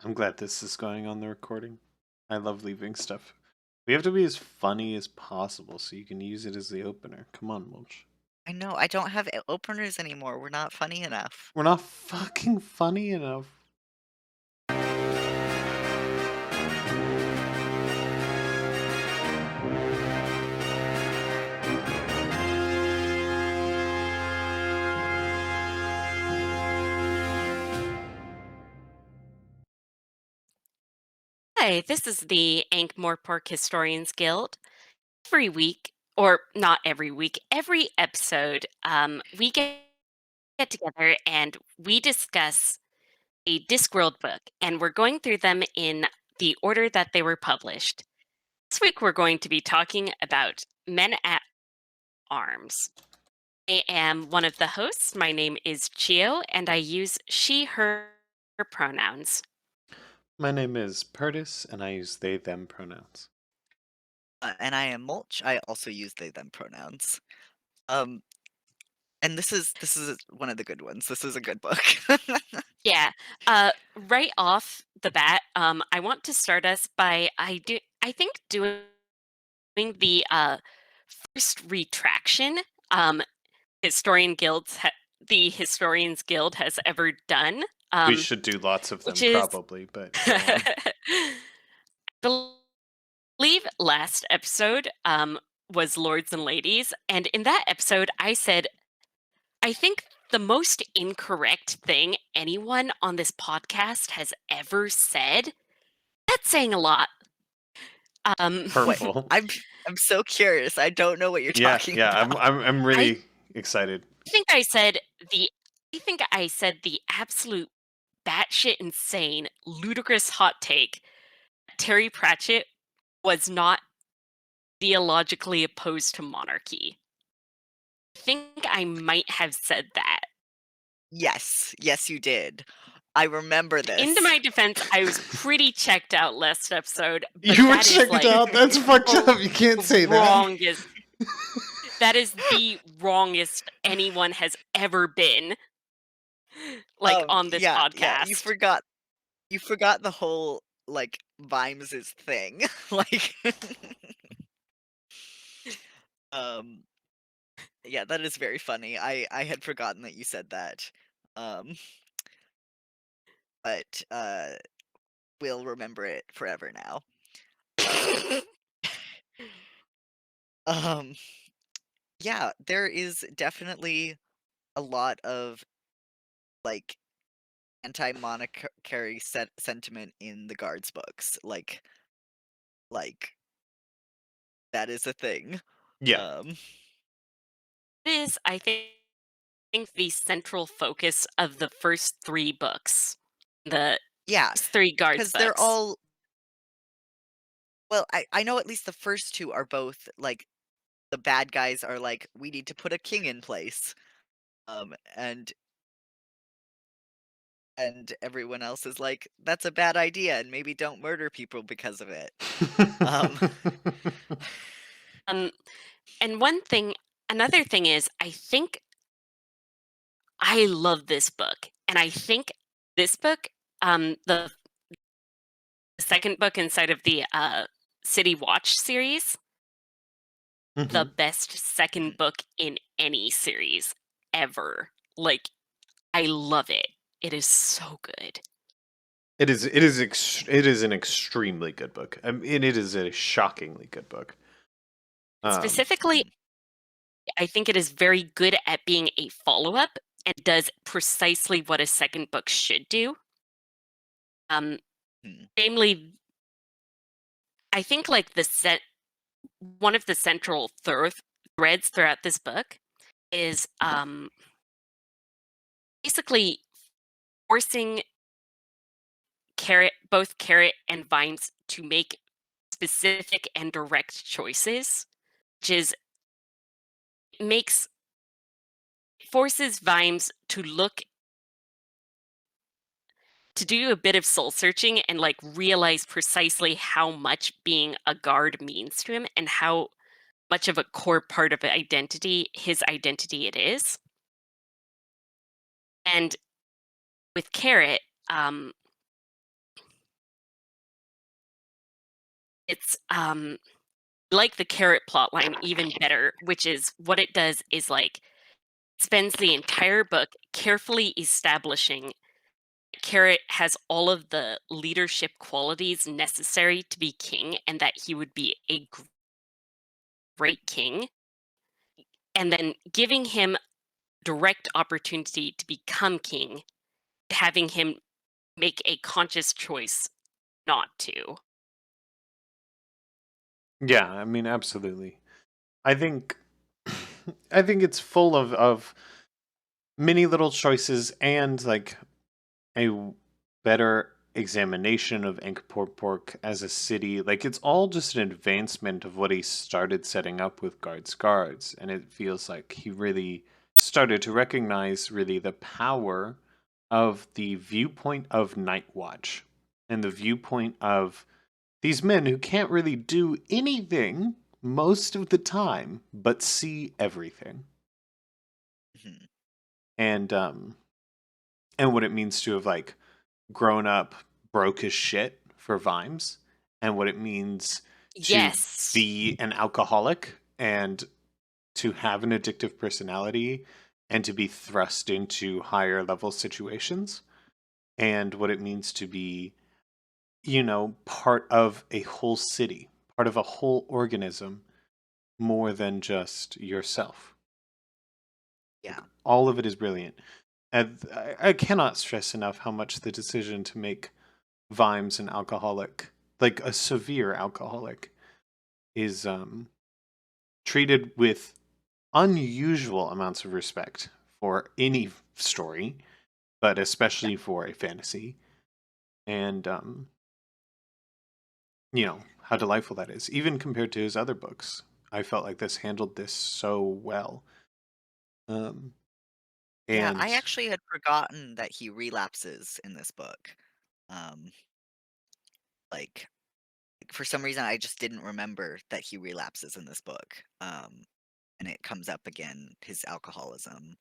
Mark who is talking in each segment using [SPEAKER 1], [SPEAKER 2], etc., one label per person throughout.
[SPEAKER 1] I'm glad this is going on the recording. I love leaving stuff. We have to be as funny as possible so you can use it as the opener. Come on, Mulch.
[SPEAKER 2] I know, I don't have openers anymore, we're not funny enough.
[SPEAKER 1] We're not fucking funny enough.
[SPEAKER 3] Hi, this is the Ankh-Morpork Historians Guild. Every week, or not every week, every episode, we get together and we discuss a Discworld book, and we're going through them in the order that they were published. This week, we're going to be talking about Men at Arms. I am one of the hosts. My name is Chio, and I use she, her pronouns.
[SPEAKER 1] My name is Purtis, and I use they, them pronouns.
[SPEAKER 2] And I am Mulch, I also use they, them pronouns. Um, and this is one of the good ones, this is a good book.
[SPEAKER 3] Yeah. Right off the bat, I want to start us by I think doing the first retraction historian guilds the Historians Guild has ever done.
[SPEAKER 1] We should do lots of them,
[SPEAKER 3] Which is
[SPEAKER 1] probably, but go on.
[SPEAKER 3] believe last episode was Lords and Ladies, and in that episode I said I think the most incorrect thing anyone on this podcast has ever said. That's saying a lot.
[SPEAKER 2] Wait,
[SPEAKER 1] Hurtful.
[SPEAKER 2] I'm so curious, I don't know what you're
[SPEAKER 1] Yeah,
[SPEAKER 2] talking
[SPEAKER 1] yeah.
[SPEAKER 2] about.
[SPEAKER 1] I'm really excited.
[SPEAKER 3] I think I said the absolute batshit insane, ludicrous hot take. Terry Pratchett was not theologically opposed to monarchy. I think I might have said that.
[SPEAKER 2] Yes, yes you did. I remember this.
[SPEAKER 3] Into my defense, I was pretty checked out last episode. But
[SPEAKER 1] You were
[SPEAKER 3] that is,
[SPEAKER 1] checked
[SPEAKER 3] like,
[SPEAKER 1] out? That's fucked
[SPEAKER 3] the
[SPEAKER 1] up. You can't say that.
[SPEAKER 3] wrongest. That is the wrongest anyone has ever been, like, on this
[SPEAKER 2] Yeah,
[SPEAKER 3] podcast.
[SPEAKER 2] you forgot the whole, like, Vimes' thing, like yeah, that is very funny, I had forgotten that you said that, um but, we'll remember it forever now. Um, yeah, there is definitely a lot of, like, anti-monarchy sentiment in the Guards books, like, that is a thing.
[SPEAKER 1] Yeah.
[SPEAKER 2] Um,
[SPEAKER 3] It is, I think, the central focus of the first 3 books. The
[SPEAKER 2] yeah,
[SPEAKER 3] first 3 Guards
[SPEAKER 2] because 'cause they're
[SPEAKER 3] books.
[SPEAKER 2] all well, I know at least the first 2 are both, like, the bad guys are like, "We need to put a king in place," um, and and everyone else is like, "That's a bad idea, and maybe don't murder people because of it." Um,
[SPEAKER 3] Um, and another thing is, I think I love this book, and I think this book, the second book inside of the, City Watch series, the
[SPEAKER 1] Mhm.
[SPEAKER 3] best second
[SPEAKER 2] mhm.
[SPEAKER 3] book in any series ever. Like, I love it. It is so good.
[SPEAKER 1] It is an extremely good book. And it is a shockingly good book.
[SPEAKER 3] Specifically,
[SPEAKER 2] Mhm.
[SPEAKER 3] I think it is very good at being a follow-up and does precisely what a second book should do. Um,
[SPEAKER 2] Mhm.
[SPEAKER 3] namely, I think, like, one of the central threads throughout this book is, basically forcing both Carrot and Vines to make specific and direct choices, which is makes forces Vimes to do a bit of soul searching and, like, realize precisely how much being a guard means to him and how much of a core part of his identity it is. And with Carrot, um, It's like the carrot plot line even better, which is what it does is like spends the entire book carefully establishing Carrot has all of the leadership qualities necessary to be king and that he would be a great king, and then giving him direct opportunity to become king, having him make a conscious choice not to.
[SPEAKER 1] Yeah, I mean, absolutely. I think, I think it's full of many little choices and like better examination of Ankh-Morpork as a city. Like it's all just an advancement of what he started setting up with guards, and it feels like he really started to recognize really the power of the viewpoint of Night Watch and the viewpoint of these men who can't really do anything most of the time but see everything.
[SPEAKER 2] Mhm.
[SPEAKER 1] And and what it means to have like grown up broke as shit for Vimes, and what it means to
[SPEAKER 3] Yes.
[SPEAKER 1] be an alcoholic and to have an addictive personality and to be thrust into higher level situations, and what it means to be, part of a whole city, part of a whole organism more than just yourself. Like,
[SPEAKER 2] Yeah.
[SPEAKER 1] all of it is brilliant. And I cannot stress enough how much the decision to make Vimes an alcoholic, like a severe alcoholic, is treated with unusual amounts of respect for any story, but
[SPEAKER 2] Yeah.
[SPEAKER 1] especially for a fantasy. And how delightful that is, even compared to his other books. I felt like this handled this so well. Um,
[SPEAKER 2] Yeah,
[SPEAKER 1] and
[SPEAKER 2] I actually had forgotten that he relapses in this book. Um, like, for some reason, I just didn't remember that he relapses in this book. And it comes up again, his alcoholism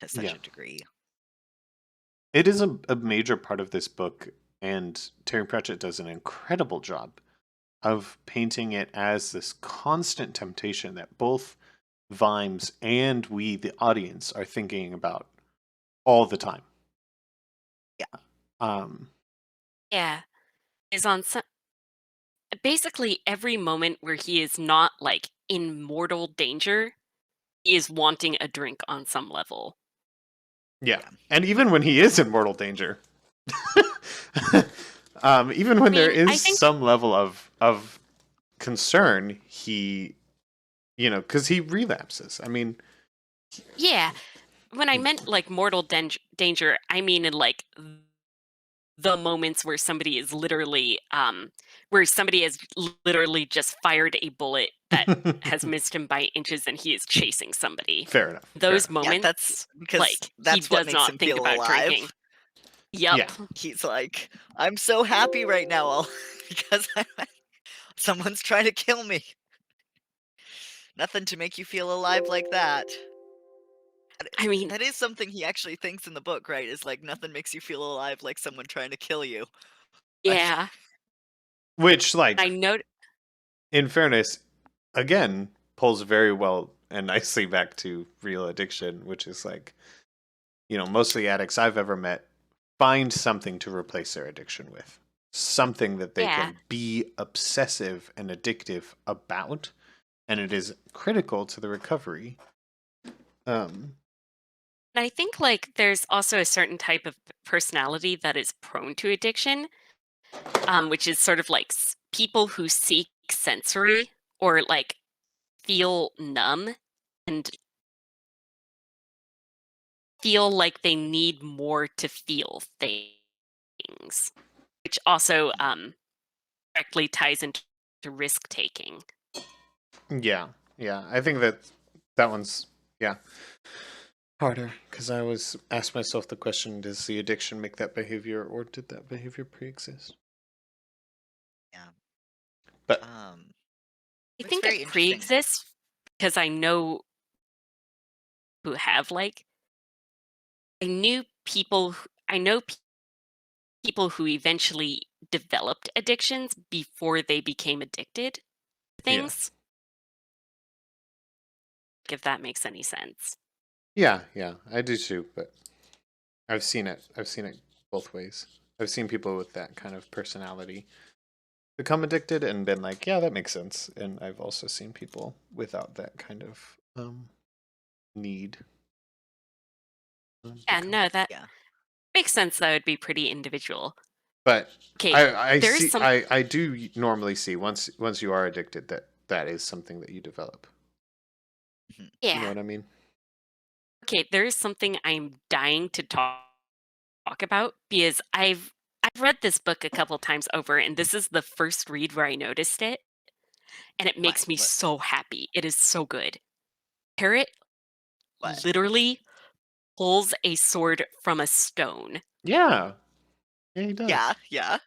[SPEAKER 2] to such
[SPEAKER 1] yeah,
[SPEAKER 2] a degree.
[SPEAKER 1] it is a major part of this book, and Terry Pratchett does an incredible job of painting it as this constant temptation that both Vimes and we, the audience, are thinking about all the time.
[SPEAKER 2] Yeah.
[SPEAKER 1] Um,
[SPEAKER 3] Yeah. Is on some basically every moment where he is not like in mortal danger, he is wanting a drink on some level.
[SPEAKER 1] yeah,
[SPEAKER 2] Yeah.
[SPEAKER 1] and even when he is in mortal danger, even
[SPEAKER 3] I
[SPEAKER 1] when there
[SPEAKER 3] mean,
[SPEAKER 1] is
[SPEAKER 3] I think
[SPEAKER 1] some level of concern, he, because he relapses. I mean,
[SPEAKER 3] yeah, when I meant like mortal danger, I mean in like the moments where somebody is literally where somebody has literally just fired a bullet that has missed him by inches and he is chasing somebody.
[SPEAKER 1] fair enough. Fair
[SPEAKER 3] Those
[SPEAKER 1] enough.
[SPEAKER 2] Yeah, that's
[SPEAKER 3] moments,
[SPEAKER 2] because
[SPEAKER 3] like he
[SPEAKER 2] that's what
[SPEAKER 3] does
[SPEAKER 2] makes
[SPEAKER 3] not
[SPEAKER 2] him
[SPEAKER 3] think
[SPEAKER 2] feel
[SPEAKER 3] about drinking.
[SPEAKER 2] alive.
[SPEAKER 3] Yep.
[SPEAKER 1] Yeah.
[SPEAKER 2] He's like, "I'm so happy right now all because someone's trying to kill me." Nothing to make you feel alive like that.
[SPEAKER 3] I mean,
[SPEAKER 2] That is something he actually thinks in the book, right? Is like, "Nothing makes you feel alive like someone trying to kill you." Like,
[SPEAKER 3] yeah.
[SPEAKER 1] Which, like,
[SPEAKER 3] I know.
[SPEAKER 1] in fairness, again, pulls very well and nicely back to real addiction, which is like, most of the addicts I've ever met find something to replace their addiction with. Something that they
[SPEAKER 3] Yeah.
[SPEAKER 1] can be obsessive and addictive about, and it is critical to the recovery. Um,
[SPEAKER 3] And I think like there's also a certain type of personality that is prone to addiction, which is sort of like people who seek sensory or like feel numb and feel like they need more to feel things, which also directly ties into risk taking.
[SPEAKER 1] yeah, yeah. I think that one's, yeah, harder because I always ask myself the question: does the addiction make that behavior, or did that behavior pre-exist?
[SPEAKER 2] yeah.
[SPEAKER 1] But
[SPEAKER 3] I
[SPEAKER 2] It's
[SPEAKER 3] think
[SPEAKER 2] very
[SPEAKER 3] it
[SPEAKER 2] interesting.
[SPEAKER 3] pre-exists because I know who have like I know people who eventually developed addictions before they became addicted to
[SPEAKER 1] Yeah.
[SPEAKER 3] things, if that makes any sense.
[SPEAKER 1] Yeah, yeah, I do too, but I've seen it. I've seen it both ways. I've seen people with that kind of personality become addicted and been like, yeah, that makes sense. And I've also seen people without that kind of need
[SPEAKER 3] Yeah,
[SPEAKER 1] become.
[SPEAKER 3] no, that
[SPEAKER 2] Yeah.
[SPEAKER 3] makes sense. That would be pretty individual.
[SPEAKER 1] But
[SPEAKER 3] Okay,
[SPEAKER 1] I
[SPEAKER 3] there's
[SPEAKER 1] see
[SPEAKER 3] some.
[SPEAKER 1] I do normally see once you are addicted that is something that you develop.
[SPEAKER 2] Mhm.
[SPEAKER 1] You know
[SPEAKER 3] Yeah.
[SPEAKER 1] what I mean?
[SPEAKER 3] Okay, there is something I'm dying to talk about because I've read this book a couple times over, and this is the first read where I noticed it, and it
[SPEAKER 2] What?
[SPEAKER 3] makes me
[SPEAKER 2] What?
[SPEAKER 3] so happy. It is so good. Carrot
[SPEAKER 2] What?
[SPEAKER 3] literally pulls a sword from a stone.
[SPEAKER 1] Yeah. Yeah, he
[SPEAKER 2] Yeah.
[SPEAKER 1] does.
[SPEAKER 2] Yeah.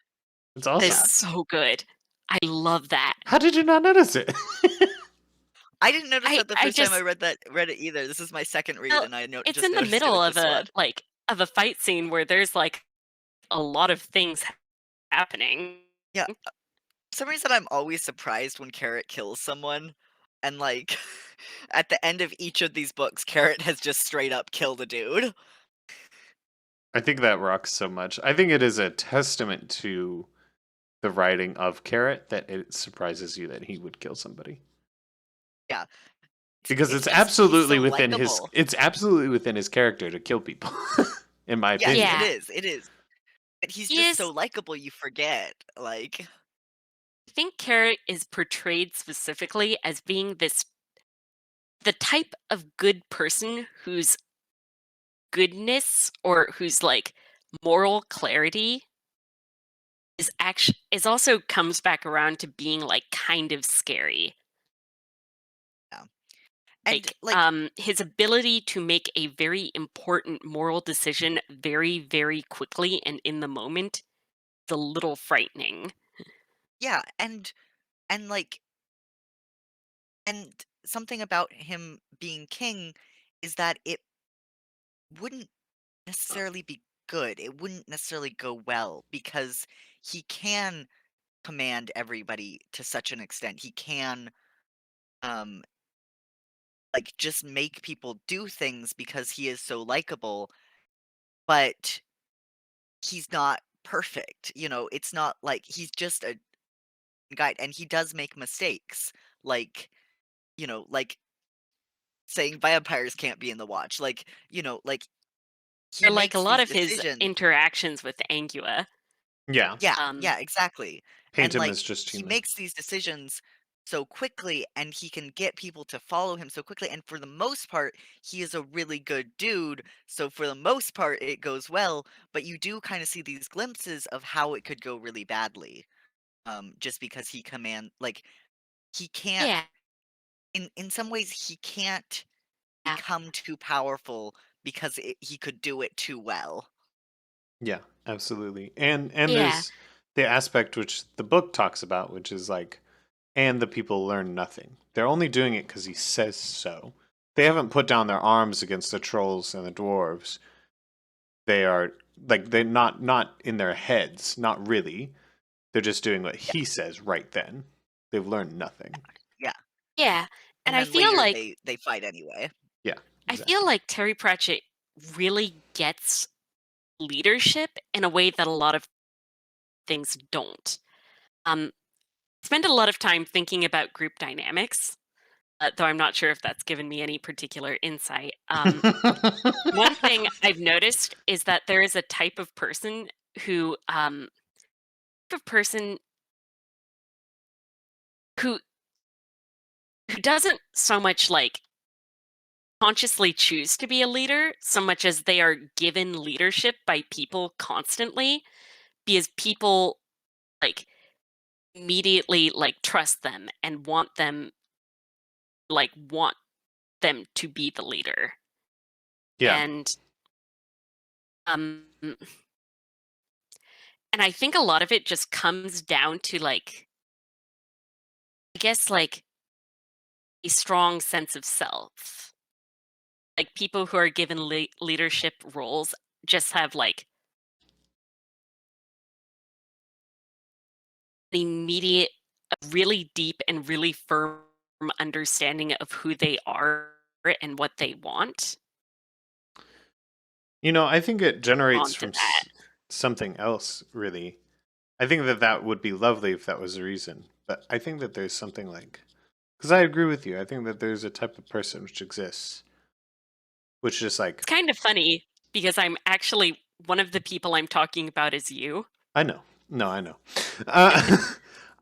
[SPEAKER 1] It's
[SPEAKER 3] That is
[SPEAKER 1] awesome.
[SPEAKER 2] Yeah.
[SPEAKER 3] so good. I love that.
[SPEAKER 1] How did you not notice it?
[SPEAKER 2] I didn't notice
[SPEAKER 3] I
[SPEAKER 2] that the
[SPEAKER 3] I
[SPEAKER 2] first time I
[SPEAKER 3] just
[SPEAKER 2] read it either. This is my second read,
[SPEAKER 3] well,
[SPEAKER 2] and I
[SPEAKER 3] it's
[SPEAKER 2] just
[SPEAKER 3] in the
[SPEAKER 2] noticed it
[SPEAKER 3] middle
[SPEAKER 2] with
[SPEAKER 3] of
[SPEAKER 2] this
[SPEAKER 3] a
[SPEAKER 2] one.
[SPEAKER 3] of a fight scene where there's like a lot of things happening.
[SPEAKER 2] Yeah. For some reason, I'm always surprised when Carrot kills someone, and like at the end of each of these books, Carrot has just straight up killed a dude.
[SPEAKER 1] I think that rocks so much. I think it is a testament to the writing of Carrot that it surprises you that he would kill somebody.
[SPEAKER 2] Yeah.
[SPEAKER 1] Because
[SPEAKER 2] It's just he's so likable.
[SPEAKER 1] it's absolutely within his character to kill people. In my
[SPEAKER 2] Yes,
[SPEAKER 1] opinion.
[SPEAKER 2] it
[SPEAKER 3] Yeah,
[SPEAKER 2] is. It is. But he's
[SPEAKER 3] he
[SPEAKER 2] just so
[SPEAKER 3] is.
[SPEAKER 2] likable, you forget. Like,
[SPEAKER 3] I think Carrot is portrayed specifically as being the type of good person whose goodness or whose like moral clarity is also comes back around to being like kind of scary.
[SPEAKER 2] yeah. And
[SPEAKER 3] Like
[SPEAKER 2] like,
[SPEAKER 3] his ability to make a very important moral decision very very quickly and in the moment is a little frightening.
[SPEAKER 2] yeah, and like and something about him being king is that it wouldn't necessarily be good. It wouldn't necessarily go well because he can command everybody to such an extent. He can um like just make people do things because he is so likable, but he's not perfect. It's not like he's just a guy, and he does make mistakes. Like, like saying vampires can't be in the watch. Like he
[SPEAKER 3] Or like a
[SPEAKER 2] makes
[SPEAKER 3] lot
[SPEAKER 2] these
[SPEAKER 3] of his
[SPEAKER 2] decisions.
[SPEAKER 3] interactions with Angua.
[SPEAKER 1] Yeah.
[SPEAKER 2] Yeah,
[SPEAKER 3] Um,
[SPEAKER 2] yeah, exactly.
[SPEAKER 1] Paint
[SPEAKER 2] And,
[SPEAKER 1] him
[SPEAKER 2] like,
[SPEAKER 1] as just
[SPEAKER 2] he
[SPEAKER 1] human.
[SPEAKER 2] makes these decisions so quickly, and he can get people to follow him so quickly, and for the most part, he is a really good dude, so for the most part, it goes well, but you do kinda see these glimpses of how it could go really badly, just because he can't
[SPEAKER 3] yeah,
[SPEAKER 2] in some ways, he can't
[SPEAKER 3] yeah,
[SPEAKER 2] become too powerful because he could do it too well.
[SPEAKER 1] Yeah, absolutely. And
[SPEAKER 3] yeah,
[SPEAKER 1] there's the aspect which the book talks about, which is like, and the people learn nothing. They're only doing it because he says so. They haven't put down their arms against the trolls and the dwarves. They are like they're not in their heads, not really. They're just doing what
[SPEAKER 2] Yeah,
[SPEAKER 1] he says right then. They've learned nothing.
[SPEAKER 2] yeah,
[SPEAKER 3] yeah. And
[SPEAKER 2] and then later they fight anyway.
[SPEAKER 1] Yeah,
[SPEAKER 3] I feel
[SPEAKER 1] exactly.
[SPEAKER 3] like Terry Pratchett really gets leadership in a way that a lot of things don't. I spend a lot of time thinking about group dynamics, though I'm not sure if that's given me any particular insight. One thing I've noticed is that there is a type of person who, type of person who who doesn't so much like consciously choose to be a leader, so much as they are given leadership by people constantly because people like immediately like trust them and want them to be the leader.
[SPEAKER 1] Yeah.
[SPEAKER 3] And um and I think a lot of it just comes down to like I guess like a strong sense of self. Like people who are given leadership roles just have like immediate, a really deep and really firm understanding of who they are and what they want
[SPEAKER 1] I think it generates
[SPEAKER 3] onto
[SPEAKER 1] from
[SPEAKER 3] that.
[SPEAKER 1] something else, really. I think that that would be lovely if that was the reason. But I think that there's something like, because I agree with you. I think that there's a type of person which exists, which is like,
[SPEAKER 3] It's kind of funny because I'm actually one of the people I'm talking about is you.
[SPEAKER 1] I know, no, I know. Uh,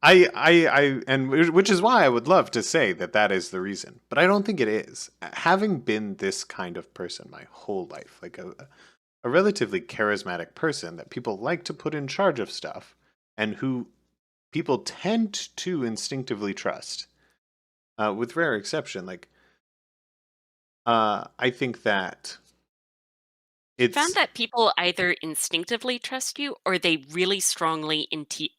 [SPEAKER 1] and which is why I would love to say that that is the reason, but I don't think it is. Having been this kind of person my whole life, like a relatively charismatic person that people like to put in charge of stuff, and who people tend to instinctively trust, with rare exception. Like, I think that
[SPEAKER 3] Found
[SPEAKER 1] it's
[SPEAKER 3] that people either instinctively trust you or they really strongly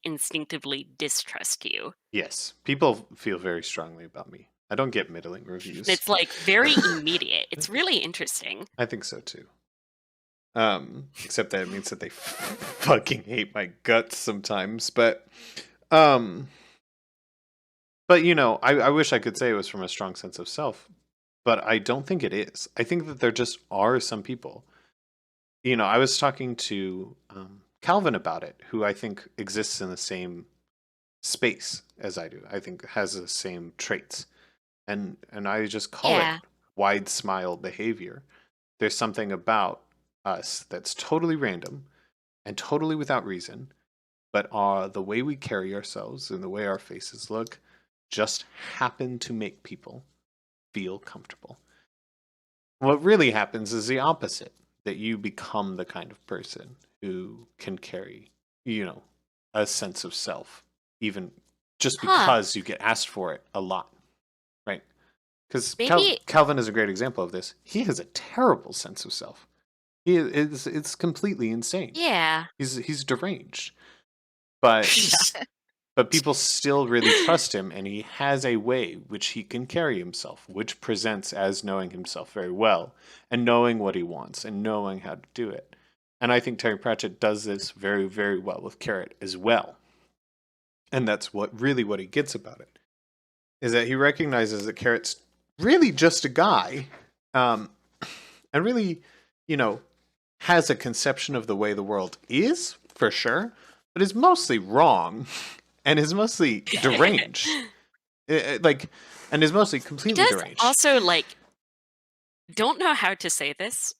[SPEAKER 3] instinctively distrust you.
[SPEAKER 1] yes, people feel very strongly about me. I don't get middling
[SPEAKER 3] And
[SPEAKER 1] reviews.
[SPEAKER 3] it's like very immediate. It's really interesting.
[SPEAKER 1] I think so too. Except that it means that they fucking hate my guts sometimes. Um, but I wish I could say it was from a strong sense of self, but I don't think it is. I think that there just are some people. I was talking to Calvin about it, who I think exists in the same space as I do. I think has the same traits, and I just call it
[SPEAKER 3] Yeah.
[SPEAKER 1] wide smile behavior. There's something about us that's totally random and totally without reason, but the way we carry ourselves and the way our faces look just happen to make people feel comfortable. What really happens is the opposite, that you become the kind of person who can carry, a sense of self, even just
[SPEAKER 3] Huh.
[SPEAKER 1] because you get asked for it a lot, right? Because
[SPEAKER 3] Maybe
[SPEAKER 1] Calvin is a great example of this. He has a terrible sense of self. It's completely insane.
[SPEAKER 3] yeah.
[SPEAKER 1] He's deranged, but but people still really trust him, and he has a way which he can carry himself, which presents as knowing himself very well and knowing what he wants and knowing how to do it. And I think Terry Pratchett does this very, very well with Carrot as well. And that's what he gets about it, is that he recognizes that Carrot's really just a guy, um, and really, you know, has a conception of the way the world is, for sure, but is mostly wrong and is mostly deranged. Like, and is mostly
[SPEAKER 3] He
[SPEAKER 1] completely
[SPEAKER 3] does
[SPEAKER 1] deranged.
[SPEAKER 3] also don't know how to say this,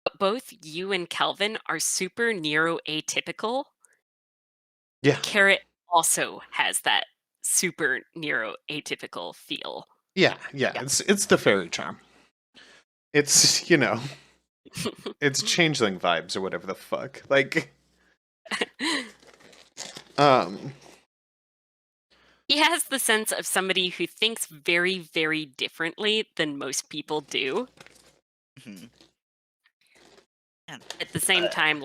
[SPEAKER 3] but both you and Kelvin are super neuroatypical.
[SPEAKER 1] Yeah.
[SPEAKER 3] Carrot also has that super neuroatypical feel.
[SPEAKER 1] Yeah.
[SPEAKER 2] Yeah.
[SPEAKER 1] It's the fairy charm. It's it's changeling vibes or whatever the fuck. Like, um,
[SPEAKER 3] He has the sense of somebody who thinks very, very differently than most people do.
[SPEAKER 2] Mhm. And,
[SPEAKER 3] At the same
[SPEAKER 2] uh,
[SPEAKER 3] time,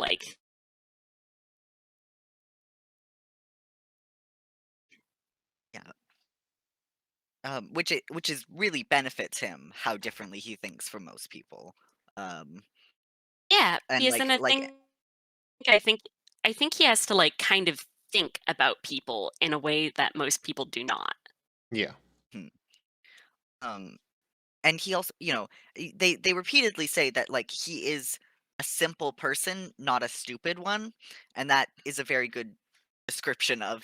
[SPEAKER 2] yeah. Which is really benefits him how differently he thinks from most people. Um,
[SPEAKER 3] yeah,
[SPEAKER 2] and
[SPEAKER 3] because then I think I think he has to kind of think about people in a way that most people do not.
[SPEAKER 1] yeah.
[SPEAKER 2] hmm, um, and he also, they repeatedly say that he is a simple person, not a stupid one, and that is a very good description of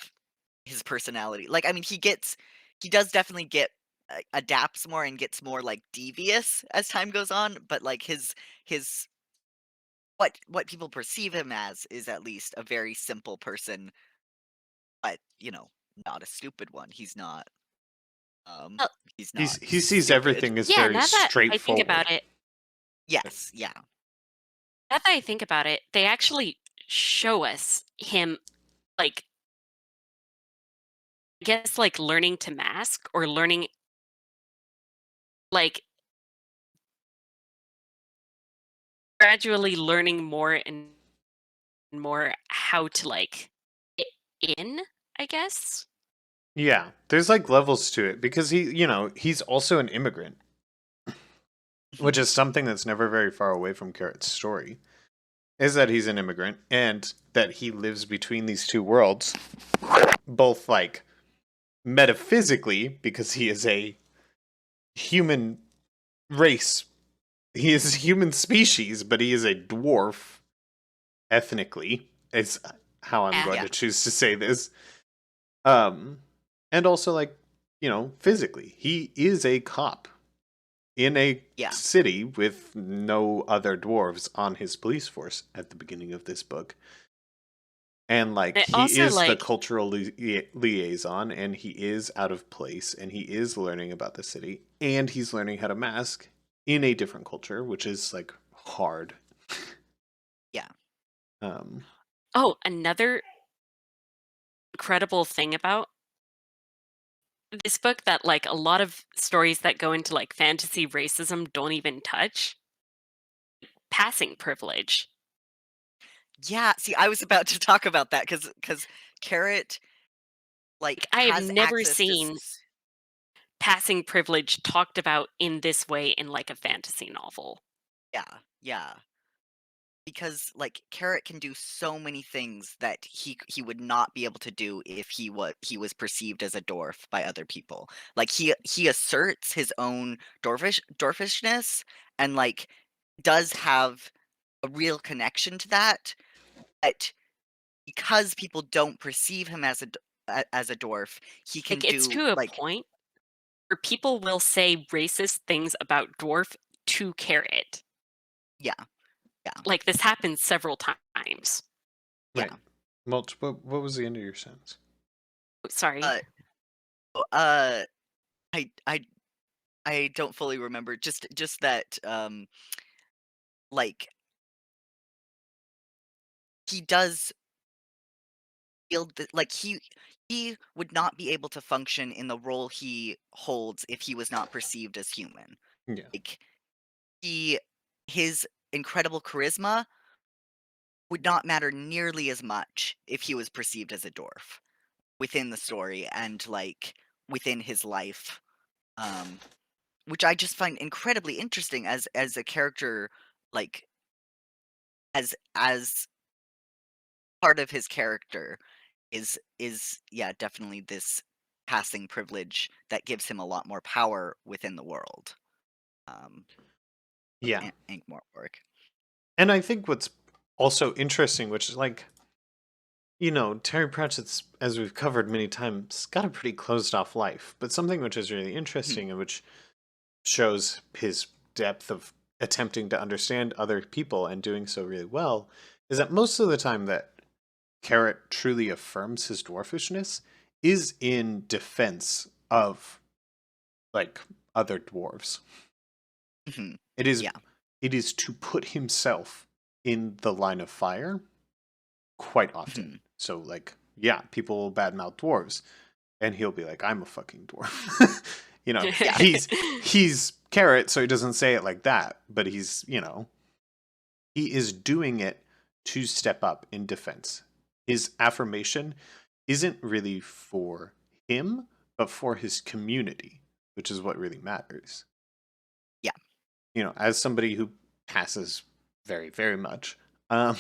[SPEAKER 2] his personality. Like, I mean, he does definitely get adapts more and gets more devious as time goes on, but his what people perceive him as is at least a very simple person, but not a stupid one. Um
[SPEAKER 3] Well,
[SPEAKER 2] he's not
[SPEAKER 1] He sees
[SPEAKER 2] stupid.
[SPEAKER 1] everything as
[SPEAKER 3] yeah,
[SPEAKER 1] very
[SPEAKER 3] now that I think
[SPEAKER 1] straightforward.
[SPEAKER 3] about it,
[SPEAKER 2] Yes, yeah.
[SPEAKER 3] they actually show us him like I guess learning to mask or learning like gradually learning more and more how to fit in, I guess.
[SPEAKER 1] Yeah, there's like levels to it because he's also an immigrant, which
[SPEAKER 2] Mhm.
[SPEAKER 1] is something that's never very far away from Carrot's story. is that he's an immigrant and that he lives between these two worlds, both like metaphysically, because he is a human race. He is a human species, but he is a dwarf ethnically. It's how I'm going
[SPEAKER 2] Yeah.
[SPEAKER 1] to choose to say this. And also like, physically, he is a cop in a
[SPEAKER 2] Yeah.
[SPEAKER 1] city with no other dwarves on his police force at the beginning of this book. And like
[SPEAKER 3] It
[SPEAKER 1] he
[SPEAKER 3] also
[SPEAKER 1] is the
[SPEAKER 3] like
[SPEAKER 1] cultural liaison, and he is out of place, and he is learning about the city, and he's learning how to mask in a different culture, which is like hard.
[SPEAKER 2] Yeah.
[SPEAKER 1] Um,
[SPEAKER 3] another incredible thing about this book that like a lot of stories that go into like fantasy racism don't even touch passing privilege.
[SPEAKER 2] Yeah, see, I was about to talk about that because Carrot, like,
[SPEAKER 3] I have
[SPEAKER 2] has
[SPEAKER 3] never
[SPEAKER 2] access to
[SPEAKER 3] seen passing privilege talked about in this way in like a fantasy novel.
[SPEAKER 2] yeah. Because, like, Carrot can do so many things that he would not be able to do if he was perceived as a dwarf by other people. Like, he asserts his own dwarfishness and, like, does have a real connection to that, but because people don't perceive him as as a dwarf, he can
[SPEAKER 3] Like it's
[SPEAKER 2] do,
[SPEAKER 3] to a
[SPEAKER 2] like,
[SPEAKER 3] point where people will say racist things about dwarf to Carrot.
[SPEAKER 2] yeah, yeah,
[SPEAKER 3] Like this happens several times.
[SPEAKER 1] right.
[SPEAKER 2] yeah.
[SPEAKER 1] Mulch, what was the end of your sentence?
[SPEAKER 3] Sorry.
[SPEAKER 2] Uh, uh, I I don't fully remember. Just that, like, he does feel that, like, he would not be able to function in the role he holds if he was not perceived as human.
[SPEAKER 1] Yeah.
[SPEAKER 2] Like, he his incredible charisma would not matter nearly as much if he was perceived as a dwarf within the story and, like, within his life, um, which I just find incredibly interesting as a character, like, as part of his character is yeah, definitely this passing privilege that gives him a lot more power within the world, of
[SPEAKER 1] Yeah.
[SPEAKER 2] Ankh-Morpork.
[SPEAKER 1] And I think what's also interesting, which is like, Terry Pratchett's, as we've covered many times, got a pretty closed off life. But something which is really
[SPEAKER 2] Mhm.
[SPEAKER 1] interesting and which shows his depth of attempting to understand other people and doing so really well is that most of the time that Carrot truly affirms his dwarfishness is in defense of like other dwarves.
[SPEAKER 2] Mhm.
[SPEAKER 1] It is
[SPEAKER 2] Yeah.
[SPEAKER 1] it is to put himself in the line of fire quite often.
[SPEAKER 2] Mhm.
[SPEAKER 1] So like, yeah, people will badmouth dwarves, and he'll be like, "I'm a fucking dwarf."
[SPEAKER 2] Yeah.
[SPEAKER 1] He's Carrot, so he doesn't say it like that, but he is doing it to step up in defense. His affirmation isn't really for him, but for his community, which is what really matters.
[SPEAKER 2] Yeah.
[SPEAKER 1] As somebody who passes very, very much, um,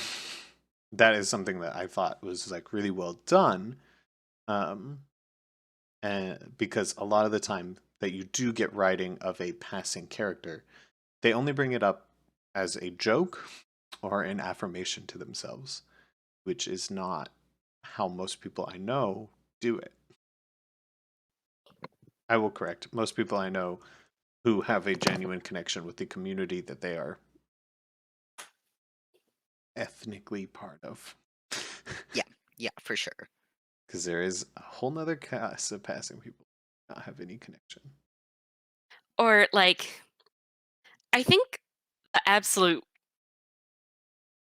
[SPEAKER 1] that is something that I thought was like really well done. Um, and because a lot of the time that you do get writing of a passing character, they only bring it up as a joke or an affirmation to themselves, which is not how most people I know do it. I will correct. Most people I know who have a genuine connection with the community that they are ethnically part of.
[SPEAKER 2] Yeah. Yeah, for sure.
[SPEAKER 1] Because there is a whole nother cast of passing people who not have any connection.
[SPEAKER 3] Or like I think the absolute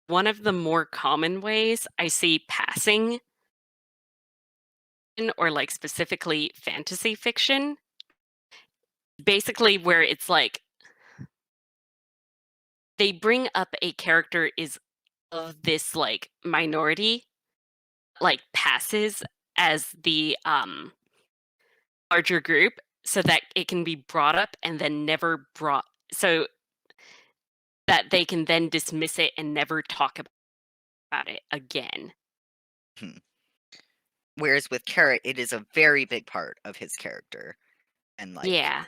[SPEAKER 3] one of the more common ways I see passing or like specifically fantasy fiction, basically where it's like they bring up a character is of this like minority, like passes as the larger group so that it can be brought up and then never brought so that they can then dismiss it and never talk about about it again.
[SPEAKER 2] Hmm. Whereas with Carrot, it is a very big part of his character and
[SPEAKER 3] Yeah.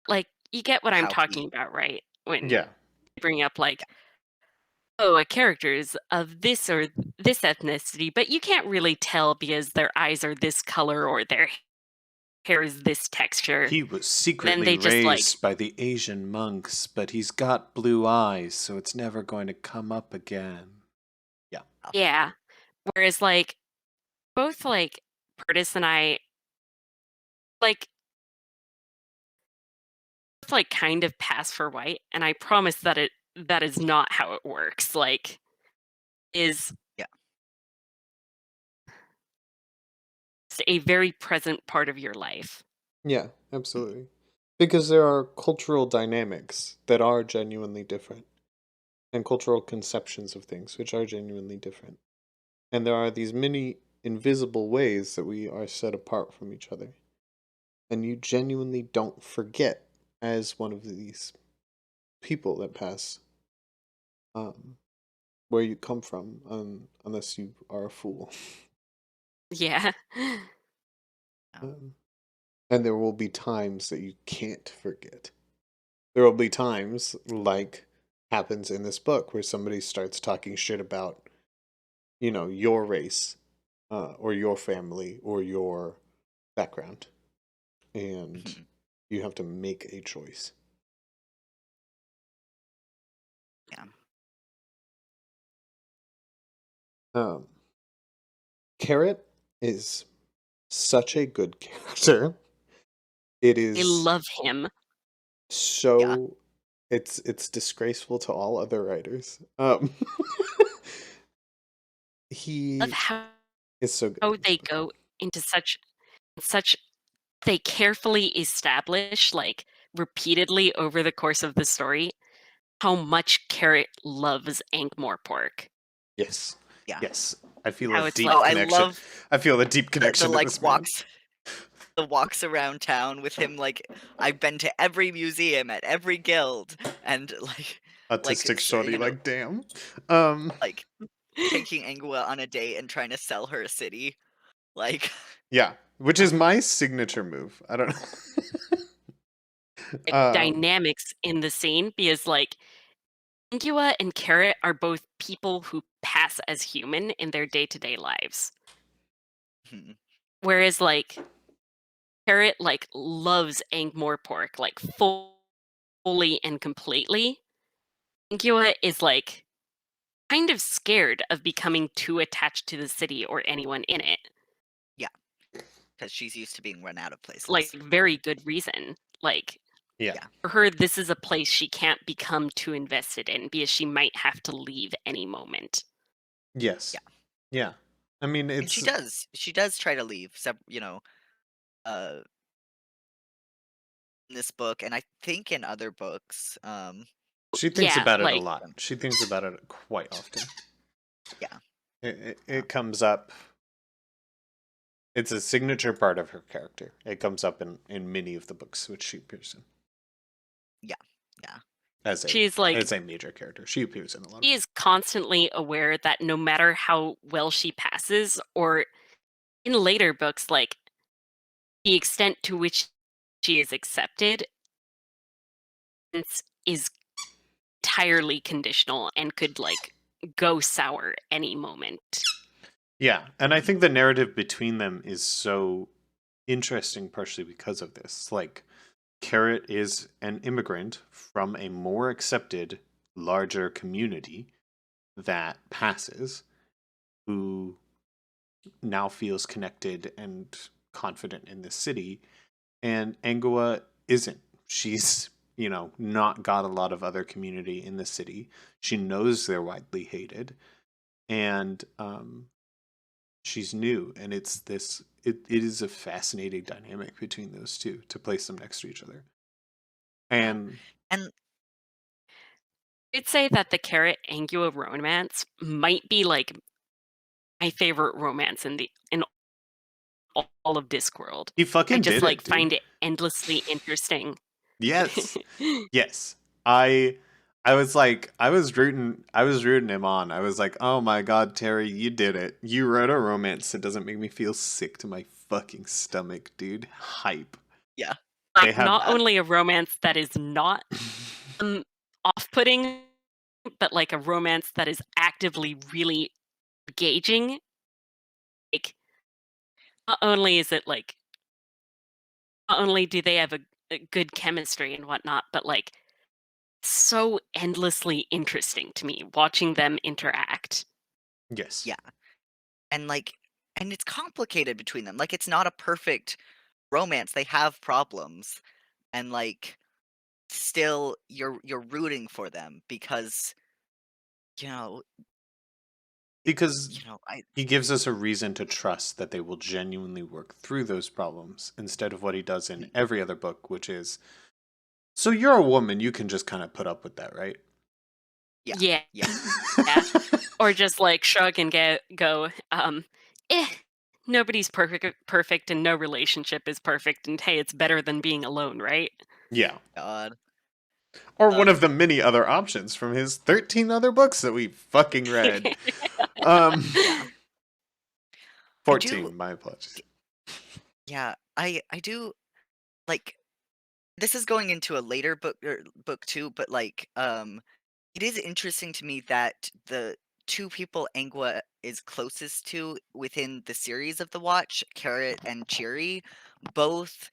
[SPEAKER 3] Like, you get what I'm
[SPEAKER 2] how
[SPEAKER 3] talking
[SPEAKER 2] he.
[SPEAKER 3] about, right? When
[SPEAKER 1] Yeah.
[SPEAKER 3] you bring up, like,
[SPEAKER 2] Yeah.
[SPEAKER 3] oh, a character is of this or this ethnicity, but you can't really tell because their eyes are this color or their hair is this texture.
[SPEAKER 1] He was
[SPEAKER 3] Then
[SPEAKER 1] secretly
[SPEAKER 3] they just, like,
[SPEAKER 1] raised by the Asian monks, but he's got blue eyes, so it's never going to come up again. Yeah.
[SPEAKER 3] yeah. Whereas, like, both, like, Curtis and I, like, both, like, kind of pass for white, and I promise that is not how it works. Like, is
[SPEAKER 2] Yeah.
[SPEAKER 3] a very present part of your life.
[SPEAKER 1] Yeah, absolutely. Because there are cultural dynamics that are genuinely different, and cultural conceptions of things which are genuinely different. And there are these many invisible ways that we are set apart from each other. And you genuinely don't forget as one of these people that pass um, where you come from, unless you are a fool.
[SPEAKER 3] Yeah.
[SPEAKER 1] Um, and there will be times that you can't forget. There will be times, like happens in this book, where somebody starts talking shit about, your race, or your family, or your background. And
[SPEAKER 2] Mhm.
[SPEAKER 1] you have to make a choice.
[SPEAKER 2] Yeah.
[SPEAKER 1] Um, Carrot is such a good character. It
[SPEAKER 3] I
[SPEAKER 1] is
[SPEAKER 3] love him.
[SPEAKER 2] Yeah.
[SPEAKER 1] so it's disgraceful to all other writers.
[SPEAKER 3] Love
[SPEAKER 1] He
[SPEAKER 3] how
[SPEAKER 1] is so good in this
[SPEAKER 3] they
[SPEAKER 1] book.
[SPEAKER 3] go into such they carefully establish, like, repeatedly over the course of the story, how much Carrot loves Ankh-Morpork.
[SPEAKER 1] Yes.
[SPEAKER 2] Yeah.
[SPEAKER 1] Yes. I feel a
[SPEAKER 3] How it's
[SPEAKER 1] deep
[SPEAKER 2] Oh,
[SPEAKER 3] like
[SPEAKER 2] I
[SPEAKER 1] connection.
[SPEAKER 2] love
[SPEAKER 1] I feel a deep
[SPEAKER 2] the
[SPEAKER 1] connection to
[SPEAKER 2] like
[SPEAKER 1] this man.
[SPEAKER 2] walks around town with him. Like, I've been to every museum at every guild, and
[SPEAKER 1] Autistic shorty, like damn. Um
[SPEAKER 2] like taking Angua on a date and trying to sell her a city. Like,
[SPEAKER 1] yeah, which is my signature move. I don't
[SPEAKER 3] dynamics in the scene because, like, Ingua and Carrot are both people who pass as human in their day-to-day lives.
[SPEAKER 2] hmm,
[SPEAKER 3] Whereas, like, Carrot, like, loves Ankh-Morpork, like, fully and completely. Ingua is, like, kind of scared of becoming too attached to the city or anyone in it.
[SPEAKER 2] yeah, because she's used to being run out of
[SPEAKER 3] Like,
[SPEAKER 2] places.
[SPEAKER 3] very good reason. Like,
[SPEAKER 1] yeah.
[SPEAKER 2] Yeah.
[SPEAKER 3] for her, this is a place she can't become too invested in because she might have to leave any moment.
[SPEAKER 1] Yes.
[SPEAKER 2] Yeah.
[SPEAKER 1] Yeah. I mean,
[SPEAKER 2] And she
[SPEAKER 1] it's
[SPEAKER 2] does. She does try to leave. Uh, in this book, and I think in other books.
[SPEAKER 1] she thinks
[SPEAKER 3] Yeah,
[SPEAKER 1] about it a
[SPEAKER 3] like,
[SPEAKER 1] lot. She thinks about it quite often.
[SPEAKER 2] Yeah.
[SPEAKER 1] It comes up. It's a signature part of her character. It comes up in many of the books which she appears in
[SPEAKER 2] Yeah. Yeah.
[SPEAKER 3] she's like,
[SPEAKER 1] as a major character. She appears in a lot of
[SPEAKER 3] she is constantly aware that no matter how well she passes, or in later books, like, the extent to which she is accepted is entirely conditional and could, like, go sour any moment.
[SPEAKER 1] Yeah, and I think the narrative between them is so interesting partially because of this. Like, Carrot is an immigrant from a more accepted, larger community that passes, who now feels connected and confident in this city, and Angua isn't. She's, not got a lot of other community in the city. She knows they're widely hated, and she's new, and it is a fascinating dynamic between those two to place them next to each other.
[SPEAKER 2] Yeah.
[SPEAKER 1] And
[SPEAKER 2] And
[SPEAKER 3] I'd say that the Carrot Angua romance might be, like, my favorite romance in all of Discworld.
[SPEAKER 1] he
[SPEAKER 3] I
[SPEAKER 1] fucking
[SPEAKER 3] just,
[SPEAKER 1] did
[SPEAKER 3] like,
[SPEAKER 1] it, dude.
[SPEAKER 3] find it endlessly interesting.
[SPEAKER 1] Yes. Yes. I I was rooting him on. I was like, oh my god, Terry, you did it. You wrote a romance that doesn't make me feel sick to my fucking stomach, dude. Hype.
[SPEAKER 2] Yeah.
[SPEAKER 1] They
[SPEAKER 3] Like,
[SPEAKER 1] have
[SPEAKER 3] not only a romance that is not, um, off-putting, but, like, a romance that is actively really engaging. Like, not only is it, like not only do they have a good chemistry and whatnot, but, like, so endlessly interesting to me watching them interact.
[SPEAKER 1] yes.
[SPEAKER 2] Yeah. And, like and it's complicated between them, like, it's not a perfect romance, they have problems, and, like, still you're rooting for them because, you know
[SPEAKER 1] Because
[SPEAKER 2] I
[SPEAKER 1] he gives us a reason to trust that they will genuinely work through those problems instead of what he does in
[SPEAKER 2] mhm,
[SPEAKER 1] every other book, which is, so you're a woman, you can just kind of put up with that, right?
[SPEAKER 2] yeah,
[SPEAKER 3] Yeah.
[SPEAKER 2] yeah,
[SPEAKER 3] Yeah. Or just, like, shrug and go, "Eh, nobody's perfect and no relationship is perfect, and hey, it's better than being alone, right?"
[SPEAKER 1] Yeah.
[SPEAKER 2] God,
[SPEAKER 1] Or one of
[SPEAKER 2] um,
[SPEAKER 1] the many other options from his 13 other books that we fucking read. Um,
[SPEAKER 2] yeah. I do
[SPEAKER 1] 14, my apologies.
[SPEAKER 2] yeah, I do like, this is going into a later book too, but, like, it is interesting to me that the 2 people Angua is closest to within the series of The Watch, Carrot and Cheery, both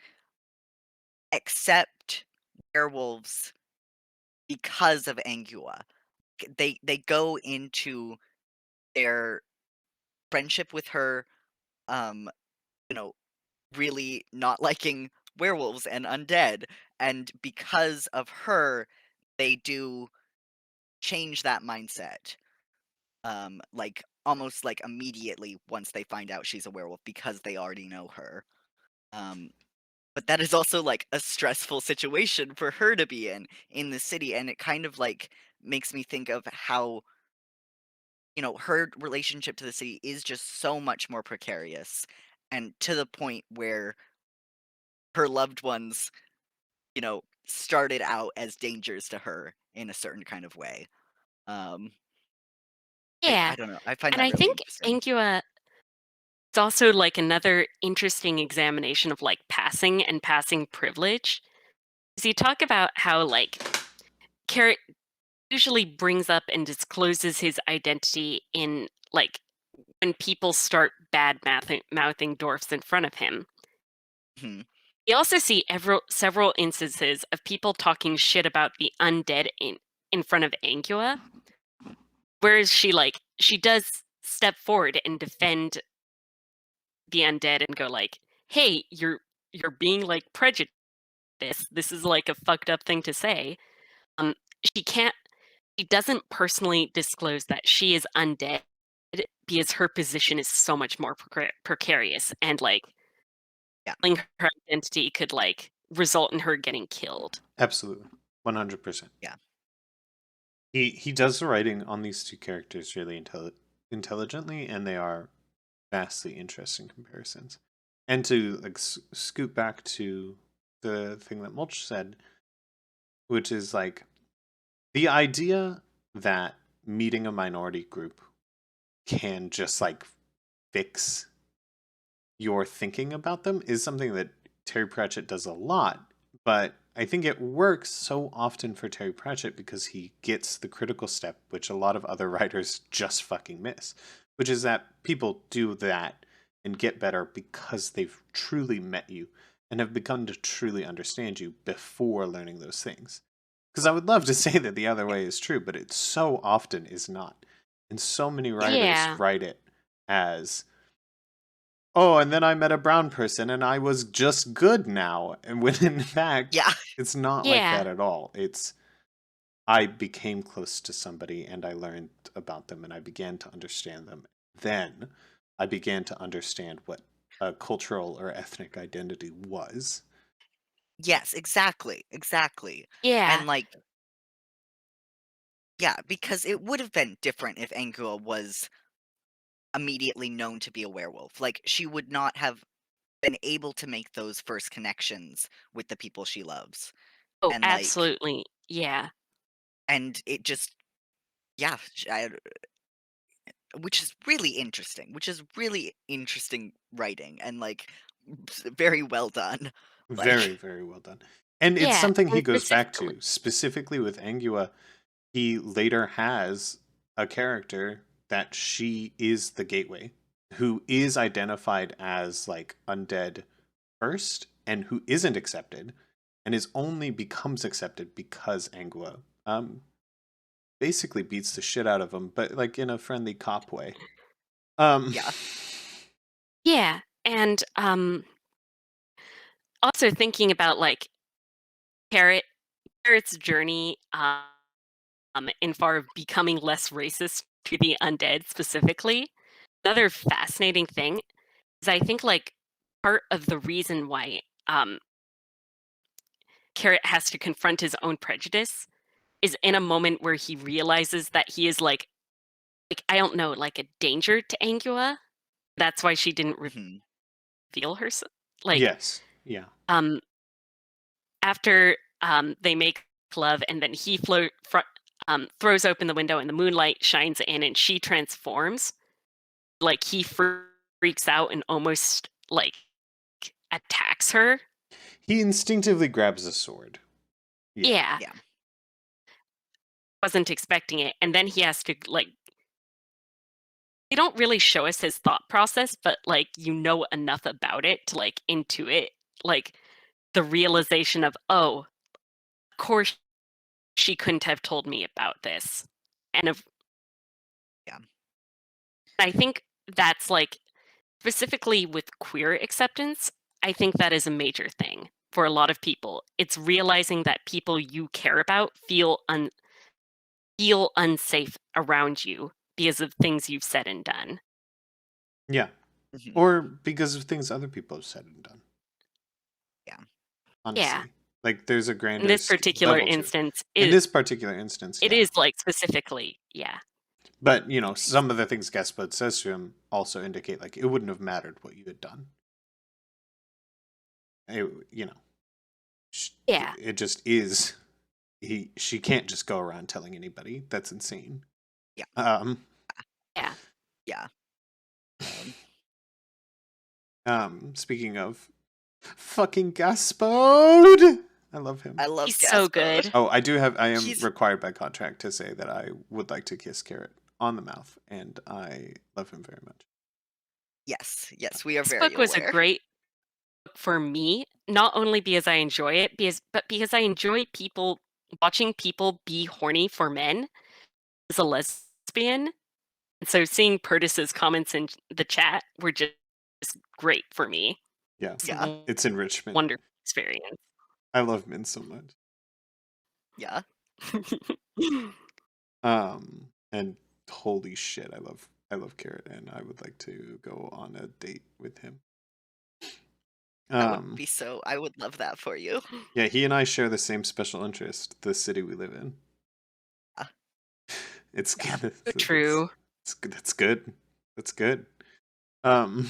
[SPEAKER 2] accept werewolves because of Angua. They go into their friendship with her, um, you know, really not liking werewolves and undead, and because of her, they do change that mindset. Like, almost, like, immediately once they find out she's a werewolf because they already know her. Um, but that is also, like, a stressful situation for her to be in the city, and it kind of, like, makes me think of how, her relationship to the city is just so much more precarious, and to the point where her loved ones, started out as dangers to her in a certain kind of way. Um, I
[SPEAKER 3] Yeah,
[SPEAKER 2] don't know, I find
[SPEAKER 3] and
[SPEAKER 2] that
[SPEAKER 3] I
[SPEAKER 2] really
[SPEAKER 3] think
[SPEAKER 2] interesting.
[SPEAKER 3] Angua is also, like, another interesting examination of, like, passing and passing privilege. 'Cause you talk about how, like, Carrot usually brings up and discloses his identity in, like, when people start mouthing dwarfs in front of him.
[SPEAKER 2] Mhm.
[SPEAKER 3] You also see several instances of people talking shit about the undead in front of Angua, whereas she does step forward and defend the undead and go like, "Hey, you're being like prejudiced. This is like a fucked up thing to say." Um, she can't. She doesn't personally disclose that she is undead because her position is so much more precarious, and like
[SPEAKER 2] Yeah,
[SPEAKER 3] telling her identity could like result in her getting killed.
[SPEAKER 1] Absolutely. 100%.
[SPEAKER 2] yeah.
[SPEAKER 1] He does the writing on these two characters really intelligently, and they are vastly interesting comparisons. And to like scoot back to the thing that Mulch said, which is like the idea that meeting a minority group can just like fix your thinking about them is something that Terry Pratchett does a lot, but I think it works so often for Terry Pratchett because he gets the critical step, which a lot of other writers just fucking miss, which is that people do that and get better because they've truly met you and have begun to truly understand you before learning those things. Because I would love to say that the other way is true, but it so often is not. And so many writers
[SPEAKER 3] Yeah,
[SPEAKER 1] write it as, oh, and then I met a brown person and I was just good now. And when in fact,
[SPEAKER 2] Yeah.
[SPEAKER 1] it's not like
[SPEAKER 3] yeah,
[SPEAKER 1] that at all. It's, I became close to somebody and I learned about them and I began to understand them. Then I began to understand what a cultural or ethnic identity was.
[SPEAKER 2] Yes, exactly, exactly.
[SPEAKER 3] yeah.
[SPEAKER 2] And, like yeah, because it would have been different if Angua was immediately known to be a werewolf. Like, she would not have been able to make those first connections with the people she loves.
[SPEAKER 3] Oh,
[SPEAKER 2] And, like
[SPEAKER 3] absolutely. Yeah.
[SPEAKER 2] and it just yeah, which is really interesting, writing and, like, very well done.
[SPEAKER 1] Very,
[SPEAKER 2] Like
[SPEAKER 1] very well done. And it's
[SPEAKER 3] Yeah,
[SPEAKER 1] something he
[SPEAKER 3] and
[SPEAKER 1] goes back
[SPEAKER 3] specifically,
[SPEAKER 1] to, specifically with Angua. He later has a character that she is the gateway, who is identified as like undead first and who isn't accepted and is only becomes accepted because Angua basically beats the shit out of him, but like in a friendly cop way. Um
[SPEAKER 2] yeah.
[SPEAKER 3] yeah, and also thinking about like Carrot Carrot's journey in far of becoming less racist to the undead specifically. Another fascinating thing is I think like part of the reason why Carrot has to confront his own prejudice is in a moment where he realizes that he is like I don't know, like a danger to Angua. That's why she didn't
[SPEAKER 2] Mhm.
[SPEAKER 3] reveal herself. Like
[SPEAKER 1] yes. Yeah.
[SPEAKER 3] um after they make love and then he throws open the window and the moonlight shines in and she transforms, like he freaks out and almost like attacks her.
[SPEAKER 1] He instinctively grabs a sword. Yeah.
[SPEAKER 3] Yeah,
[SPEAKER 2] Yeah.
[SPEAKER 3] wasn't expecting it, and then he has to like they don't really show us his thought process, but like you know enough about it to like intuit like the realization of, oh, of course she couldn't have told me about this. And
[SPEAKER 2] Yeah.
[SPEAKER 3] I think that's like specifically with queer acceptance, I think that is a major thing for a lot of people. It's realizing that people you care about feel unsafe around you because of things you've said and done.
[SPEAKER 1] Yeah.
[SPEAKER 2] Mhm.
[SPEAKER 1] Or because of things other people have said and done.
[SPEAKER 2] Yeah.
[SPEAKER 3] Yeah.
[SPEAKER 1] Honestly. Like there's a
[SPEAKER 3] In
[SPEAKER 1] grander
[SPEAKER 3] this particular
[SPEAKER 1] level to it.
[SPEAKER 3] instance,
[SPEAKER 1] In this particular instance,
[SPEAKER 3] it
[SPEAKER 1] yeah.
[SPEAKER 3] is like specifically, yeah.
[SPEAKER 1] But, you know, some of the things Gaspard says to him also indicate like it wouldn't have mattered what you had done. It, you know,
[SPEAKER 3] Yeah.
[SPEAKER 1] it just is. She can't just go around telling anybody. That's insane.
[SPEAKER 2] Yeah.
[SPEAKER 1] Um,
[SPEAKER 3] Yeah.
[SPEAKER 2] Yeah.
[SPEAKER 1] speaking of fucking Gaspard, I love him.
[SPEAKER 2] I love
[SPEAKER 3] He's so
[SPEAKER 2] Gaspard.
[SPEAKER 3] good.
[SPEAKER 1] Oh, I am
[SPEAKER 2] He's
[SPEAKER 1] required by contract to say that I would like to kiss Carrot on the mouth, and I love him very much.
[SPEAKER 2] yes, we are
[SPEAKER 3] This
[SPEAKER 2] very
[SPEAKER 3] book was a
[SPEAKER 2] aware.
[SPEAKER 3] great book for me, not only because I enjoy it, but because I enjoy watching people be horny for men as a lesbian. And so seeing Purtis's comments in the chat were just great for me.
[SPEAKER 1] Yeah,
[SPEAKER 3] It's
[SPEAKER 2] Yeah.
[SPEAKER 3] a
[SPEAKER 1] it's enrichment.
[SPEAKER 3] wonderful experience.
[SPEAKER 1] I love men so much.
[SPEAKER 2] Yeah.
[SPEAKER 1] And holy shit, I love Carrot, and I would like to go on a date with him. Um,
[SPEAKER 2] I would love that for you.
[SPEAKER 1] yeah, he and I share the same special interest, the city we live in.
[SPEAKER 2] Yeah.
[SPEAKER 1] It's
[SPEAKER 2] Yeah.
[SPEAKER 1] good.
[SPEAKER 3] True.
[SPEAKER 1] It's good. That's good. That's good. Um,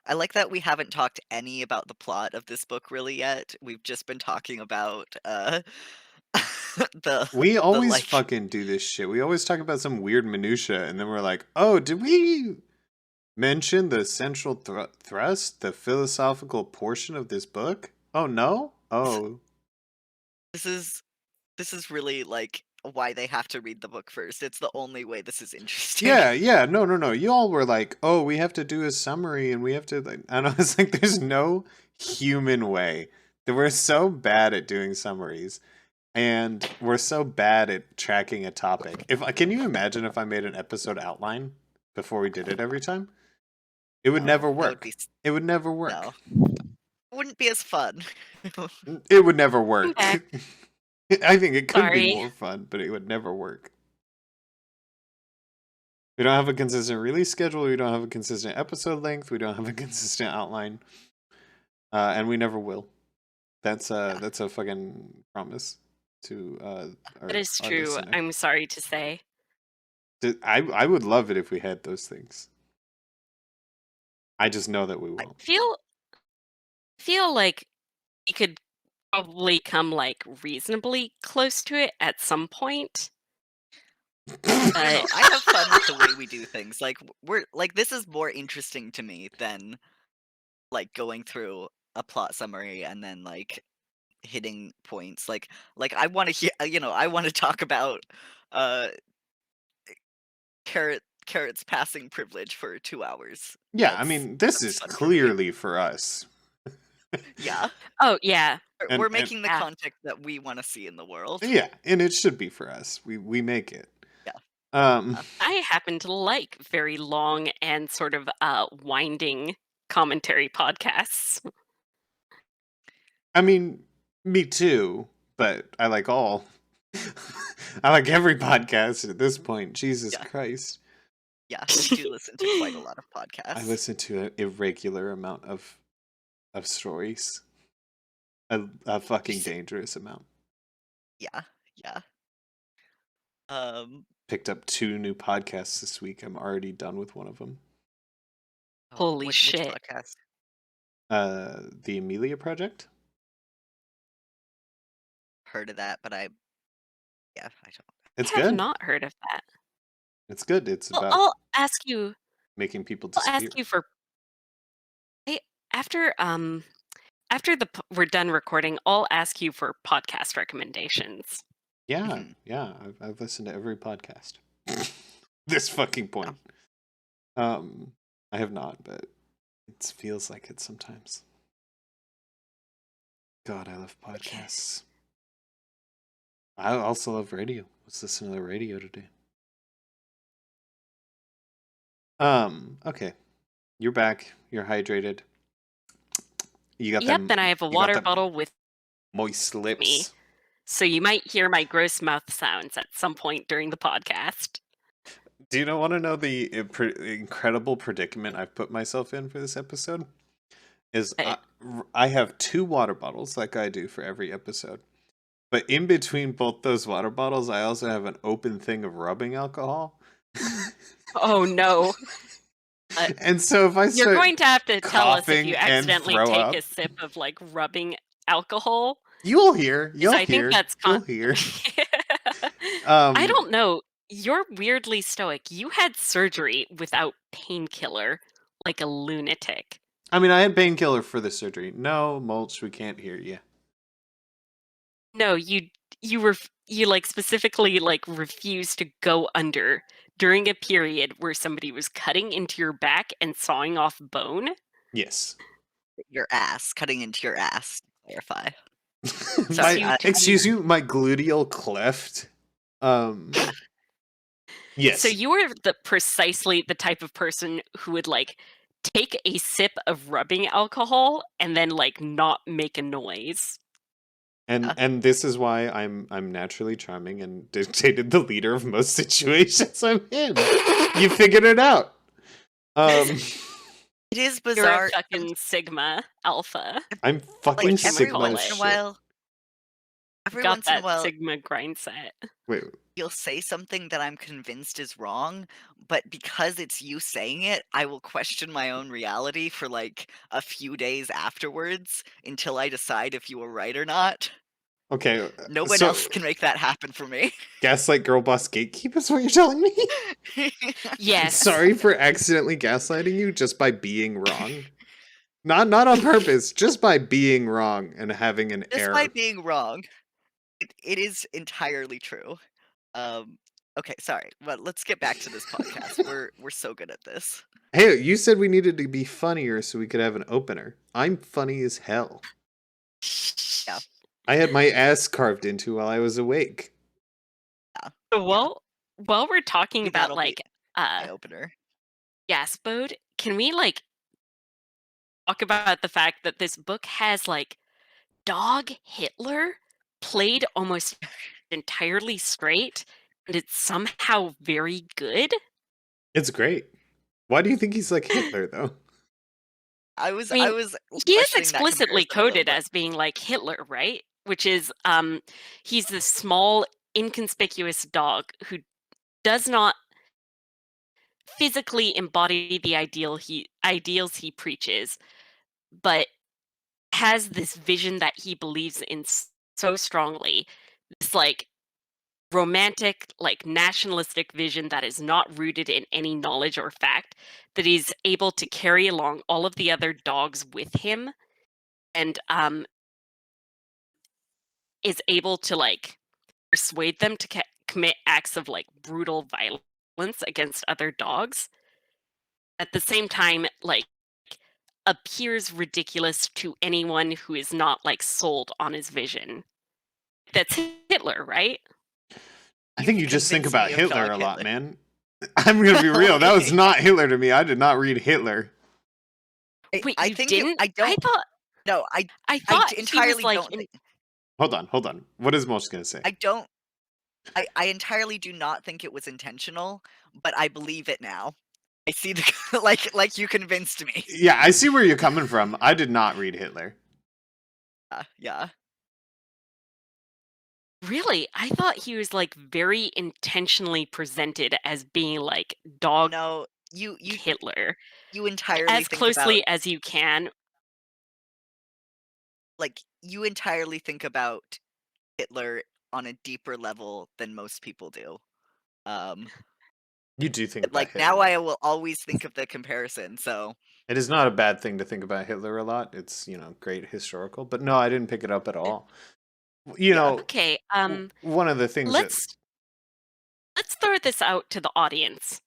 [SPEAKER 2] I like that we haven't talked any about the plot of this book really yet. We've just been talking about the
[SPEAKER 1] we
[SPEAKER 2] the
[SPEAKER 1] always
[SPEAKER 2] like
[SPEAKER 1] fucking do this shit. We always talk about some weird minutia, and then we're like, "Oh, did we mention the central thrust, the philosophical portion of this book? Oh no. Oh,
[SPEAKER 2] this is this is really like why they have to read the book first. It's the only way this is interesting.
[SPEAKER 1] yeah. No. Y'all were like, oh, we have to do a summary, and we have to like." And I was like, "There's no human way that we're so bad at doing summaries." And we're so bad at tracking a topic. Can you imagine if I made an episode outline before we did it every time? It would
[SPEAKER 2] No,
[SPEAKER 1] never
[SPEAKER 2] that would
[SPEAKER 1] work.
[SPEAKER 2] be
[SPEAKER 1] It would never
[SPEAKER 2] no.
[SPEAKER 1] work.
[SPEAKER 2] Wouldn't be as fun.
[SPEAKER 1] It would never work.
[SPEAKER 3] back.
[SPEAKER 1] I think it could be
[SPEAKER 3] Sorry.
[SPEAKER 1] more fun, but it would never work. We don't have a consistent release schedule. We don't have a consistent episode length. We don't have a consistent outline, and we never will. That's a fucking promise to
[SPEAKER 3] That is
[SPEAKER 1] our
[SPEAKER 3] true.
[SPEAKER 1] listener.
[SPEAKER 3] I'm sorry to say.
[SPEAKER 1] I would love it if we had those things. I just know that we
[SPEAKER 2] I-
[SPEAKER 1] won't.
[SPEAKER 3] Feel like we could probably come like reasonably close to it at some point.
[SPEAKER 2] I don't know.
[SPEAKER 3] But
[SPEAKER 2] I have fun with the way we do things. Like we're like this is more interesting to me than like going through a plot summary and then like hitting points. Like I want to hear. I want to talk about uh carrot's passing privilege for 2 hours.
[SPEAKER 1] Yeah, I mean, this
[SPEAKER 2] That's
[SPEAKER 1] is
[SPEAKER 2] fun for me.
[SPEAKER 1] clearly for us.
[SPEAKER 2] Yeah,
[SPEAKER 3] oh yeah,
[SPEAKER 2] we're
[SPEAKER 1] And
[SPEAKER 2] making the
[SPEAKER 3] yeah.
[SPEAKER 2] content that we want to see in the world.
[SPEAKER 1] yeah, and it should be for us. We make it.
[SPEAKER 2] Yeah.
[SPEAKER 1] Um
[SPEAKER 3] I happen to like very long and sort of winding commentary podcasts.
[SPEAKER 1] I mean, me too, but I like all. I like every podcast at this point. Jesus
[SPEAKER 2] Yeah.
[SPEAKER 1] Christ.
[SPEAKER 2] Yeah, we do listen to quite a lot of
[SPEAKER 1] I
[SPEAKER 2] podcasts.
[SPEAKER 1] listen to an irregular amount of stories. A fucking dangerous amount.
[SPEAKER 2] Yeah, yeah. Um,
[SPEAKER 1] Picked up 2 new podcasts this week. I'm already done with one of them.
[SPEAKER 3] Holy
[SPEAKER 2] which
[SPEAKER 3] shit.
[SPEAKER 2] podcast?
[SPEAKER 1] The Amelia Project.
[SPEAKER 2] Heard of that, but I don't.
[SPEAKER 1] It's
[SPEAKER 3] I have
[SPEAKER 1] good.
[SPEAKER 3] not heard of that.
[SPEAKER 1] It's good. It's
[SPEAKER 3] Well,
[SPEAKER 1] about
[SPEAKER 3] I'll ask you.
[SPEAKER 1] making people
[SPEAKER 3] I'll
[SPEAKER 1] disappear.
[SPEAKER 3] ask you for. Hey, after we're done recording, I'll ask you for podcast recommendations.
[SPEAKER 1] Yeah,
[SPEAKER 2] Mhm.
[SPEAKER 1] yeah. I've listened to every podcast. This fucking point. I have not, but it feels like it sometimes. God, I love podcasts. I also love radio. Let's listen to the radio today. Okay. You're back. You're hydrated. You got
[SPEAKER 3] Yep,
[SPEAKER 1] them.
[SPEAKER 3] then I have a
[SPEAKER 1] You got
[SPEAKER 3] water
[SPEAKER 1] them
[SPEAKER 3] bottle with
[SPEAKER 1] moist lips.
[SPEAKER 3] me. So you might hear my gross mouth sounds at some point during the podcast.
[SPEAKER 1] Do you want to know the incredible predicament I've put myself in for this episode? Is I have 2 water bottles like I do for every episode. But in between both those water bottles, I also have an open thing of rubbing alcohol.
[SPEAKER 3] Oh no.
[SPEAKER 1] And so if I start
[SPEAKER 3] You're going to have to tell us if
[SPEAKER 1] coughing
[SPEAKER 3] you
[SPEAKER 1] and
[SPEAKER 3] accidentally
[SPEAKER 1] throw
[SPEAKER 3] take
[SPEAKER 1] up,
[SPEAKER 3] a sip of like rubbing alcohol.
[SPEAKER 1] you'll hear.
[SPEAKER 3] 'Cause
[SPEAKER 1] You'll
[SPEAKER 3] I think
[SPEAKER 1] hear.
[SPEAKER 3] that's
[SPEAKER 1] You'll hear.
[SPEAKER 3] I don't know. You're weirdly stoic. You had surgery without painkiller, like a lunatic.
[SPEAKER 1] I mean, I had painkiller for the surgery. No, Mulch, we can't hear you.
[SPEAKER 3] No, you like specifically like refused to go under during a period where somebody was cutting into your back and sawing off bone.
[SPEAKER 1] Yes.
[SPEAKER 2] Your ass, cutting into your ass, to clarify.
[SPEAKER 1] Excuse you, my gluteal cleft. Yes.
[SPEAKER 3] So you were precisely the type of person who would like take a sip of rubbing alcohol and then like not make a noise.
[SPEAKER 1] And this is why I'm naturally charming and dictated the leader of most situations I'm in. You figured it out.
[SPEAKER 2] It is
[SPEAKER 3] You're
[SPEAKER 2] bizarre.
[SPEAKER 3] a fucking Sigma Alpha.
[SPEAKER 1] I'm fucking
[SPEAKER 2] Like
[SPEAKER 1] Sigma
[SPEAKER 2] every once in a
[SPEAKER 1] shit.
[SPEAKER 2] while, every
[SPEAKER 3] Got
[SPEAKER 2] once in a
[SPEAKER 3] that
[SPEAKER 2] while,
[SPEAKER 3] Sigma grind set.
[SPEAKER 1] Wait.
[SPEAKER 2] you'll say something that I'm convinced is wrong, but because it's you saying it, I will question my own reality for like a few days afterwards until I decide if you were right or not.
[SPEAKER 1] Okay.
[SPEAKER 2] No one else can make that happen for me.
[SPEAKER 1] Gaslight girl boss gatekeep is what you're telling me?
[SPEAKER 3] Yes.
[SPEAKER 1] Sorry for accidentally gaslighting you just by being wrong. Not on purpose, just by being wrong and having an error.
[SPEAKER 2] Just by being wrong. It is entirely true. Okay, sorry, but let's get back to this podcast. We're so good at this.
[SPEAKER 1] Hey, you said we needed to be funnier so we could have an opener. I'm funny as hell.
[SPEAKER 2] Yeah.
[SPEAKER 1] I had my ass carved into while I was awake.
[SPEAKER 2] Yeah.
[SPEAKER 3] So while we're talking about
[SPEAKER 2] That'll
[SPEAKER 3] like
[SPEAKER 2] be my opener.
[SPEAKER 3] Gaspode, can we like talk about the fact that this book has like Dog Hitler played almost entirely straight and it's somehow very good?
[SPEAKER 1] It's great. Why do you think he's like Hitler though?
[SPEAKER 2] I was
[SPEAKER 3] He is
[SPEAKER 2] questioning that
[SPEAKER 3] explicitly
[SPEAKER 2] comparison a little
[SPEAKER 3] coded
[SPEAKER 2] bit.
[SPEAKER 3] as being like Hitler, right? Which is he's this small, inconspicuous dog who does not physically embody the ideals he preaches, but has this vision that he believes in so strongly, this like romantic, like nationalistic vision that is not rooted in any knowledge or fact, that he's able to carry along all of the other dogs with him, and is able to like persuade them to commit acts of like brutal violence against other dogs. At the same time, like appears ridiculous to anyone who is not like sold on his vision. That's Hitler, right?
[SPEAKER 1] I think
[SPEAKER 2] You've
[SPEAKER 1] you just think
[SPEAKER 2] convinced
[SPEAKER 1] about
[SPEAKER 2] me of
[SPEAKER 1] Hitler
[SPEAKER 2] Dog
[SPEAKER 1] a lot,
[SPEAKER 2] Hitler.
[SPEAKER 1] man. I'm gonna be real. That was
[SPEAKER 2] Okay.
[SPEAKER 1] not Hitler to me. I did not read Hitler.
[SPEAKER 3] Wait,
[SPEAKER 2] I
[SPEAKER 3] you
[SPEAKER 2] think
[SPEAKER 3] didn't?
[SPEAKER 2] I don't. No,
[SPEAKER 3] I thought he was
[SPEAKER 2] entirely
[SPEAKER 3] like
[SPEAKER 2] don't think.
[SPEAKER 1] Hold on. What is Most gonna say?
[SPEAKER 2] I don't. I entirely do not think it was intentional, but I believe it now. I see the like you convinced me.
[SPEAKER 1] Yeah, I see where you're coming from. I did not read Hitler.
[SPEAKER 2] Yeah.
[SPEAKER 3] Really? I thought he was like very intentionally presented as being like dog
[SPEAKER 2] No,
[SPEAKER 3] Hitler
[SPEAKER 2] you entirely
[SPEAKER 3] as
[SPEAKER 2] think about
[SPEAKER 3] closely as you can.
[SPEAKER 2] you entirely think about Hitler on a deeper level than most people do. Um,
[SPEAKER 1] You do think about
[SPEAKER 2] like
[SPEAKER 1] Hitler.
[SPEAKER 2] now I will always think of the comparison. So
[SPEAKER 1] It is not a bad thing to think about Hitler a lot. It's, great historical. But no, I didn't pick it up at all. You
[SPEAKER 2] yeah.
[SPEAKER 1] know,
[SPEAKER 3] Okay,
[SPEAKER 1] one of the things that
[SPEAKER 3] let's throw this out to the audience.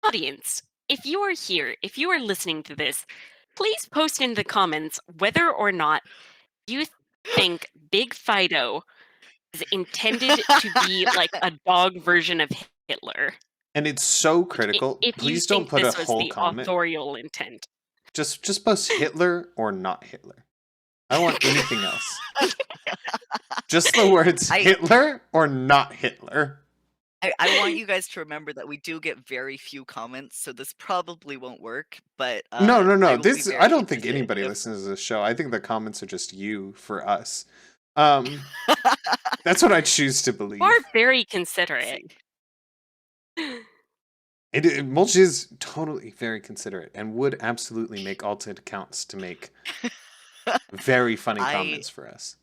[SPEAKER 3] Audience, if you are here, if you are listening to this, please post in the comments whether or not you think Big Fido is intended to be like a dog version of Hitler.
[SPEAKER 1] and it's so critical.
[SPEAKER 3] If you
[SPEAKER 1] Please don't
[SPEAKER 3] think
[SPEAKER 1] put a
[SPEAKER 3] this was
[SPEAKER 1] whole
[SPEAKER 3] the
[SPEAKER 1] comment.
[SPEAKER 3] authorial intent.
[SPEAKER 1] Just post Hitler or not Hitler. I don't want anything else. Just the words Hitler or not Hitler.
[SPEAKER 2] I want you guys to remember that we do get very few comments, so this probably won't work. But
[SPEAKER 1] No.
[SPEAKER 2] I will be
[SPEAKER 1] This I
[SPEAKER 2] very
[SPEAKER 1] don't think
[SPEAKER 2] interested
[SPEAKER 1] anybody
[SPEAKER 2] if-
[SPEAKER 1] listens to this show. I think the comments are just you for us. That's what I choose to believe.
[SPEAKER 3] You are very considerate.
[SPEAKER 1] Mulch is totally very considerate and would absolutely make alternate accounts to make very funny comments for us.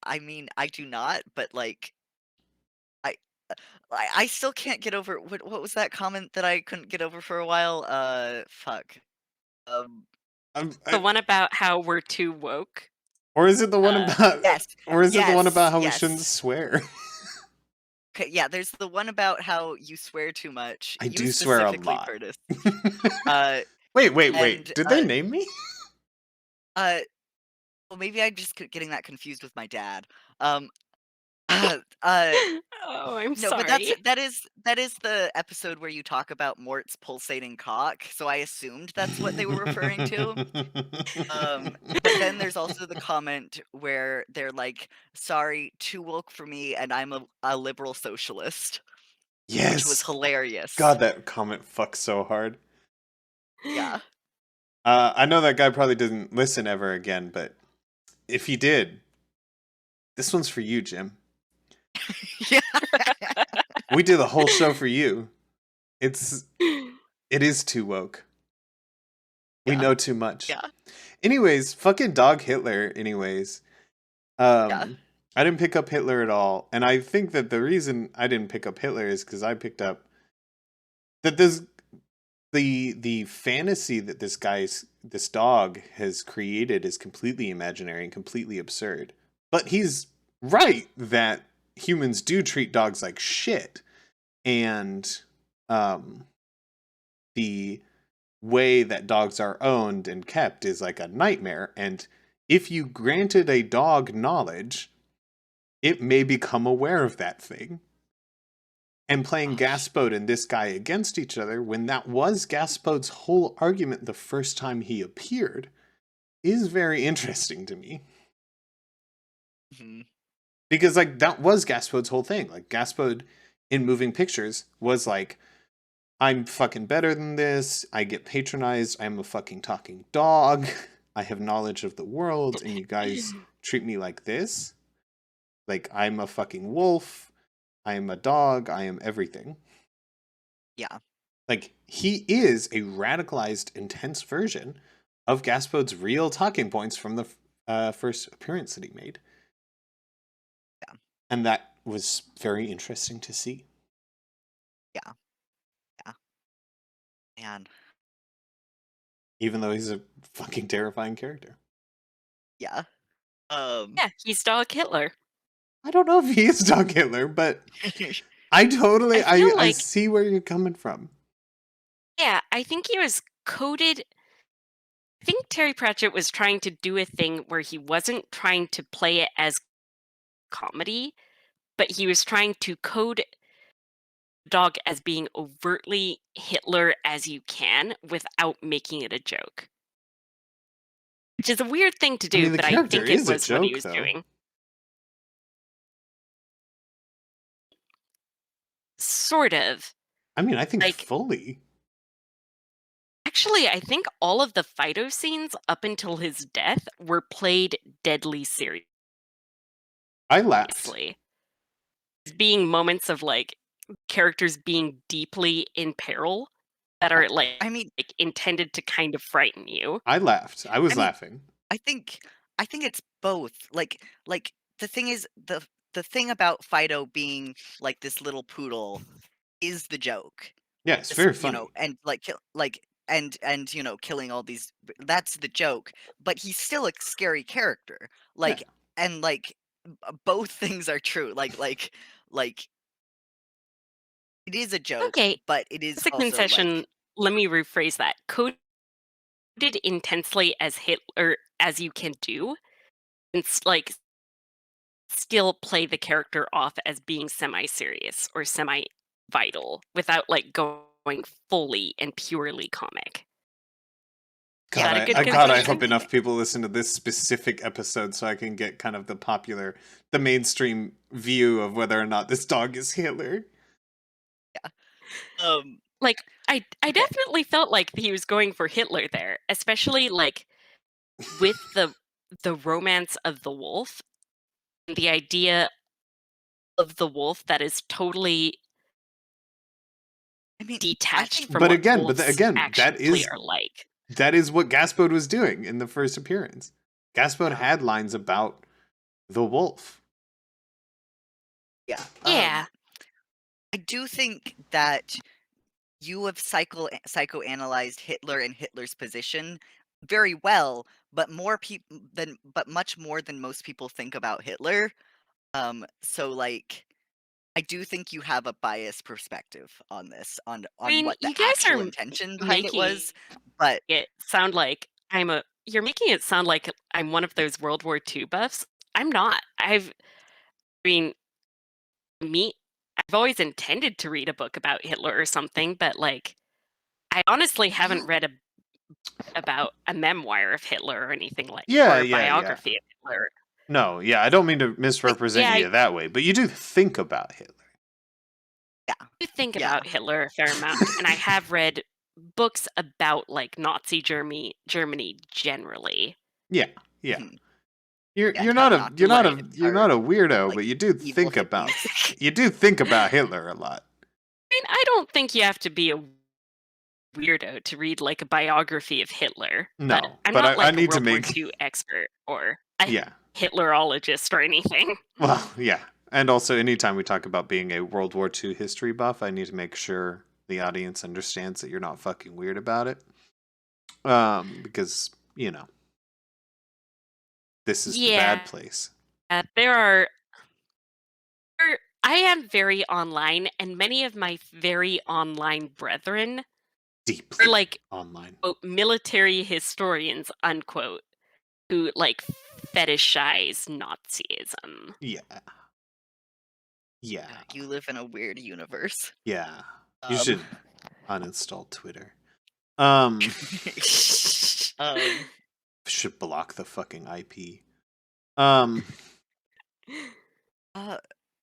[SPEAKER 2] I mean, I do not, but like, I still can't get over what was that comment that I couldn't get over for a while? Fuck.
[SPEAKER 3] The one about how we're too woke.
[SPEAKER 1] Or is it the one about?
[SPEAKER 2] Yes.
[SPEAKER 1] Or is it the one about how we
[SPEAKER 2] yes.
[SPEAKER 1] shouldn't swear?
[SPEAKER 2] Okay, yeah. There's the one about how you swear too much.
[SPEAKER 1] I
[SPEAKER 2] You
[SPEAKER 1] do swear a
[SPEAKER 2] specifically,
[SPEAKER 1] lot.
[SPEAKER 2] Curtis.
[SPEAKER 1] Wait.
[SPEAKER 2] and,
[SPEAKER 1] Did they name me?
[SPEAKER 2] Well, maybe I'm just getting that confused with my dad. Oh,
[SPEAKER 3] I'm
[SPEAKER 2] No,
[SPEAKER 3] sorry.
[SPEAKER 2] but that is the episode where you talk about Mort's pulsating cock. So I assumed that's what they were referring to. But then there's also the comment where they're like, "Sorry, too woke for me, and I'm a liberal socialist,"
[SPEAKER 1] Yes.
[SPEAKER 2] which was hilarious.
[SPEAKER 1] God, that comment fucks so hard.
[SPEAKER 2] Yeah.
[SPEAKER 1] I know that guy probably didn't listen ever again, but if he did, this one's for you, Jim.
[SPEAKER 2] Yeah.
[SPEAKER 1] We did the whole show for you. It is too woke. We know too much.
[SPEAKER 2] Yeah.
[SPEAKER 1] Anyways, fucking dog Hitler. Anyways, I didn't pick up Hitler at all, and I think that the reason I didn't pick up Hitler is because I picked up that the fantasy that this dog has created is completely imaginary and completely absurd. But he's right that humans do treat dogs like shit, and the way that dogs are owned and kept is like a nightmare. And if you granted a dog knowledge, it may become aware of that thing. And playing Gaspode and this guy against each other, when that was Gaspode's whole argument the first time he appeared, is very interesting to me.
[SPEAKER 2] Mm-hmm.
[SPEAKER 1] Because, like, that was Gaspode's whole thing. Like, Gaspode in Moving Pictures was like, I'm fucking better than this. I get patronized. I'm a fucking talking dog. I have knowledge of the world, and you guys treat me like this. Like, I'm a fucking wolf. I am a dog. I am everything.
[SPEAKER 2] Yeah.
[SPEAKER 1] Like, he is a radicalized, intense version of Gaspod's real talking points from the first appearance that he made.
[SPEAKER 2] Yeah.
[SPEAKER 1] And that was very interesting to see.
[SPEAKER 2] Yeah. Man.
[SPEAKER 1] Even though he's a fucking terrifying character.
[SPEAKER 2] Yeah.
[SPEAKER 3] Yeah, he's Dog Hitler.
[SPEAKER 1] I don't know if he is Dog Hitler, but I totally
[SPEAKER 3] I feel
[SPEAKER 1] I
[SPEAKER 3] like-
[SPEAKER 1] see where you're coming from.
[SPEAKER 3] Yeah, I think he was coded. I think Terry Pratchett was trying to do a thing where he wasn't trying to play it as comedy, but he was trying to code Dog as being overtly Hitler as you can without making it a joke. Which is a weird thing to do,
[SPEAKER 1] mean, the
[SPEAKER 3] but I
[SPEAKER 1] character
[SPEAKER 3] think it
[SPEAKER 1] is a
[SPEAKER 3] was what he
[SPEAKER 1] joke,
[SPEAKER 3] was
[SPEAKER 1] though.
[SPEAKER 3] doing. Sort of.
[SPEAKER 1] I mean, I think
[SPEAKER 3] Like-
[SPEAKER 1] fully.
[SPEAKER 3] Actually, I think all of the Fido scenes up until his death were played deadly seriously.
[SPEAKER 1] I laughed.
[SPEAKER 3] Being moments of like characters being deeply in peril that are like
[SPEAKER 2] I mean,
[SPEAKER 3] intended to kind of frighten you.
[SPEAKER 1] I laughed. I was
[SPEAKER 2] I mean-
[SPEAKER 1] laughing.
[SPEAKER 2] I think it's both. Like the thing is the thing about Fido being like this little poodle is the joke.
[SPEAKER 1] Yeah, it's
[SPEAKER 2] This,
[SPEAKER 1] very
[SPEAKER 2] you
[SPEAKER 1] funny.
[SPEAKER 2] know, and and you know, killing all these, that's the joke, but he's still a scary character. Like, and like both things are true. Like it is a joke,
[SPEAKER 3] Okay,
[SPEAKER 2] but it is
[SPEAKER 3] as a
[SPEAKER 2] also
[SPEAKER 3] concession,
[SPEAKER 2] like,
[SPEAKER 3] let me rephrase that. Coded intensely as Hitler as you can do, and like still play the character off as being semi-serious or semi-vital without like going fully and purely comic.
[SPEAKER 1] God,
[SPEAKER 3] that a good
[SPEAKER 1] I
[SPEAKER 3] concession?
[SPEAKER 1] hope enough people listen to this specific episode so I can get kind of the mainstream view of whether or not this dog is Hitler.
[SPEAKER 3] Like I
[SPEAKER 2] Okay.
[SPEAKER 3] definitely felt like he was going for Hitler there, especially like with the romance of the wolf, the idea of the wolf that is totally
[SPEAKER 2] I mean,
[SPEAKER 3] detached
[SPEAKER 2] think-
[SPEAKER 3] from
[SPEAKER 1] But
[SPEAKER 3] what
[SPEAKER 1] again,
[SPEAKER 3] wolves
[SPEAKER 1] that
[SPEAKER 3] actually
[SPEAKER 1] is
[SPEAKER 3] are like.
[SPEAKER 1] that is what Gaspod was doing in the first appearance. Gaspod
[SPEAKER 2] Yeah.
[SPEAKER 1] had lines about the wolf.
[SPEAKER 2] yeah.
[SPEAKER 3] Yeah.
[SPEAKER 2] I do think that you have psychoanalyzed Hitler and Hitler's position very well, but much more than most people think about Hitler. So like, I do think you have a biased perspective on this, on
[SPEAKER 3] I mean,
[SPEAKER 2] what the
[SPEAKER 3] you guys
[SPEAKER 2] actual
[SPEAKER 3] are
[SPEAKER 2] intention behind it was.
[SPEAKER 3] making
[SPEAKER 2] But
[SPEAKER 3] it sound like you're making it sound like I'm one of those World War II buffs. I'm not. I mean, I've always intended to read a book about Hitler or something, but like I honestly haven't read about a memoir of Hitler or anything like or a biography of Hitler.
[SPEAKER 1] No, yeah, I don't mean to misrepresent you that way, but you do think about Hitler.
[SPEAKER 3] I think
[SPEAKER 2] Yeah.
[SPEAKER 3] about Hitler a fair amount, and I have read books about like Nazi Germany generally.
[SPEAKER 1] Yeah.
[SPEAKER 2] Mhm.
[SPEAKER 1] You're
[SPEAKER 2] Yeah,
[SPEAKER 1] you're
[SPEAKER 2] how
[SPEAKER 1] not a
[SPEAKER 2] Nazi
[SPEAKER 1] you're not a
[SPEAKER 2] Germans
[SPEAKER 1] you're
[SPEAKER 2] are,
[SPEAKER 1] not a weirdo,
[SPEAKER 2] like,
[SPEAKER 1] but you do
[SPEAKER 2] evil
[SPEAKER 1] think about
[SPEAKER 2] hippies.
[SPEAKER 1] Hitler a lot.
[SPEAKER 3] I mean, I don't think you have to be a weirdo to read like a biography of Hitler.
[SPEAKER 1] No,
[SPEAKER 3] but I'm
[SPEAKER 1] but
[SPEAKER 3] not
[SPEAKER 1] I
[SPEAKER 3] like
[SPEAKER 1] need
[SPEAKER 3] a
[SPEAKER 1] to
[SPEAKER 3] World War
[SPEAKER 1] make
[SPEAKER 3] II expert or a
[SPEAKER 1] yeah.
[SPEAKER 3] Hitlerologist or anything.
[SPEAKER 1] Well, yeah. And also anytime we talk about being a World War II history buff, I need to make sure the audience understands that you're not fucking weird about it. Because, you know, this is the bad place.
[SPEAKER 3] I am very online, and many of my very online brethren
[SPEAKER 1] Deeply
[SPEAKER 3] are like
[SPEAKER 1] online.
[SPEAKER 3] quote, military historians, unquote, who like fetishize Nazism.
[SPEAKER 1] Yeah. Yeah.
[SPEAKER 2] You live in a weird universe.
[SPEAKER 1] Yeah. You
[SPEAKER 2] Um,
[SPEAKER 1] should uninstall Twitter. Um should block the fucking IP.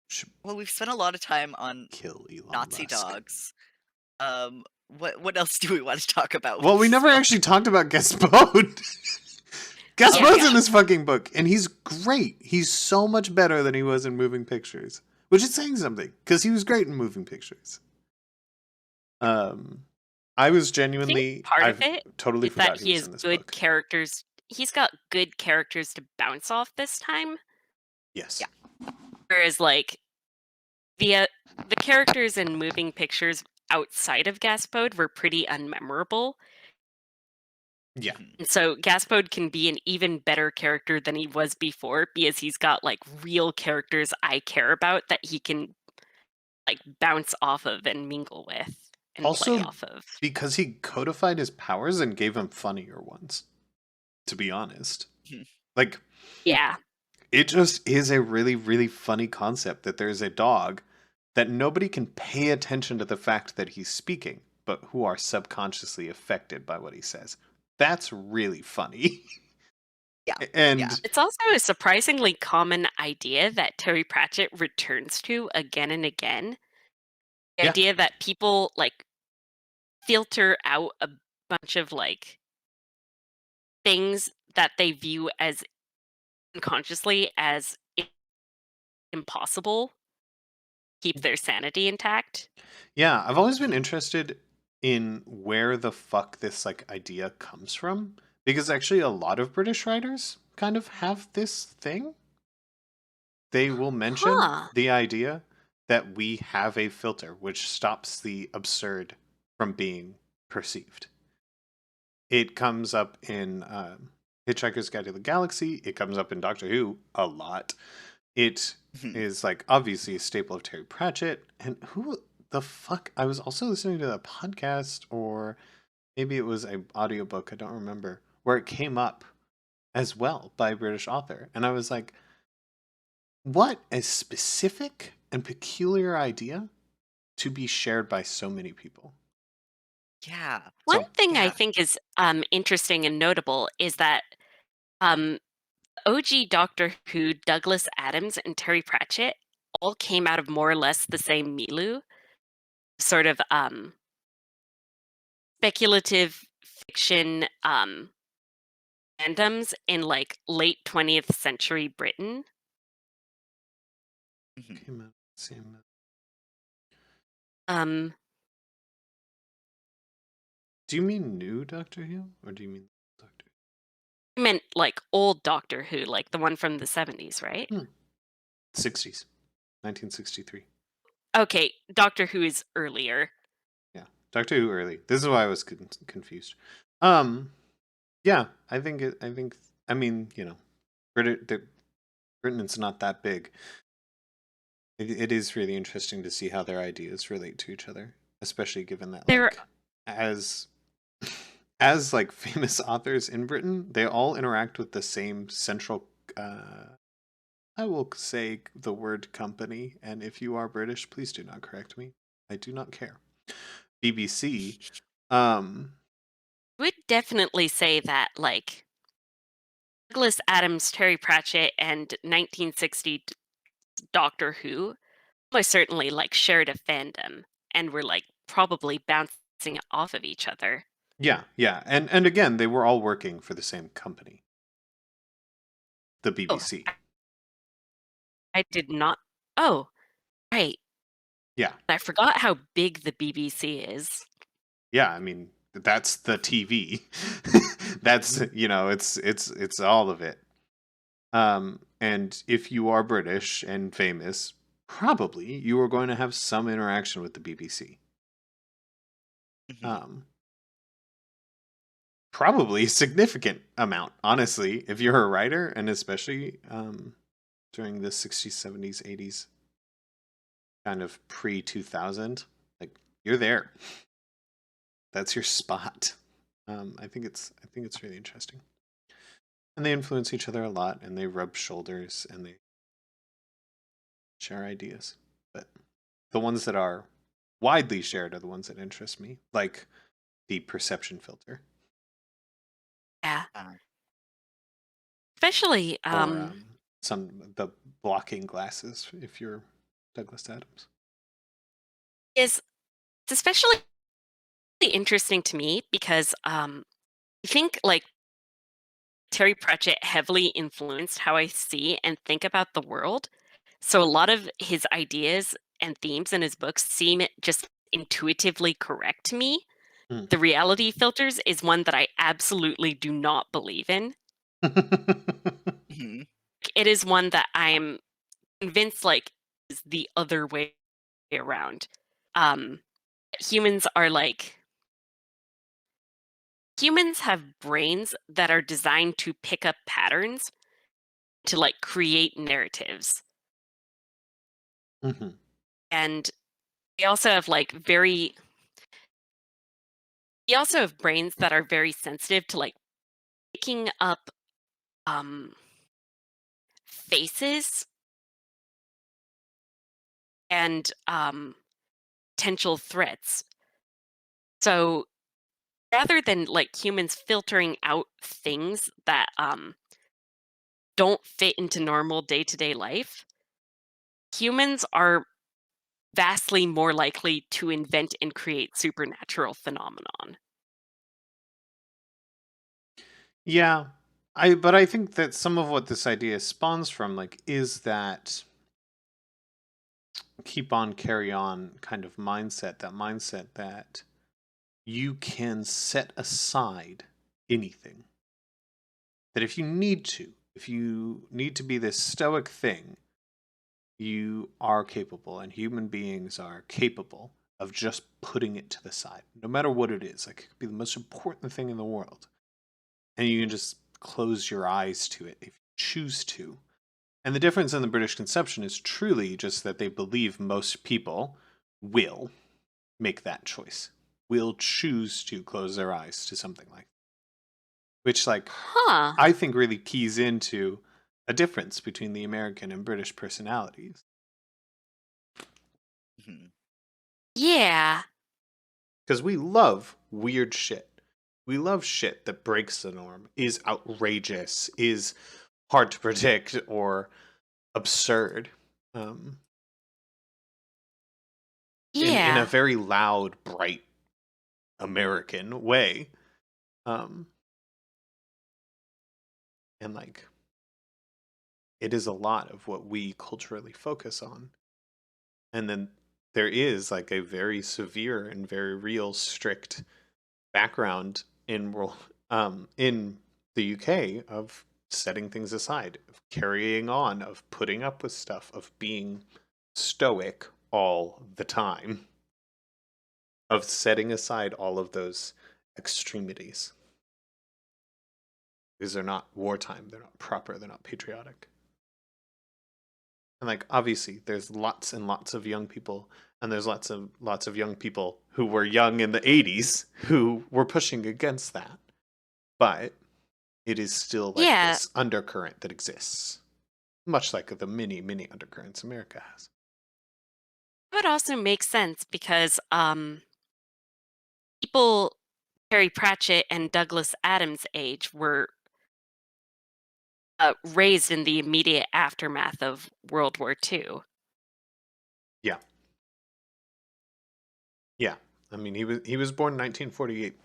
[SPEAKER 1] Should
[SPEAKER 2] well, we've spent a lot of time on
[SPEAKER 1] kill Elon
[SPEAKER 2] Nazi
[SPEAKER 1] Musk.
[SPEAKER 2] dogs. What else do we want to talk about?
[SPEAKER 1] Well, we never actually talked about Gaspod. Gaspod's
[SPEAKER 3] yeah.
[SPEAKER 1] in this fucking book, and he's great. He's so much better than he was in Moving Pictures, which is saying something because he was great in Moving Pictures. I was
[SPEAKER 3] I think
[SPEAKER 1] genuinely
[SPEAKER 3] part of
[SPEAKER 1] I've
[SPEAKER 3] it
[SPEAKER 1] totally
[SPEAKER 3] is that
[SPEAKER 1] forgot he
[SPEAKER 3] he
[SPEAKER 1] was
[SPEAKER 3] has
[SPEAKER 1] in this
[SPEAKER 3] good
[SPEAKER 1] book.
[SPEAKER 3] characters. He's got good characters to bounce off this time,
[SPEAKER 1] Yes.
[SPEAKER 2] Yeah.
[SPEAKER 3] whereas like the uh, the characters in moving pictures outside of Gaspode were pretty unmemorable.
[SPEAKER 1] Yeah.
[SPEAKER 2] Mhm.
[SPEAKER 3] And so Gaspode can be an even better character than he was before because he's got like real characters I care about that he can like bounce off of and mingle with and play
[SPEAKER 1] Also,
[SPEAKER 3] off of.
[SPEAKER 1] because he codified his powers and gave him funnier ones, to be honest.
[SPEAKER 2] Mhm.
[SPEAKER 1] Like,
[SPEAKER 3] Yeah.
[SPEAKER 1] it just is a really, really funny concept that there's a dog that nobody can pay attention to the fact that he's speaking, but who are subconsciously affected by what he says. That's really funny.
[SPEAKER 2] Yeah. Yeah.
[SPEAKER 1] And
[SPEAKER 3] It's also a surprisingly common idea that Terry Pratchett returns to again and again. The
[SPEAKER 1] yeah,
[SPEAKER 3] idea that people like filter out a bunch of like things that they view as unconsciously as impossible, keep their sanity intact.
[SPEAKER 1] yeah, I've always been
[SPEAKER 2] Mhm.
[SPEAKER 1] interested in where the fuck this like idea comes from because actually a lot of British writers kind of have this thing. They will mention
[SPEAKER 3] Huh.
[SPEAKER 1] the idea that we have a filter which stops the absurd from being perceived. It comes up in Hitchhiker's Guide to the Galaxy. It comes up in Doctor Who a lot. It
[SPEAKER 2] Mhm.
[SPEAKER 1] is like obviously a staple of Terry Pratchett. And who the fuck? I was also listening to a podcast or maybe it was an audiobook, I don't remember, where it came up as well by a British author. And I was like, what a specific and peculiar idea to be shared by so many people.
[SPEAKER 2] Yeah.
[SPEAKER 3] One
[SPEAKER 1] So,
[SPEAKER 3] thing I
[SPEAKER 2] Yeah.
[SPEAKER 3] think is interesting and notable is that um, OG Doctor Who, Douglas Adams, and Terry Pratchett all came out of more or less the same milieu, sort of speculative fiction fandoms in like late 20th century Britain.
[SPEAKER 2] Mhm.
[SPEAKER 1] came out same.
[SPEAKER 3] Um,
[SPEAKER 1] Do you mean new Doctor Who or do you mean Doctor
[SPEAKER 3] I meant like old Doctor Who, like the one from the 70s, right?
[SPEAKER 1] Who? 60s, 1963.
[SPEAKER 3] Okay, Doctor Who is earlier.
[SPEAKER 1] Yeah, Doctor Who early. This is why I was confused. Um, yeah, I think it. I think. I mean, Britain's not that big. It is really interesting to see how their ideas relate to each other, especially given that
[SPEAKER 3] There,
[SPEAKER 1] like as as like famous authors in Britain, they all interact with the same central. I will say the word company, and if you are British, please do not correct me. I do not care. BBC. Um,
[SPEAKER 3] would definitely say that like Douglas Adams, Terry Pratchett, and 1960 Doctor Who most certainly like shared a fandom and were like probably bouncing off of each other.
[SPEAKER 1] yeah, yeah, and again, they were all working for the same company, the
[SPEAKER 3] Oh,
[SPEAKER 1] BBC.
[SPEAKER 3] I did not. Oh, right.
[SPEAKER 1] Yeah,
[SPEAKER 3] I forgot how big the BBC is.
[SPEAKER 1] yeah. I mean, that's the TV. That's it's all of it. And if you are British and famous, probably you are going to have some interaction with the BBC.
[SPEAKER 2] Mhm.
[SPEAKER 1] Um, Probably significant amount, honestly, if you're a writer, and especially during the 60s, 70s, 80s, kind of pre 2000, like you're there. That's your spot. I think it's really interesting, and they influence each other a lot, and they rub shoulders, and they share ideas. But the ones that are widely shared are the ones that interest me, like the perception filter,
[SPEAKER 3] Yeah.
[SPEAKER 2] Uh,
[SPEAKER 3] Especially
[SPEAKER 1] or some the blocking glasses if you're Douglas Adams.
[SPEAKER 3] is it's especially interesting to me because I think like Terry Pratchett heavily influenced how I see and think about the world. So a lot of his ideas and themes in his books seem just intuitively correct to me. the reality filters is one that I absolutely do not believe in.
[SPEAKER 2] Mhm.
[SPEAKER 3] It is one that I'm convinced like is the other way around. Um, humans are like humans have brains that are designed to pick up patterns to like create narratives.
[SPEAKER 1] Mhm.
[SPEAKER 3] And they also have like very we also have brains that are very sensitive to like picking up um faces and potential threats. So rather than like humans filtering out things that don't fit into normal day-to-day life, humans are vastly more likely to invent and create supernatural phenomenon.
[SPEAKER 1] Yeah. But I think that some of what this idea spawns from like is that keep on carry on kind of mindset, that mindset that you can set aside anything. That if you need to be this stoic thing, you are capable, and human beings are capable of just putting it to the side, no matter what it is. Like, it could be the most important thing in the world, and you can just close your eyes to it if you choose to. And the difference in the British conception is truly just that they believe most people will make that choice, will choose to close their eyes to something like that. Which, like,
[SPEAKER 3] Huh.
[SPEAKER 1] I think really keys into a difference between the American and British personalities.
[SPEAKER 2] Mhm.
[SPEAKER 3] Yeah.
[SPEAKER 1] Because we love weird shit. We love shit that breaks the norm, is outrageous, is hard to predict, or absurd. Um, in a
[SPEAKER 3] Yeah.
[SPEAKER 1] very loud, bright American way. Um, and like, it is a lot of what we culturally focus on. And then there is like a very severe and very real, strict background in in the UK of setting things aside, of carrying on, of putting up with stuff, of being stoic all the time, of setting aside all of those extremities. Because they're not wartime, they're not proper, they're not patriotic. And like obviously there's lots and lots of young people, and there's lots of young people who were young in the 80s who were pushing against that. But it is still like
[SPEAKER 3] Yeah.
[SPEAKER 1] this undercurrent that exists, much like the many undercurrents America has.
[SPEAKER 3] It would also make sense because people Terry Pratchett and Douglas Adams' age were raised in the immediate aftermath of World War II.
[SPEAKER 1] Yeah, yeah. I mean, he was born in 1948,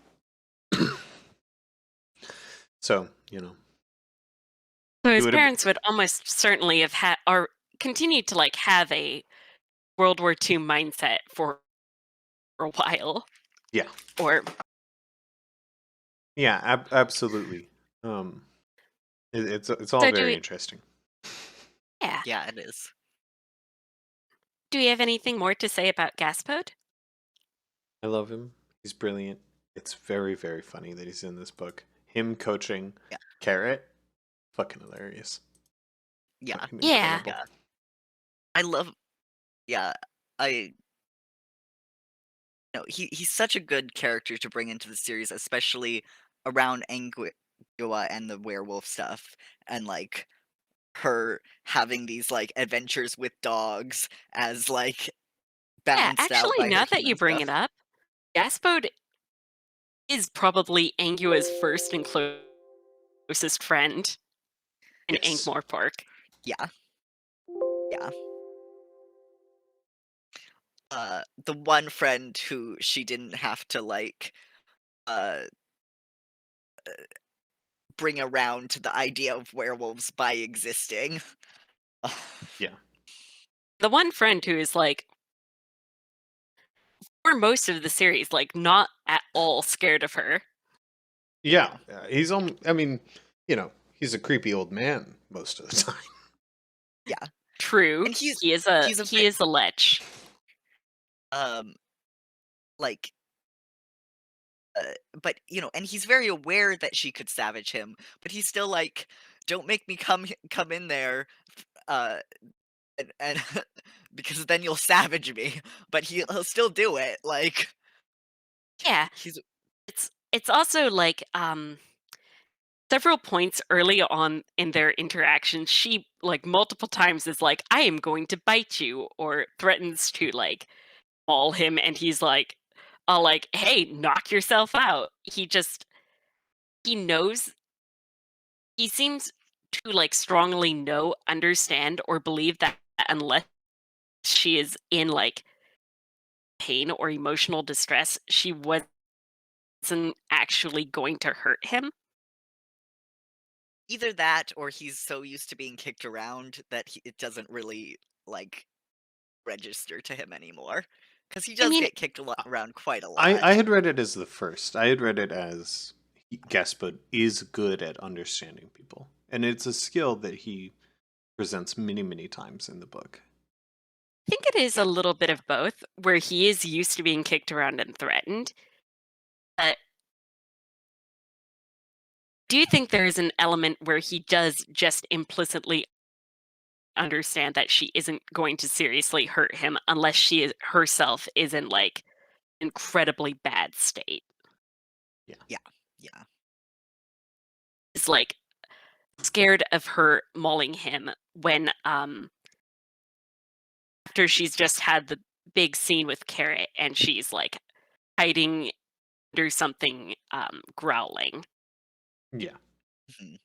[SPEAKER 1] so
[SPEAKER 3] So
[SPEAKER 1] he
[SPEAKER 3] his
[SPEAKER 1] would have.
[SPEAKER 3] parents would almost certainly have had or continue to like have a World War II mindset for a while.
[SPEAKER 1] Yeah,
[SPEAKER 3] Or
[SPEAKER 1] yeah, absolutely. Um, it's all
[SPEAKER 3] so do
[SPEAKER 1] very
[SPEAKER 3] we
[SPEAKER 1] interesting.
[SPEAKER 3] yeah.
[SPEAKER 2] Yeah, it is.
[SPEAKER 3] Do we have anything more to say about Gaspode?
[SPEAKER 1] I love him. He's brilliant. It's very funny that he's in this book. Him coaching
[SPEAKER 2] Yeah.
[SPEAKER 1] Carrot, fucking hilarious.
[SPEAKER 2] Yeah.
[SPEAKER 1] Fucking
[SPEAKER 3] Yeah.
[SPEAKER 1] incredible.
[SPEAKER 2] Yeah. I love yeah. I No, he's such a good character to bring into the series, especially around Angua and the werewolf stuff, and like her having these like adventures with dogs as like
[SPEAKER 3] Yeah,
[SPEAKER 2] balanced out
[SPEAKER 3] actually
[SPEAKER 2] by her
[SPEAKER 3] now that you
[SPEAKER 2] human
[SPEAKER 3] bring it
[SPEAKER 2] stuff.
[SPEAKER 3] up, Gaspode is probably Angua's first and closest friend in
[SPEAKER 1] Yes.
[SPEAKER 3] Ankh-Morpork.
[SPEAKER 2] Yeah, yeah. The one friend who she didn't have to like uh bring around to the idea of werewolves by existing.
[SPEAKER 1] Yeah.
[SPEAKER 3] The one friend who is like for most of the series, like not at all scared of her.
[SPEAKER 1] Yeah, he's on. I mean, he's a creepy old man most of the time.
[SPEAKER 2] Yeah.
[SPEAKER 3] True.
[SPEAKER 2] And he's
[SPEAKER 3] He is a
[SPEAKER 2] he's a
[SPEAKER 3] he is a lech.
[SPEAKER 2] like but and he's very aware that she could savage him, but he's still like, don't make me come in there, uh and because then you'll savage me. But he'll still do it. Like
[SPEAKER 3] Yeah.
[SPEAKER 2] he's
[SPEAKER 3] It's also like several points early on in their interaction, she like multiple times is like, I am going to bite you, or threatens to like maul him, and he's like, like, hey, knock yourself out. He knows, he seems to like strongly know, understand, or believe that unless she is in like pain or emotional distress, she wasn't actually going to hurt him.
[SPEAKER 2] either that, or he's so used to being kicked around that it doesn't really like register to him anymore. Because he
[SPEAKER 3] I
[SPEAKER 2] does
[SPEAKER 3] mean,
[SPEAKER 2] get kicked around quite a
[SPEAKER 1] I
[SPEAKER 2] lot.
[SPEAKER 1] had read it as the first. I had read it as Gaspard is good at understanding people, and it's a skill that he presents many, many times in the book.
[SPEAKER 3] I think it is
[SPEAKER 2] Yeah,
[SPEAKER 3] a little bit of both, where he is used to being kicked around and threatened. But do you think there is an element where he does just implicitly understand that she isn't going to seriously hurt him unless she herself is in like incredibly bad state?
[SPEAKER 2] yeah, yeah.
[SPEAKER 3] Is like scared of her mauling him when after she's just had the big scene with Carrot and she's like hiding under something, growling.
[SPEAKER 1] Yeah.
[SPEAKER 2] Mhm.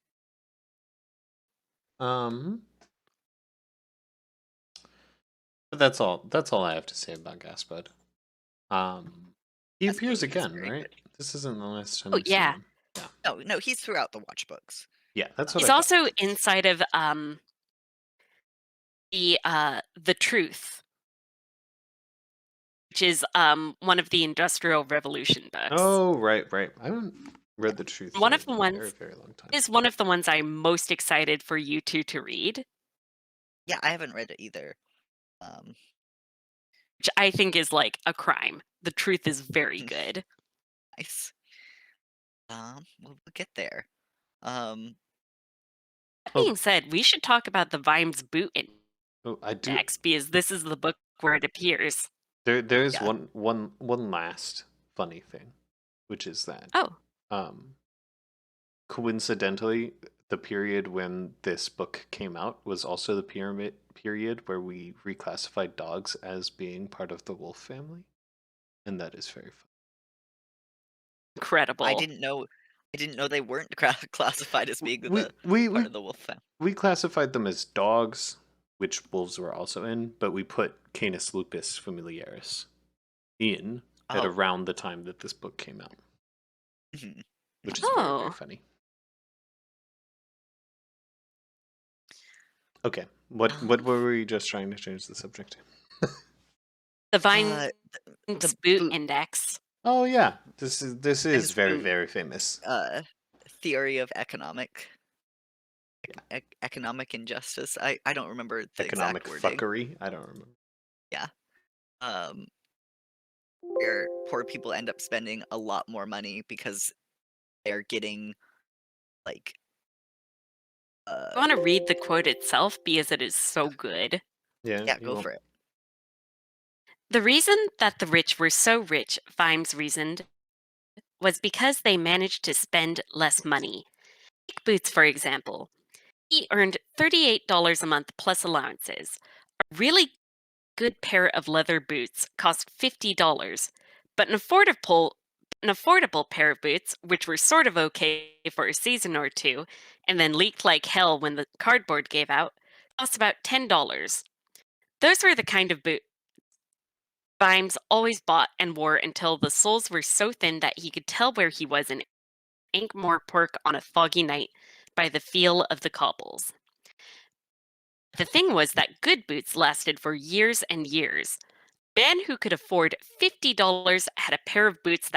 [SPEAKER 1] Um. But that's all. That's all I have to say about Gaspard. He
[SPEAKER 2] That's
[SPEAKER 1] appears
[SPEAKER 2] good. He's
[SPEAKER 1] again,
[SPEAKER 2] very
[SPEAKER 1] right?
[SPEAKER 2] good.
[SPEAKER 1] This isn't the last time
[SPEAKER 3] Oh
[SPEAKER 1] we've seen
[SPEAKER 3] yeah.
[SPEAKER 1] him. Yeah.
[SPEAKER 2] No, he's throughout the watch books.
[SPEAKER 1] Yeah, that's what
[SPEAKER 3] He's
[SPEAKER 1] I thought.
[SPEAKER 3] also inside of the Truth, which is one of the Industrial Revolution books.
[SPEAKER 1] Oh, right. I haven't read The Truth
[SPEAKER 3] One
[SPEAKER 1] in
[SPEAKER 3] of the
[SPEAKER 1] a
[SPEAKER 3] ones
[SPEAKER 1] very, very long time.
[SPEAKER 3] is one of the ones I'm most excited for you two to read,
[SPEAKER 2] Yeah, I haven't read it either. Um,
[SPEAKER 3] which I think is like a crime. The Truth is very good.
[SPEAKER 2] nice. We'll get there. Um,
[SPEAKER 3] That
[SPEAKER 1] Oh,
[SPEAKER 3] being said, we should talk about the Vimes boot
[SPEAKER 1] I do.
[SPEAKER 3] index because this is the book where it appears.
[SPEAKER 1] There is
[SPEAKER 2] Yeah.
[SPEAKER 1] one last funny thing, which is that
[SPEAKER 3] Oh,
[SPEAKER 1] coincidentally, the period when this book came out was also the period where we reclassified dogs as being part of the wolf family, and that is very fun.
[SPEAKER 3] incredible.
[SPEAKER 2] I didn't know they weren't classified as being
[SPEAKER 1] We
[SPEAKER 2] the
[SPEAKER 1] we
[SPEAKER 2] part
[SPEAKER 1] we
[SPEAKER 2] of the wolf family.
[SPEAKER 1] we classified them as dogs, which wolves were also in, but we put Canis lupus familiaris in at
[SPEAKER 2] Oh.
[SPEAKER 1] around the time that this book came out,
[SPEAKER 2] Mhm.
[SPEAKER 1] which is very, very
[SPEAKER 3] Oh.
[SPEAKER 1] funny. Okay, what were we just trying to change the subject to?
[SPEAKER 3] The Vimes
[SPEAKER 2] the
[SPEAKER 3] boot
[SPEAKER 2] boot
[SPEAKER 3] index.
[SPEAKER 1] Oh yeah, this is
[SPEAKER 2] Vimes
[SPEAKER 1] very,
[SPEAKER 2] boot.
[SPEAKER 1] very famous.
[SPEAKER 2] Theory of economic injustice. I don't remember the
[SPEAKER 1] Economic
[SPEAKER 2] exact wording.
[SPEAKER 1] fuckery. I don't remember.
[SPEAKER 2] Yeah. Um, where poor people end up spending a lot more money because they're getting like
[SPEAKER 3] I want to read the quote itself because it is so good.
[SPEAKER 1] Yeah,
[SPEAKER 2] yeah,
[SPEAKER 1] you
[SPEAKER 2] go
[SPEAKER 1] won't.
[SPEAKER 2] for it.
[SPEAKER 3] The reason that the rich were so rich, Vimes reasoned, was because they managed to spend less money. Meek Boots, for example, he earned $38 a month plus allowances. A really good pair of leather boots cost $50, but an affordable pair of boots, which were sort of okay for a season or two, and then leaked like hell when the cardboard gave out, cost about $10. Those were the kind of boots Vimes always bought and wore until the soles were so thin that he could tell where he was in Ankh-Morpork on a foggy night by the feel of the cobbles. The thing was that good boots lasted for years and years. Man who could afford $50 had a pair of boots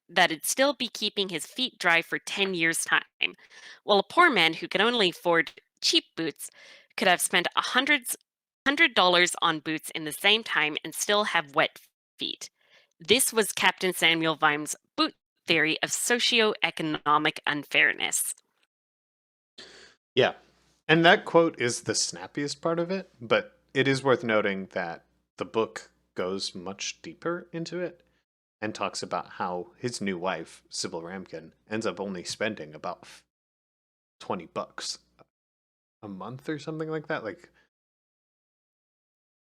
[SPEAKER 3] that'd still be keeping his feet dry for 10 years' time, while a poor man who could only afford cheap boots could have spent $100 on boots in the same time and still have wet feet. This was Captain Samuel Vime's boot theory of socioeconomic unfairness.
[SPEAKER 1] Yeah. And that quote is the snappiest part of it, but it is worth noting that the book goes much deeper into it and talks about how his new wife, Sybil Ramkin, ends up only spending about $20 a month or something like that. Like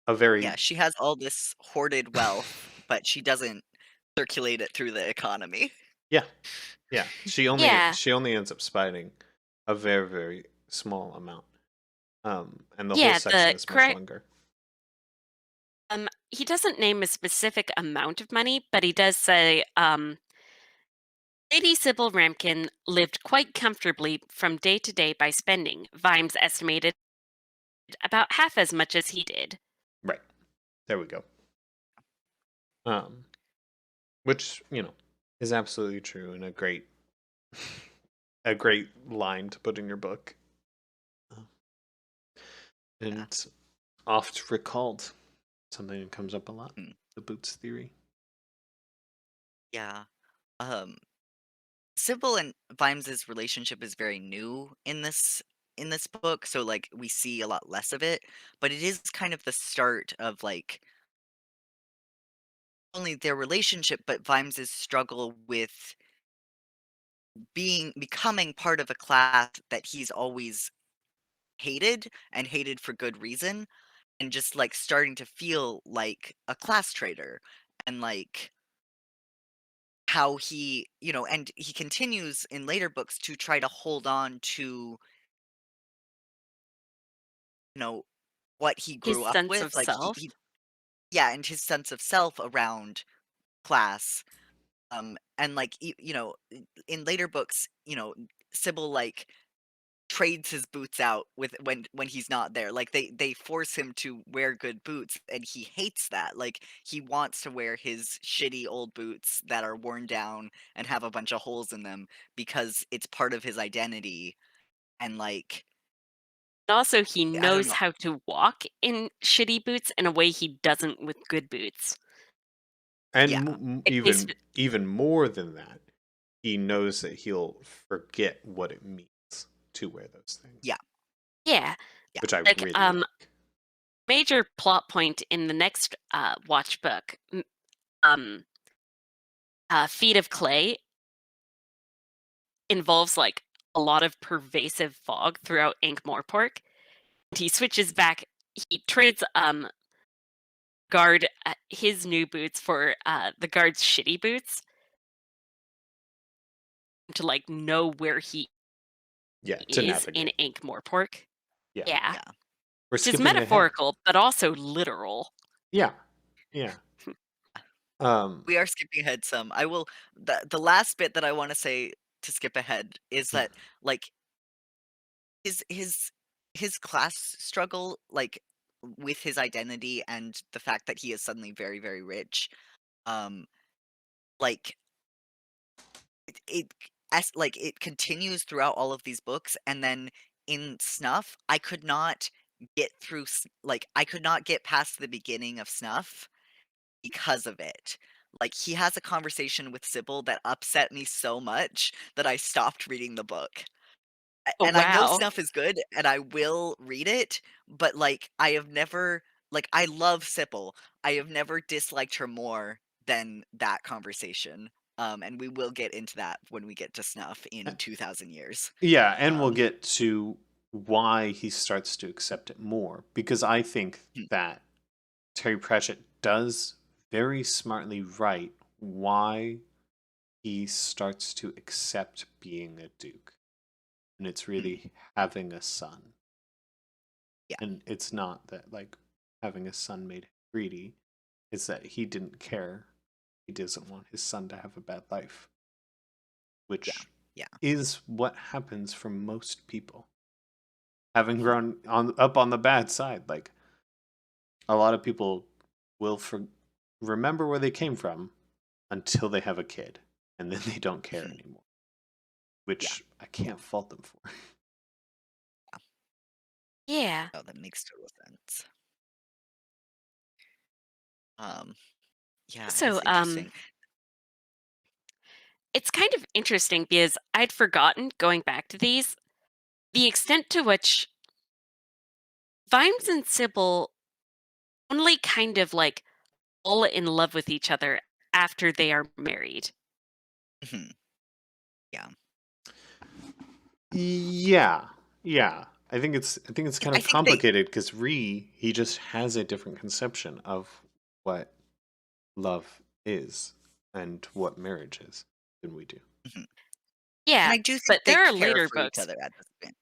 [SPEAKER 1] a very
[SPEAKER 2] Yeah, she has all this hoarded wealth, but she doesn't circulate it through the economy.
[SPEAKER 1] yeah, yeah.
[SPEAKER 3] Yeah,
[SPEAKER 1] She only ends up spending a very, very small amount. And the whole
[SPEAKER 3] yeah,
[SPEAKER 1] section
[SPEAKER 3] the
[SPEAKER 1] is much
[SPEAKER 3] correct.
[SPEAKER 1] longer.
[SPEAKER 3] He doesn't name a specific amount of money, but he does say, Lady Sybil Ramkin lived quite comfortably from day to day by spending, Vimes estimated, about half as much as he did.
[SPEAKER 1] Right. There we go. Um, which, is absolutely true and a great a great line to put in your book. Uh,
[SPEAKER 2] Yeah.
[SPEAKER 1] And oft recalled. Something that comes up a lot.
[SPEAKER 2] Mm,
[SPEAKER 1] The boots theory.
[SPEAKER 2] yeah. Um, Sybil and Vimes's relationship is very new in this book, so like we see a lot less of it, but it is kind of the start of like only their relationship, but Vimes's struggle with becoming part of a class that he's always hated and hated for good reason, and just like starting to feel like a class traitor, and like how he, and he continues in later books to try to hold on to, you know, what he
[SPEAKER 3] His
[SPEAKER 2] grew up
[SPEAKER 3] sense
[SPEAKER 2] with,
[SPEAKER 3] of
[SPEAKER 2] like
[SPEAKER 3] self.
[SPEAKER 2] he yeah, and his sense of self around class. And like in later books, Sybil like trades his boots out with when he's not there. Like they force him to wear good boots, and he hates that. Like he wants to wear his shitty old boots that are worn down and have a bunch of holes in them because it's part of his identity. And like
[SPEAKER 3] Also, he
[SPEAKER 2] I don't
[SPEAKER 3] knows
[SPEAKER 2] know.
[SPEAKER 3] how to walk in shitty boots in a way he doesn't with good boots.
[SPEAKER 1] And
[SPEAKER 2] Yeah.
[SPEAKER 3] Like
[SPEAKER 1] even more than that, he knows that he'll forget what it means to wear those things,
[SPEAKER 2] Yeah.
[SPEAKER 3] yeah,
[SPEAKER 2] Yeah.
[SPEAKER 1] which I
[SPEAKER 3] like
[SPEAKER 1] really like.
[SPEAKER 3] major plot point in the next watch book, um, Feet of Clay involves like a lot of pervasive fog throughout Ankh-Morpork. He switches back. He trades guard his new boots for the guard's shitty boots to like know where he
[SPEAKER 1] Yeah, to
[SPEAKER 3] is in
[SPEAKER 1] navigate.
[SPEAKER 3] Ankh-Morpork.
[SPEAKER 1] Yeah.
[SPEAKER 3] Yeah,
[SPEAKER 2] Yeah.
[SPEAKER 1] We're
[SPEAKER 3] which is
[SPEAKER 1] skipping ahead.
[SPEAKER 3] metaphorical but also literal.
[SPEAKER 1] Yeah. Yeah. Um,
[SPEAKER 2] We are skipping ahead some. I will the last bit that I want to say to skip ahead is that like his his his class struggle, like with his identity and the fact that he is suddenly very, very rich, um like it as like it continues throughout all of these books, and then in Snuff I could not I could not get past the beginning of Snuff because of it. Like he has a conversation with Sybil that upset me so much that I stopped reading the book.
[SPEAKER 3] Oh
[SPEAKER 2] And I know
[SPEAKER 3] wow.
[SPEAKER 2] Snuff is good, and I will read it, but, like, I have never like, I love Sybil. I have never disliked her more than that conversation, and we will get into that when we get to Snuff in 2,000 years.
[SPEAKER 1] yeah, and we'll
[SPEAKER 2] Um,
[SPEAKER 1] get to why he starts to accept it more because I think
[SPEAKER 2] hmm,
[SPEAKER 1] that Terry Pratchett does very smartly write why he starts to accept being a duke. And it's
[SPEAKER 2] hmm,
[SPEAKER 1] really having a son.
[SPEAKER 2] yeah,
[SPEAKER 1] And it's not that like having a son made him greedy. It's that he didn't care. He doesn't want his son to have a bad life,
[SPEAKER 2] yeah,
[SPEAKER 1] which
[SPEAKER 2] yeah,
[SPEAKER 1] is what happens for most people. Having
[SPEAKER 2] mhm,
[SPEAKER 1] grown up on the bad side, like a lot of people will remember where they came from until they have a kid, and then they don't care
[SPEAKER 2] Mhm.
[SPEAKER 1] anymore,
[SPEAKER 2] Yeah.
[SPEAKER 1] which I can't fault them for.
[SPEAKER 3] Yeah.
[SPEAKER 2] Oh, that makes total sense. Um, yeah, it
[SPEAKER 3] So,
[SPEAKER 2] is interesting.
[SPEAKER 3] it's kind of interesting because I'd forgotten going back to these the extent to which Vimes and Sybil only kind of like fall in love with each other after they are married.
[SPEAKER 2] Mhm. Yeah.
[SPEAKER 1] Yeah, yeah. I think it's kind
[SPEAKER 2] I
[SPEAKER 1] of
[SPEAKER 2] think they
[SPEAKER 1] complicated because he just has a different conception of what love is and what marriage is than we do.
[SPEAKER 2] Mhm. And
[SPEAKER 3] Yeah,
[SPEAKER 2] I do think
[SPEAKER 3] but
[SPEAKER 2] they
[SPEAKER 3] there are
[SPEAKER 2] care
[SPEAKER 3] later
[SPEAKER 2] for each
[SPEAKER 3] books.
[SPEAKER 2] other at this point.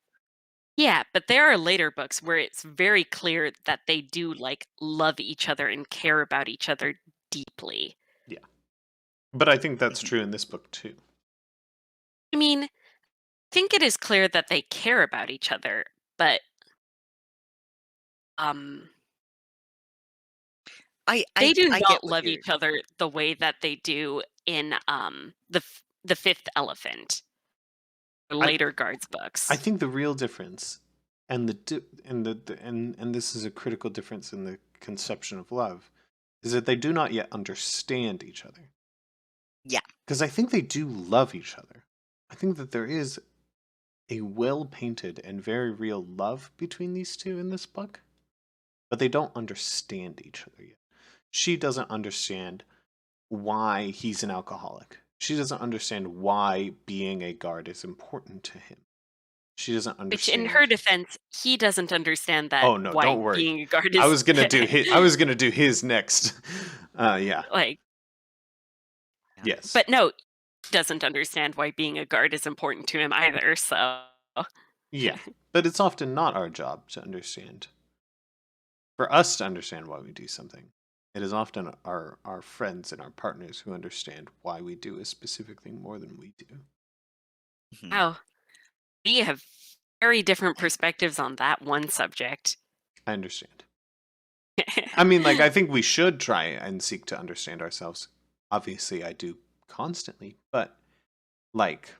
[SPEAKER 3] Yeah, but there are later books where it's very clear that they do like love each other and care about each other deeply.
[SPEAKER 1] Yeah. But I think that's
[SPEAKER 2] Mhm.
[SPEAKER 1] true in this book too.
[SPEAKER 3] I mean, I think it is clear that they care about each other, but um
[SPEAKER 2] I
[SPEAKER 3] they
[SPEAKER 2] I
[SPEAKER 3] do
[SPEAKER 2] I get
[SPEAKER 3] not
[SPEAKER 2] what
[SPEAKER 3] love
[SPEAKER 2] you're
[SPEAKER 3] each other the way that they do in the Fifth Elephant or
[SPEAKER 1] I
[SPEAKER 3] later guards
[SPEAKER 1] I
[SPEAKER 3] books.
[SPEAKER 1] think the real difference and and this is a critical difference in the conception of love is that they do not yet understand each other.
[SPEAKER 2] Yeah.
[SPEAKER 1] Because I think they do love each other. I think that there is a well painted and very real love between these two in this book, but they don't understand each other yet. She doesn't understand why he's an alcoholic. She doesn't understand why being a guard is important to him. She doesn't
[SPEAKER 3] Which, in her
[SPEAKER 1] understand.
[SPEAKER 3] defense, he doesn't understand that
[SPEAKER 1] Oh no,
[SPEAKER 3] why
[SPEAKER 1] don't worry.
[SPEAKER 3] being a guard
[SPEAKER 1] I
[SPEAKER 3] is
[SPEAKER 1] was gonna do his. I was gonna do his next. Yeah.
[SPEAKER 3] like.
[SPEAKER 2] Yeah.
[SPEAKER 1] Yes.
[SPEAKER 3] But no, he doesn't understand why being a guard is important to him either. So,
[SPEAKER 1] Yeah. But it's often not our job to understand. For us to understand why we do something, it is often our friends and our partners who understand why we do a specific thing more than we do.
[SPEAKER 2] Mhm.
[SPEAKER 3] wow, we have very different perspectives on that one subject.
[SPEAKER 1] I understand. I mean, like, I think we should try and seek to understand ourselves. Obviously, I do constantly, but like,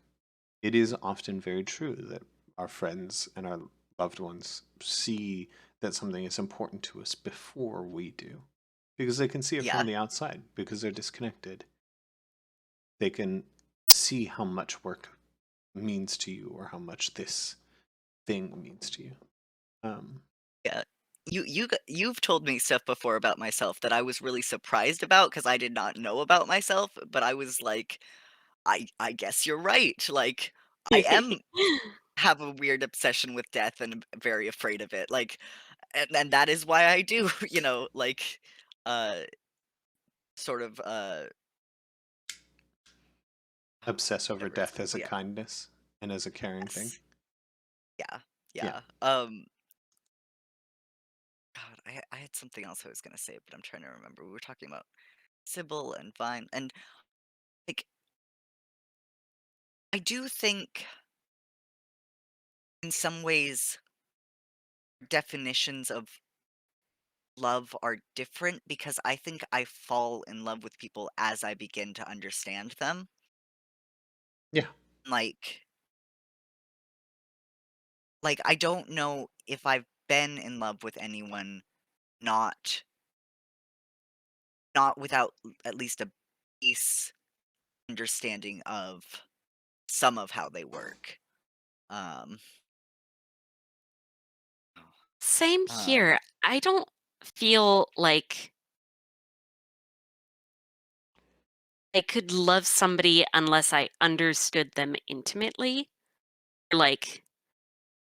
[SPEAKER 1] it is often very true that our friends and our loved ones see that something is important to us before we do because they can see it
[SPEAKER 2] Yeah.
[SPEAKER 1] from the outside because they're disconnected. They can see how much work means to you or how much this thing means to you. Um,
[SPEAKER 2] Yeah. You've told me stuff before about myself that I was really surprised about because I did not know about myself, but I was like, I guess you're right. Like, I am have a weird obsession with death and am very afraid of it. Like, and that is why I do, like, uh, sort of,
[SPEAKER 1] obsess over
[SPEAKER 2] whatever it's
[SPEAKER 1] death as a
[SPEAKER 2] yeah,
[SPEAKER 1] kindness and as a caring thing.
[SPEAKER 2] yes, yeah,
[SPEAKER 1] Yeah.
[SPEAKER 2] yeah. God, I had something else I was gonna say, but I'm trying to remember. We were talking about Sybil and Vine, and like, I do think in some ways definitions of love are different because I think I fall in love with people as I begin to understand them.
[SPEAKER 1] Yeah.
[SPEAKER 2] Like I don't know if I've been in love with anyone not without at least a base understanding of some of how they work. Um,
[SPEAKER 3] Same
[SPEAKER 2] um,
[SPEAKER 3] here. I don't feel like I could love somebody unless I understood them intimately. Like,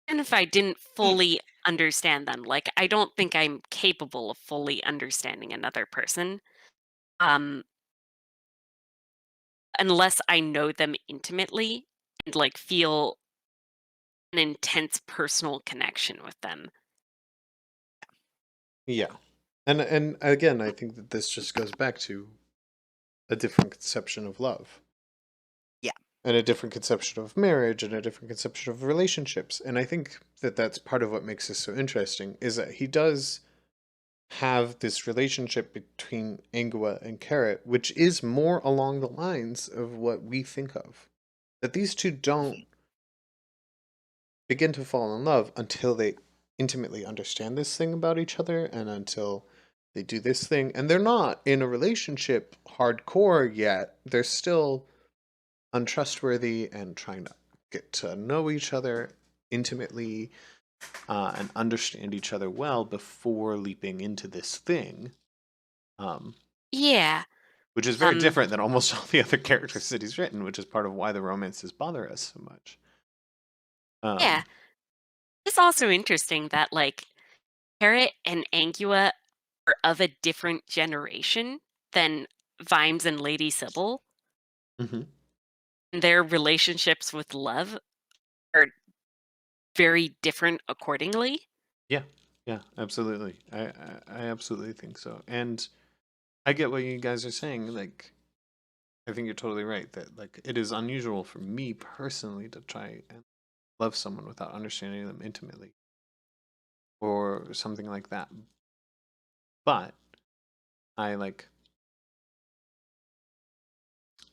[SPEAKER 3] even if I didn't
[SPEAKER 2] mm,
[SPEAKER 3] fully understand them, like, I don't think I'm capable of fully understanding another person, um, unless I know them intimately and, like, feel an intense personal connection with them.
[SPEAKER 1] Yeah. And again, I think that this just goes back to a different conception of love
[SPEAKER 2] yeah,
[SPEAKER 1] and a different conception of marriage and a different conception of relationships. And I think that that's part of what makes this so interesting is that he does have this relationship between Angua and Carrot, which is more along the lines of what we think of. That these two don't
[SPEAKER 2] Mhm.
[SPEAKER 1] begin to fall in love until they intimately understand this thing about each other and until they do this thing. And they're not in a relationship hardcore yet. They're still untrustworthy and trying to get to know each other intimately and understand each other well before leaping into this thing. Um,
[SPEAKER 3] Yeah.
[SPEAKER 1] which is very
[SPEAKER 3] Um,
[SPEAKER 1] different than almost all the other characters that he's written, which is part of why the romances bother us so much.
[SPEAKER 3] yeah.
[SPEAKER 1] Um,
[SPEAKER 3] It's also interesting that like Carrot and Angua are of a different generation than Vimes and Lady Sybil.
[SPEAKER 1] mhm.
[SPEAKER 3] And their relationships with love are very different accordingly.
[SPEAKER 1] Yeah, yeah, absolutely. I absolutely think so. And I get what you guys are saying. Like, I think you're totally right that like it is unusual for me personally to try and love someone without understanding them intimately or something like that. But I like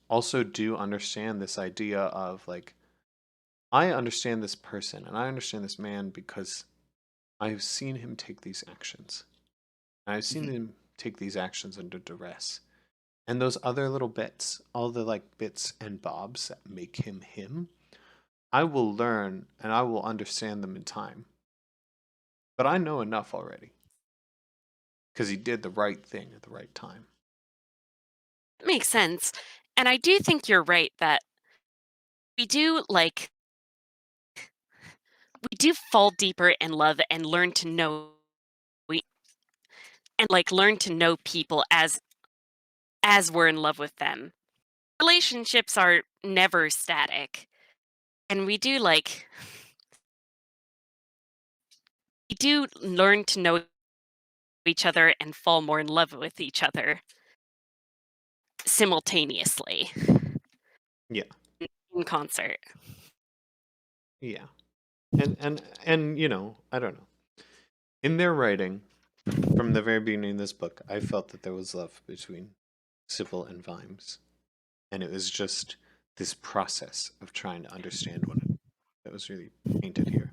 [SPEAKER 1] also do understand this idea of like I understand this person and I understand this man because I've seen him take these actions. I've seen
[SPEAKER 2] Mhm.
[SPEAKER 1] him take these actions under duress. And those other little bits, all the like bits and bobs that make him him, I will learn and I will understand them in time. But I know enough already because he did the right thing at the right time.
[SPEAKER 3] It makes sense. And I do think you're right that we do like we do fall deeper in love and learn to know we and like learn to know people as we're in love with them. Relationships are never static. And we do learn to know each other and fall more in love with each other simultaneously
[SPEAKER 1] Yeah,
[SPEAKER 3] in concert.
[SPEAKER 1] yeah. And you know, I don't know. In their writing, from the very beginning of this book, I felt that there was love between Sybil and Vimes. And it was just this process of trying to understand one another that was really painted here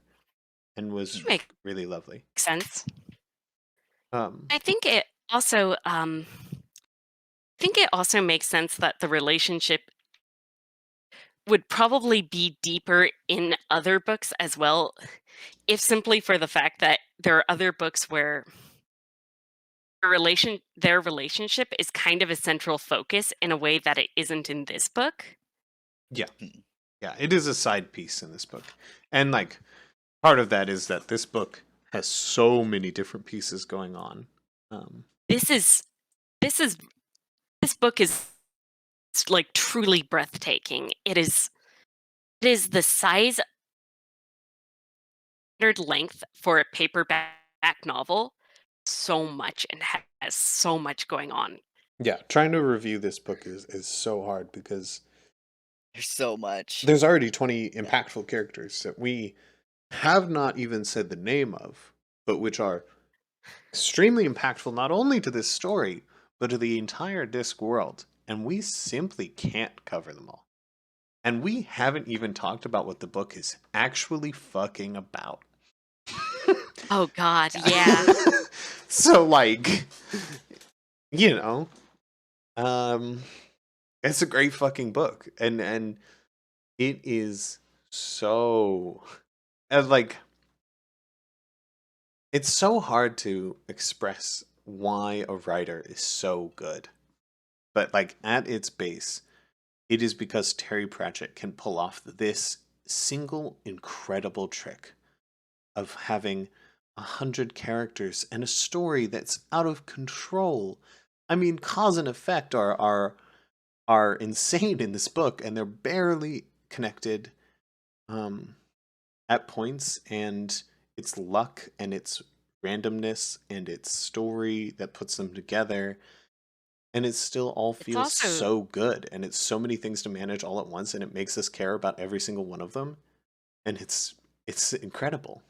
[SPEAKER 1] and was
[SPEAKER 2] Mhm.
[SPEAKER 3] Makes
[SPEAKER 1] really lovely.
[SPEAKER 3] sense.
[SPEAKER 1] Um,
[SPEAKER 3] I think it also makes sense that the relationship would probably be deeper in other books as well, if simply for the fact that there are other books where their relationship is kind of a central focus in a way that it isn't in this book.
[SPEAKER 1] yeah,
[SPEAKER 2] Mhm.
[SPEAKER 1] yeah, it is a side piece in this book. And like part of that is that this book has so many different pieces going on. Um,
[SPEAKER 3] This is this is this book is like truly breathtaking. It is the size standard length for a paperback novel so much and has so much going on.
[SPEAKER 1] yeah, trying to review this book is so hard because
[SPEAKER 2] There's so much.
[SPEAKER 1] there's already 20
[SPEAKER 2] Yeah.
[SPEAKER 1] impactful characters that we have not even said the name of, but which are extremely impactful not only to this story, but to the entire Disc world. And we simply can't cover them all. And we haven't even talked about what the book is actually fucking about.
[SPEAKER 3] Oh god, yeah.
[SPEAKER 1] So, like, you know, um, it's a great fucking book. And it is so, like, it's so hard to express why a writer is so good. But, like, at its base, it is because Terry Pratchett can pull off this single incredible trick of having 100 characters and a story that's out of control. I mean, cause and effect are insane in this book, and they're barely connected um, at points. And it's luck and it's randomness and it's story that puts them together, and it still all
[SPEAKER 3] It's
[SPEAKER 1] feels
[SPEAKER 3] also
[SPEAKER 1] so good, and it's so many things to manage all at once, and it makes us care about every single one of them, and it's incredible.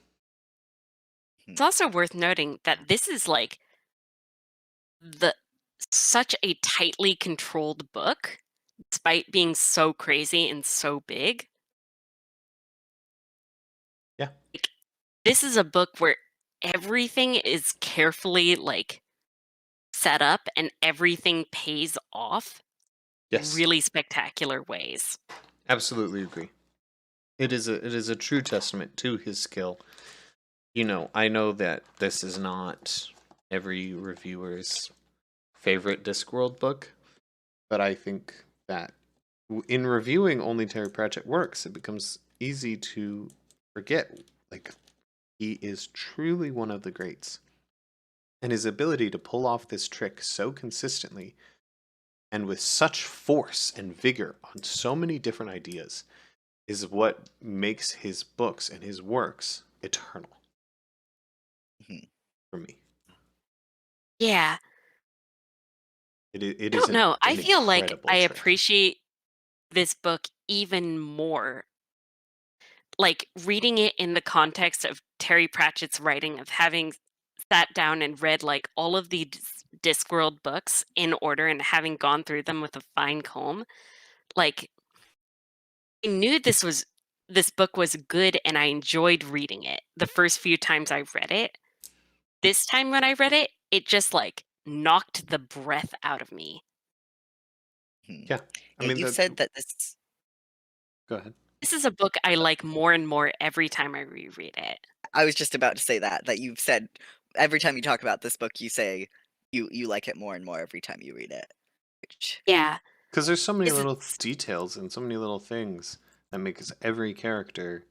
[SPEAKER 3] it's also worth noting that this is like the such a tightly controlled book, despite being so crazy and so big.
[SPEAKER 1] Yeah.
[SPEAKER 3] Like, this is a book where everything is carefully, like, set up and everything pays off in
[SPEAKER 1] Yes.
[SPEAKER 3] really spectacular ways.
[SPEAKER 1] Absolutely agree. It is a true testament to his skill. I know that this is not every reviewer's favorite Discworld book, but I think that in reviewing only Terry Pratchett works, it becomes easy to forget. Like, he is truly one of the greats. And his ability to pull off this trick so consistently and with such force and vigor on so many different ideas is what makes his books and his works eternal
[SPEAKER 2] Mhm.
[SPEAKER 1] for me.
[SPEAKER 3] Yeah.
[SPEAKER 1] It
[SPEAKER 3] I
[SPEAKER 1] is
[SPEAKER 3] don't know. I
[SPEAKER 1] an
[SPEAKER 3] feel like
[SPEAKER 1] incredible
[SPEAKER 3] I
[SPEAKER 1] trick.
[SPEAKER 3] appreciate this book even more, like, reading it in the context of Terry Pratchett's writing, of having sat down and read, like, all of the Discworld books in order and having gone through them with a fine comb. Like, I knew this book was good and I enjoyed reading it the first few times I read it. This time when I read it, it just, like, knocked the breath out of me.
[SPEAKER 2] Mhm.
[SPEAKER 1] Yeah. I
[SPEAKER 2] Yeah,
[SPEAKER 1] mean,
[SPEAKER 2] you said that this
[SPEAKER 1] go ahead.
[SPEAKER 3] This is a book I like more and more every time I reread it.
[SPEAKER 2] I was just about to say that you've said every time you talk about this book, you say you like it more and more every time you read it, which
[SPEAKER 3] Yeah,
[SPEAKER 1] Because there's so many
[SPEAKER 3] is
[SPEAKER 1] little
[SPEAKER 3] it's
[SPEAKER 1] details and so many little things that makes every character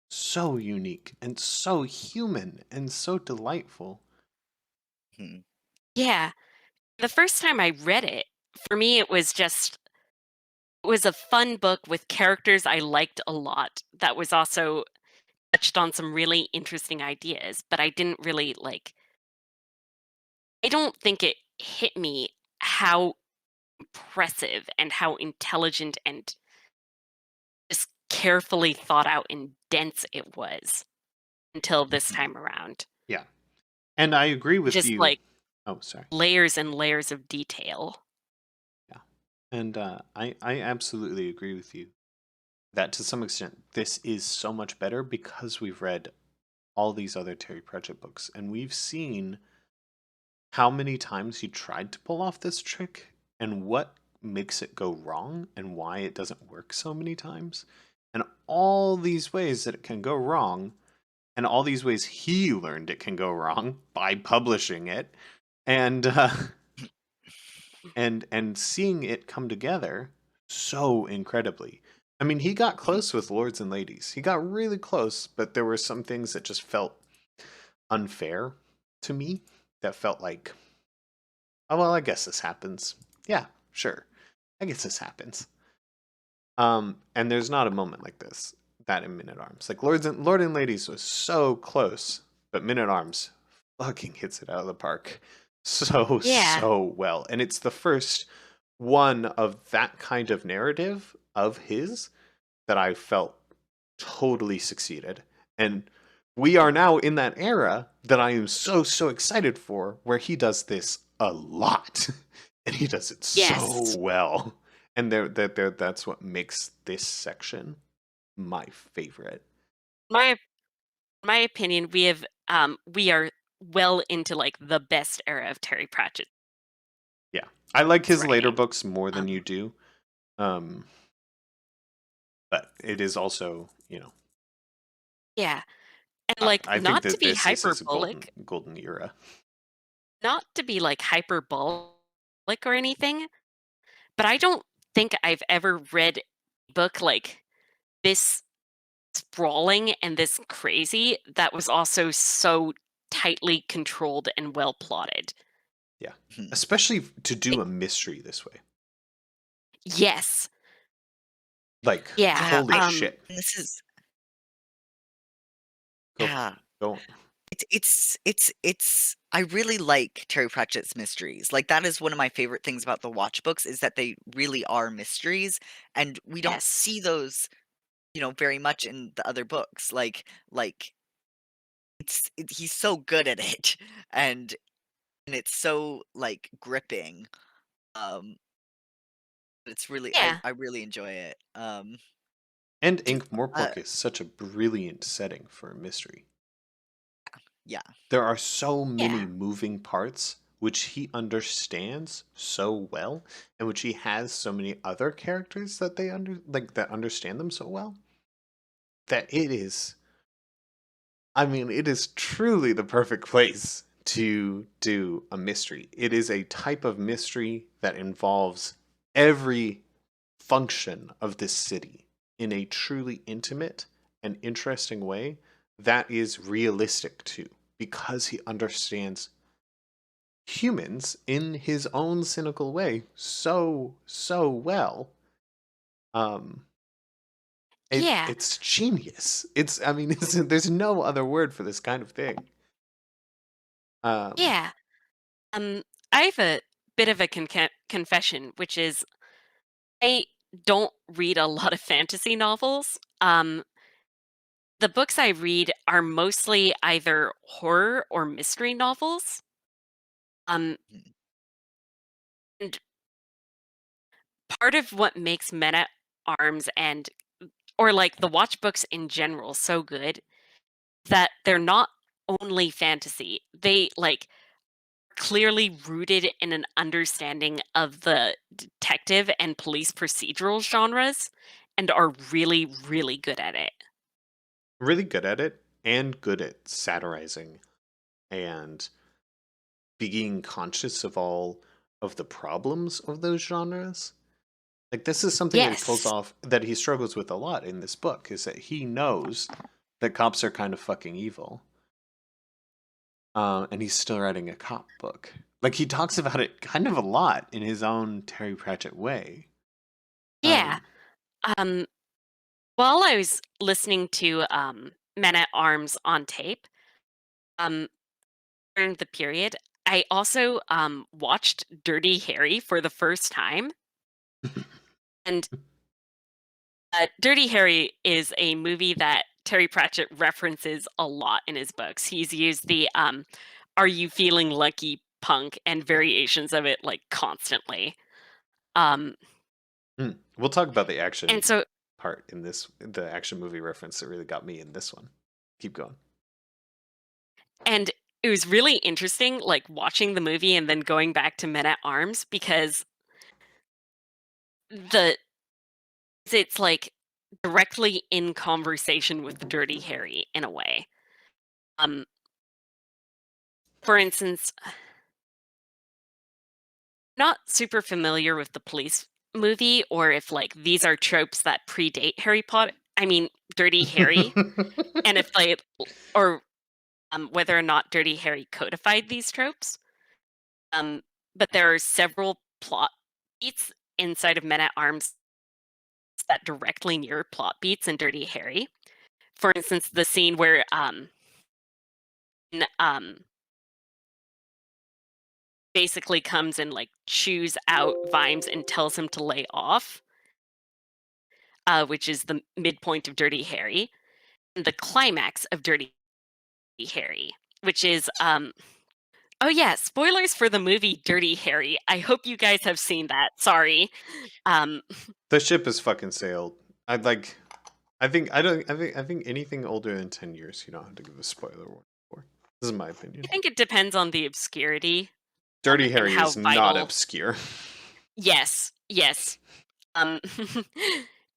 [SPEAKER 1] so unique and so human and so delightful.
[SPEAKER 2] mhm,
[SPEAKER 3] yeah. The first time I read it, for me, it was a fun book with characters I liked a lot that was also touched on some really interesting ideas, but I didn't really, like, I don't think it hit me how impressive and how intelligent and just carefully thought out and dense it was until this
[SPEAKER 2] mhm,
[SPEAKER 3] time around.
[SPEAKER 1] Yeah. And I agree with
[SPEAKER 3] Just,
[SPEAKER 1] you.
[SPEAKER 3] like,
[SPEAKER 1] Oh, sorry.
[SPEAKER 3] layers and layers of detail.
[SPEAKER 1] Yeah. And I absolutely agree with you that to some extent this is so much better because we've read all these other Terry Pratchett books and we've seen how many times he tried to pull off this trick and what makes it go wrong and why it doesn't work so many times and all these ways that it can go wrong and all these ways he learned it can go wrong by publishing it and and seeing it come together so incredibly. I mean, he got
[SPEAKER 2] mhm,
[SPEAKER 1] close with Lords and Ladies. He got really close, but there were some things that just felt unfair to me that felt like, oh well, I guess this happens. Yeah, sure. I guess this happens. And there's not a moment like this that in Men at Arms. Like Lord and Ladies was so close, but Men at Arms fucking hits it out of the park so
[SPEAKER 3] Yeah.
[SPEAKER 1] so well. And it's the first one of that kind of narrative of his that I felt totally succeeded. And we are now in that era that I am so so excited for where he does this a lot and he does it so
[SPEAKER 3] Yes.
[SPEAKER 1] well. And that's what makes this section my favorite.
[SPEAKER 3] My my opinion, we are well into, like, the best era of Terry Pratchett's
[SPEAKER 1] Yeah. I like his later
[SPEAKER 3] writing.
[SPEAKER 1] books more than you
[SPEAKER 3] Um,
[SPEAKER 1] do. Um but it is also,
[SPEAKER 3] yeah, and, like,
[SPEAKER 1] I think
[SPEAKER 3] not to
[SPEAKER 1] that
[SPEAKER 3] be
[SPEAKER 1] this is his
[SPEAKER 3] hyperbolic,
[SPEAKER 1] golden era.
[SPEAKER 3] hyperbolic or anything, but I don't think I've ever read a book, like, this sprawling and this crazy that was also so tightly controlled and well plotted.
[SPEAKER 1] Yeah.
[SPEAKER 2] mhm.
[SPEAKER 1] Especially to
[SPEAKER 3] Like,
[SPEAKER 1] do a mystery this way.
[SPEAKER 3] yes.
[SPEAKER 1] Like,
[SPEAKER 3] Yeah,
[SPEAKER 2] Yeah,
[SPEAKER 1] holy shit.
[SPEAKER 2] and this is
[SPEAKER 1] Go
[SPEAKER 2] yeah.
[SPEAKER 1] go
[SPEAKER 2] It's I really like Terry Pratchett's mysteries. Like, that is one of my favorite things about the Watch books is that they really are mysteries, and we don't
[SPEAKER 3] yes.
[SPEAKER 2] see those, very much in the other books. Like, he's so good at it, and and it's so, like, gripping, um, it's really
[SPEAKER 3] Yeah.
[SPEAKER 2] I really enjoy it,
[SPEAKER 1] And
[SPEAKER 2] do
[SPEAKER 1] Ankh-Morpork is such a brilliant setting for a mystery.
[SPEAKER 2] yeah,
[SPEAKER 1] There are so many
[SPEAKER 3] Yeah.
[SPEAKER 1] moving parts which he understands so well, and which he has so many other characters that that understand them so well, that it is, I mean, it is truly the perfect place to do a mystery. It is a type of mystery that involves every function of this city in a truly intimate and interesting way that is realistic too, because he understands humans in his own cynical way so well. Um,
[SPEAKER 3] Yeah.
[SPEAKER 1] it's genius. It's, I mean, there's no other word for this kind of thing. Um,
[SPEAKER 3] Yeah. I have a bit of a confession, which is I don't read a lot of fantasy novels. The books I read are mostly either horror or mystery novels. Um,
[SPEAKER 2] mhm,
[SPEAKER 3] and part of what makes Men at Arms and or like the watch books in general so good that they're not only fantasy. They like clearly rooted in an understanding of the detective and police procedural genres and are really, really good at it.
[SPEAKER 1] really good at it and good at satirizing and being conscious of all of the problems of those genres. Like, this is something that he pulls
[SPEAKER 3] Yes.
[SPEAKER 1] off, that he struggles with a lot in this book, is that he knows that cops are kind of fucking evil, and he's still writing a cop book. Like, he talks about it kind of a lot in his own Terry Pratchett way.
[SPEAKER 3] Yeah.
[SPEAKER 1] Um,
[SPEAKER 3] Um, while I was listening to Men at Arms on tape, um, during the period, I also watched Dirty Harry for the first time. And Dirty Harry is a movie that Terry Pratchett references a lot in his books. He's used the "Are you feeling lucky?" punk and variations of it like constantly. Um,
[SPEAKER 1] we'll talk about the
[SPEAKER 3] and
[SPEAKER 1] action
[SPEAKER 3] so,
[SPEAKER 1] part in this, the action movie reference that really got me in this one. Keep going.
[SPEAKER 3] and it was really interesting, like watching the movie and then going back to Men at Arms because the it's like directly in conversation with the Dirty Harry in a way. Um, for instance, not super familiar with the police movie or if like these are tropes that predate Harry Potter. I mean, Dirty Harry, and if they or whether or not Dirty Harry codified these tropes. Um, but there are several plot beats inside of Men at Arms that directly mirror plot beats in Dirty Harry. For instance, the scene where basically comes and like chews out Vimes and tells him to lay off, which is the midpoint of Dirty Harry, and the climax of Dirty Harry, which is oh yeah, spoilers for the movie Dirty Harry. I hope you guys have seen that. Sorry. Um
[SPEAKER 1] The ship has fucking sailed. I'd like. I think I don't. I think anything older than 10 years, you don't have to give a spoiler warning for. This is my
[SPEAKER 3] I
[SPEAKER 1] opinion.
[SPEAKER 3] think it depends on the obscurity
[SPEAKER 1] Dirty
[SPEAKER 3] and
[SPEAKER 1] Harry
[SPEAKER 3] how
[SPEAKER 1] is not
[SPEAKER 3] vital.
[SPEAKER 1] obscure.
[SPEAKER 3] Yes, yes. Um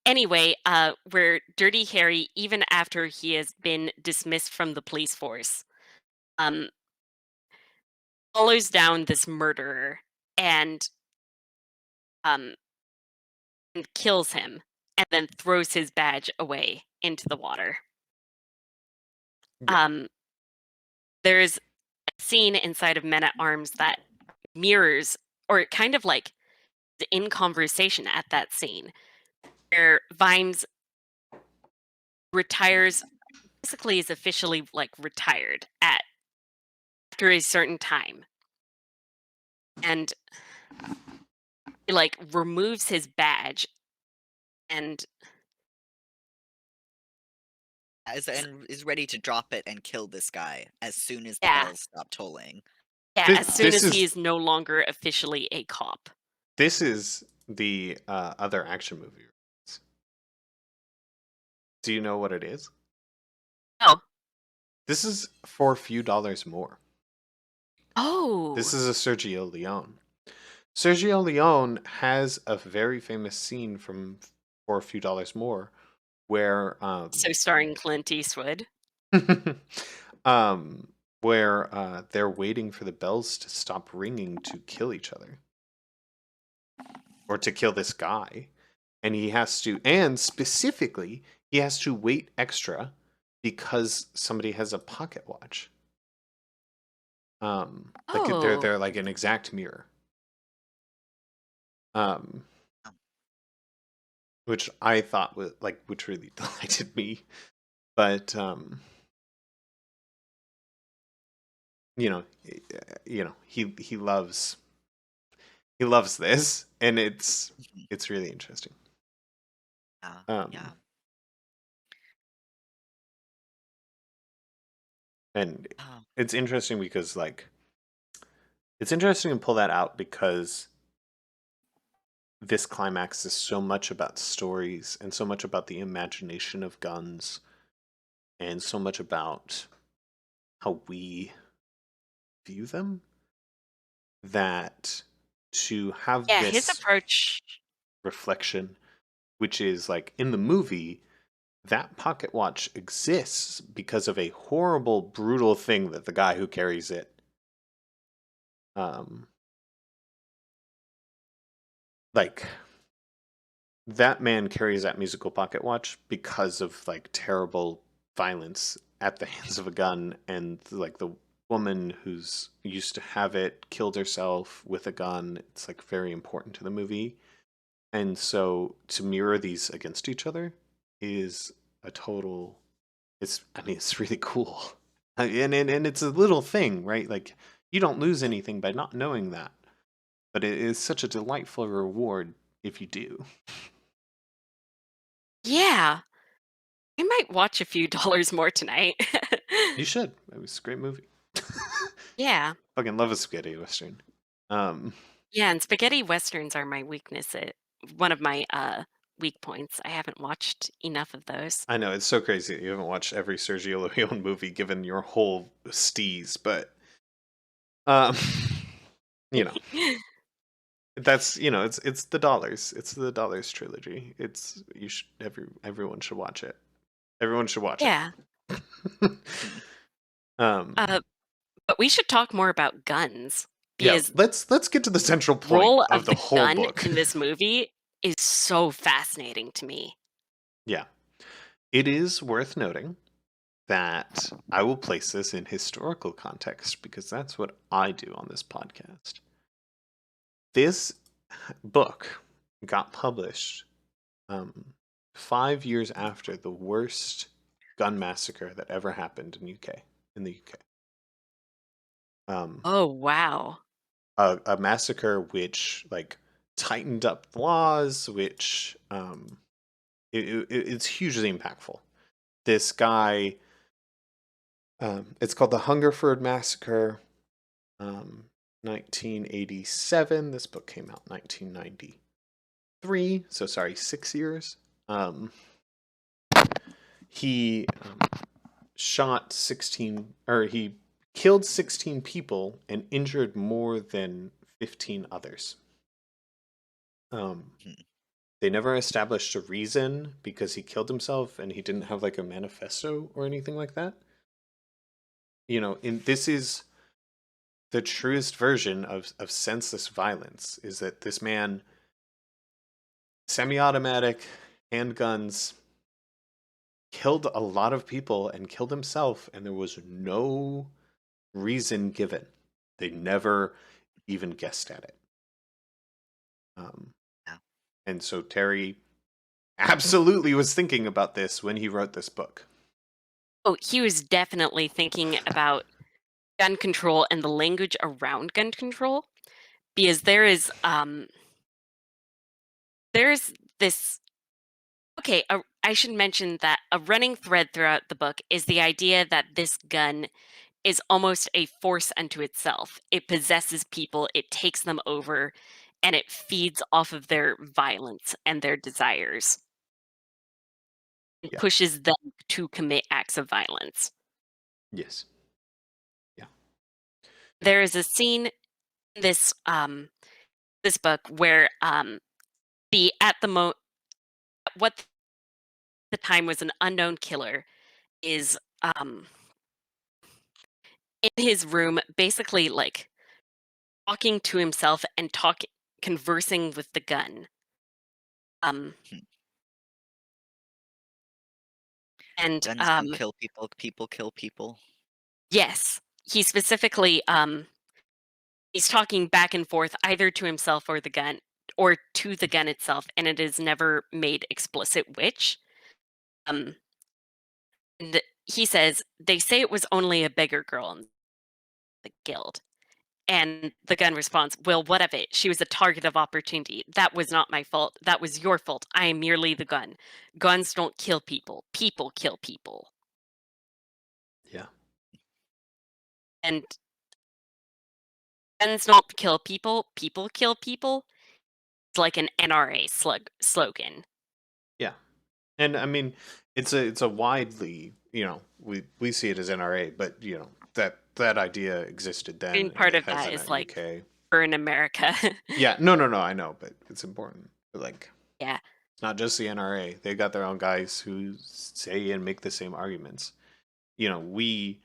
[SPEAKER 3] anyway, where Dirty Harry even after he has been dismissed from the police force, um follows down this murderer and um and kills him and then throws his badge away into the water.
[SPEAKER 1] Yeah.
[SPEAKER 3] Um there's a scene inside of Men at Arms that mirrors or kind of like in conversation at that scene where Vimes retires basically is officially like retired at after a certain time and like removes his badge and
[SPEAKER 2] and is ready to drop it and kill this guy as soon as the
[SPEAKER 3] yeah,
[SPEAKER 2] bells stop tolling.
[SPEAKER 3] Yeah,
[SPEAKER 1] This,
[SPEAKER 3] as soon
[SPEAKER 1] this
[SPEAKER 3] as he
[SPEAKER 1] is
[SPEAKER 3] is no longer officially a cop.
[SPEAKER 1] this is the other action movie. Do you know what it is?
[SPEAKER 3] Oh.
[SPEAKER 1] This is for a few dollars more. This
[SPEAKER 3] Oh.
[SPEAKER 1] is a Sergio Leone. Sergio Leone has a very famous scene from For a Few Dollars More where
[SPEAKER 3] So starring Clint Eastwood.
[SPEAKER 1] um where they're waiting for the bells to stop ringing to kill each other or to kill this guy, and he has to, and specifically he has to wait extra because somebody has a pocket watch. Like
[SPEAKER 3] Oh.
[SPEAKER 1] they're like an exact mirror. Um, which I thought was like, which really delighted me. But you know, he loves this, and it's
[SPEAKER 2] Mhm.
[SPEAKER 1] it's really interesting.
[SPEAKER 2] Yeah.
[SPEAKER 1] Um, and
[SPEAKER 2] Oh,
[SPEAKER 1] it's interesting because like it's interesting to pull that out because this climax is so much about stories and so much about the imagination of guns and so much about how we view them that to have
[SPEAKER 3] Yeah, his
[SPEAKER 1] this
[SPEAKER 3] approach.
[SPEAKER 1] reflection, which is like in the movie, that pocket watch exists because of a horrible, brutal thing that the guy who carries it, um, like that man carries that musical pocket watch because of like terrible violence at the hands of a gun, and like the woman who's used to have it killed herself with a gun. It's like very important to the movie. And so to mirror these against each other is a total, it's, I mean, it's really cool. And it's a little thing, right? Like you don't lose anything by not knowing that, but it is such a delightful reward if you do.
[SPEAKER 3] Yeah, I might watch A Few Dollars More tonight.
[SPEAKER 1] You should. It was a great movie.
[SPEAKER 3] Yeah.
[SPEAKER 1] Fucking love a spaghetti western. Um,
[SPEAKER 3] Yeah, and spaghetti westerns are my weakness. One of my weak points. I haven't watched enough of those.
[SPEAKER 1] I know it's so crazy that you haven't watched every Sergio Leone movie given your whole steez, but um, you know, that's it's the dollars. It's the dollars trilogy. It's you should everyone should watch it. Everyone should watch it.
[SPEAKER 3] Yeah.
[SPEAKER 2] mhm.
[SPEAKER 1] um,
[SPEAKER 3] But we should talk more about guns
[SPEAKER 1] yeah,
[SPEAKER 3] because
[SPEAKER 1] let's get to the central point
[SPEAKER 3] role
[SPEAKER 1] of
[SPEAKER 3] of
[SPEAKER 1] the
[SPEAKER 3] the
[SPEAKER 1] whole
[SPEAKER 3] gun
[SPEAKER 1] book.
[SPEAKER 3] in this movie is so fascinating to me.
[SPEAKER 1] Yeah, it is worth noting that I will place this in historical context because that's what I do on this podcast. This book got published 5 years after the worst gun massacre that ever happened in the UK.
[SPEAKER 3] Oh, wow.
[SPEAKER 1] A massacre which like tightened up the laws, which it's hugely impactful. This guy, it's called the Hungerford Massacre, 1987. This book came out 1993. So sorry, 6 years. He shot 16, or he killed 16 people and injured more than 15 others.
[SPEAKER 2] Mhm.
[SPEAKER 1] They never established a reason because he killed himself and he didn't have like a manifesto or anything like that. This is the truest version of senseless violence, is that this man, semi-automatic handguns, killed a lot of people and killed himself, and there was no reason given. They never even guessed at it. Um,
[SPEAKER 2] Yeah.
[SPEAKER 1] and so Terry absolutely was thinking about this when he wrote this book.
[SPEAKER 3] Oh, he was definitely thinking about gun control and the language around gun control because there's this. Okay, I should mention that a running thread throughout the book is the idea that this gun is almost a force unto itself. It possesses people, it takes them over, and it feeds off of their violence and their desires. It
[SPEAKER 1] Yeah.
[SPEAKER 3] pushes them to commit acts of violence.
[SPEAKER 1] Yes. Yeah.
[SPEAKER 3] There is a scene in this book where the at the what the time was an unknown killer is in his room, basically like talking to himself and conversing with the gun. Um,
[SPEAKER 2] Hmm.
[SPEAKER 3] and
[SPEAKER 2] Guns don't kill people, people kill people.
[SPEAKER 3] yes, he specifically he's talking back and forth either to himself or the gun or to the gun itself, and it is never made explicit which. Um, and he says they say it was only a beggar girl in the guild. And the gun responds, "Well, what of it? She was a target of opportunity. That was not my fault. That was your fault. I am merely the gun. Guns don't kill people. People kill people."
[SPEAKER 1] Yeah.
[SPEAKER 3] And guns don't kill people. People kill people. It's like an NRA slogan.
[SPEAKER 1] Yeah. And I mean, it's a widely, we see it as NRA, but that idea existed then
[SPEAKER 3] And
[SPEAKER 1] and
[SPEAKER 3] part
[SPEAKER 1] it
[SPEAKER 3] of
[SPEAKER 1] has
[SPEAKER 3] that
[SPEAKER 1] in
[SPEAKER 3] is
[SPEAKER 1] the
[SPEAKER 3] like
[SPEAKER 1] UK.
[SPEAKER 3] burn America.
[SPEAKER 1] Yeah, no, I know, but it's important. But like,
[SPEAKER 3] Yeah.
[SPEAKER 1] it's not just the NRA. They got their own guys who say and make the same arguments. We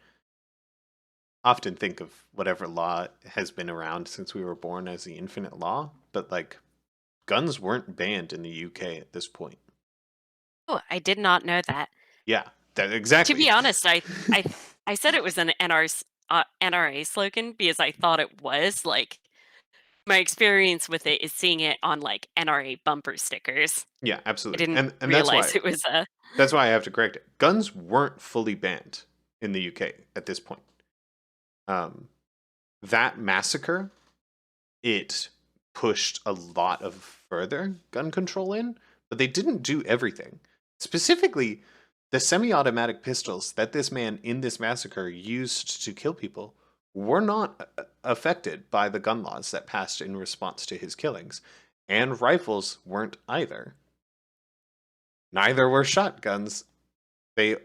[SPEAKER 1] often think of whatever law has been around since we were born as the infinite law, but like guns weren't banned in the UK at this point.
[SPEAKER 3] Oh, I did not know that.
[SPEAKER 1] Yeah, that
[SPEAKER 3] To be
[SPEAKER 1] exactly.
[SPEAKER 3] honest, I said it was an NRA slogan because I thought it was like my experience with it is seeing it on like NRA bumper stickers.
[SPEAKER 1] Yeah,
[SPEAKER 3] I
[SPEAKER 1] absolutely.
[SPEAKER 3] didn't
[SPEAKER 1] And
[SPEAKER 3] realize it was a
[SPEAKER 1] that's why I have to correct it. Guns weren't fully banned in the UK at this point. Um, that massacre, it pushed a lot of further gun control in, but they didn't do everything. Specifically, the semi-automatic pistols that this man in this massacre used to kill people were not affected by the gun laws that passed in response to his killings, and rifles weren't either. Neither were shotguns. They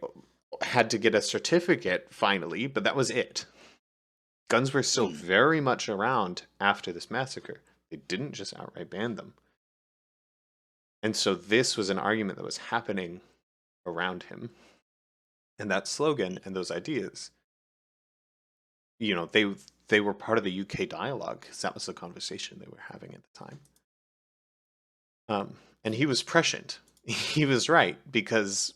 [SPEAKER 1] had to get a certificate finally, but that was it. Guns were still
[SPEAKER 2] Hmm.
[SPEAKER 1] very much around after this massacre. They didn't just outright ban them. And so this was an argument that was happening around him. And that slogan and those ideas, they were part of the UK dialogue because that was the conversation they were having at the time. And he was prescient. He was right because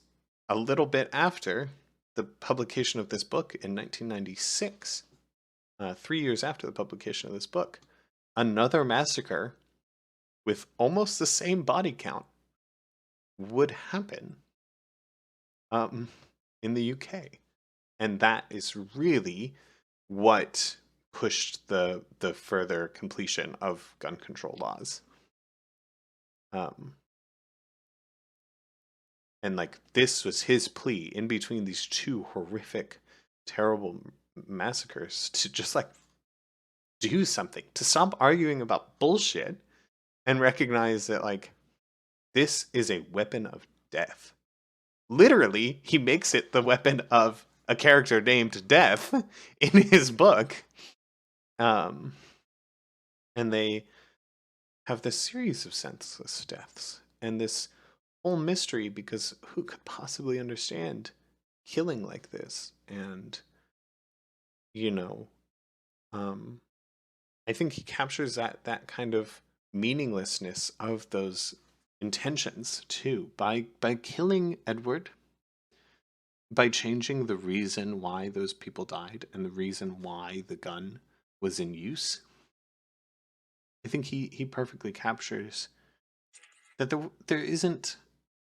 [SPEAKER 1] a little bit after the publication of this book in 1996, 3 years after the publication of this book, another massacre with almost the same body count would happen in the UK. And that is really what pushed the further completion of gun control laws. And like this was his plea in between these two horrific, terrible massacres to just like do something, to stop arguing about bullshit and recognize that like this is a weapon of death. Literally, he makes it the weapon of a character named Death in his book. And they have this series of senseless deaths and this whole mystery because who could possibly understand killing like this? And, you know, um, I think he captures that kind of meaninglessness of those intentions too by killing Edward, by changing the reason why those people died and the reason why the gun was in use. I think he perfectly captures that there isn't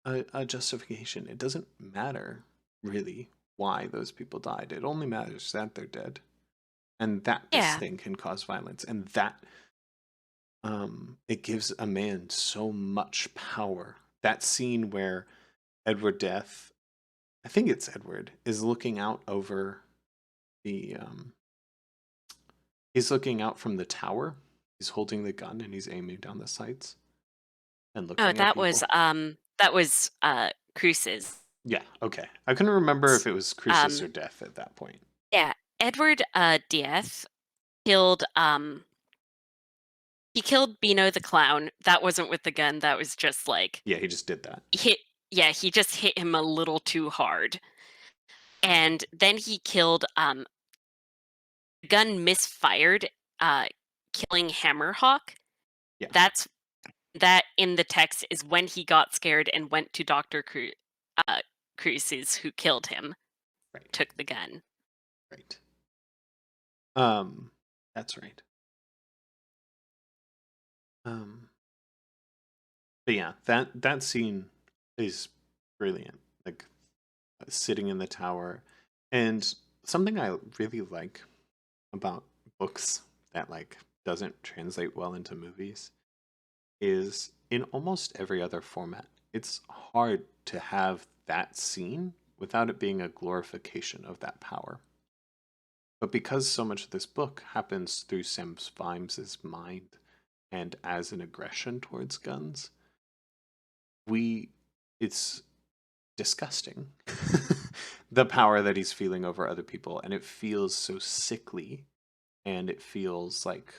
[SPEAKER 1] a justification. It doesn't matter really why those people died. It only matters that they're dead, and that this
[SPEAKER 3] yeah.
[SPEAKER 1] thing can cause violence, and that it gives a man so much power. That scene where Edward Death, I think it's Edward, is looking out over the he's looking out from the tower. He's holding the gun and he's aiming down the sights and
[SPEAKER 3] Oh,
[SPEAKER 1] looking at people.
[SPEAKER 3] that was Cruce's.
[SPEAKER 1] Yeah, okay. I couldn't remember if it was Crucis
[SPEAKER 3] Um,
[SPEAKER 1] or Death at that point.
[SPEAKER 3] yeah, Edward Diaz killed he killed Beano the clown. That wasn't with the gun. That was just like
[SPEAKER 1] Yeah, he just did that.
[SPEAKER 3] hit. Yeah, he just hit him a little too hard, and then he killed the gun misfired, uh, killing Hammerhawk.
[SPEAKER 1] Yeah.
[SPEAKER 3] That's that in the text is when he got scared and went to Cruces, who killed him,
[SPEAKER 1] Right.
[SPEAKER 3] took the gun.
[SPEAKER 1] Right. That's right. But yeah, that scene is brilliant. Like sitting in the tower, and something I really like about books that like doesn't translate well into movies is in almost every other format, it's hard to have that scene without it being a glorification of that power. But because so much of this book happens through Sam Vimes' mind and as an aggression towards guns, it's disgusting. The power that he's feeling over other people, and it feels so sickly, and it feels like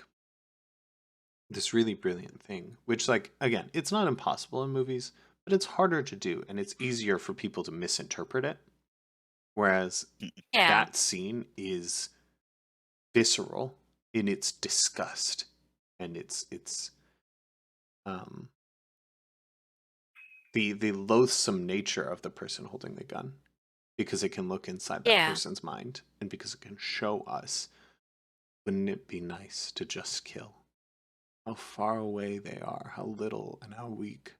[SPEAKER 1] this really brilliant thing, which, like, again, it's not impossible in movies, but it's harder to do, and it's easier for people to misinterpret it. Whereas
[SPEAKER 3] Yeah,
[SPEAKER 1] that scene is visceral in its disgust and its um the loathsome nature of the person holding the gun, because it can look inside that
[SPEAKER 3] yeah.
[SPEAKER 1] person's mind, and because it can show us, wouldn't it be nice to just kill? How far away they are, how little and how weak,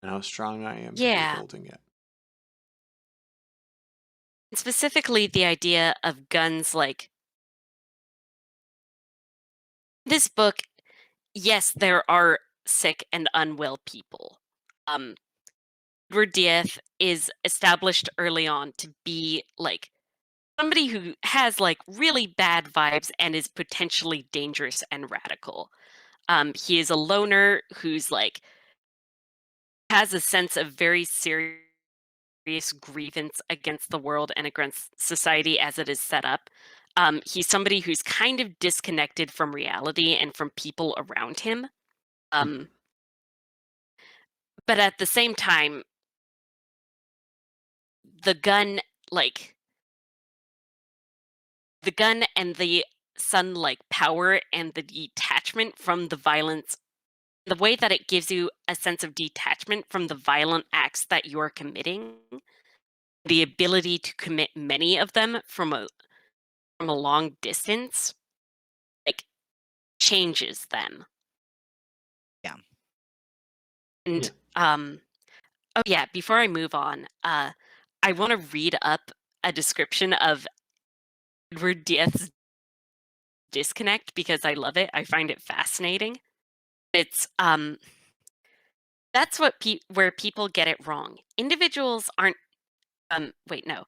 [SPEAKER 1] and how strong I am to be
[SPEAKER 3] Yeah.
[SPEAKER 1] holding it.
[SPEAKER 3] Specifically, the idea of guns, like this book, yes, there are sick and unwell people. Edward Diaz is established early on to be like somebody who has like really bad vibes and is potentially dangerous and radical. He is a loner who's like has a sense of very serious grievance against the world and against society as it is set up. He's somebody who's kind of disconnected from reality and from people around him.
[SPEAKER 1] Mhm.
[SPEAKER 3] But at the same time, the gun, like the gun and the sun-like power and the detachment from the violence, the way that it gives you a sense of detachment from the violent acts that you're committing, the ability to commit many of them from a long distance, like changes them.
[SPEAKER 2] Yeah.
[SPEAKER 3] And oh yeah, before I move on, I want to read up a description of Edward Diaz's disconnect because I love it. I find it fascinating. It's that's where people get it wrong. Individuals aren't wait, no.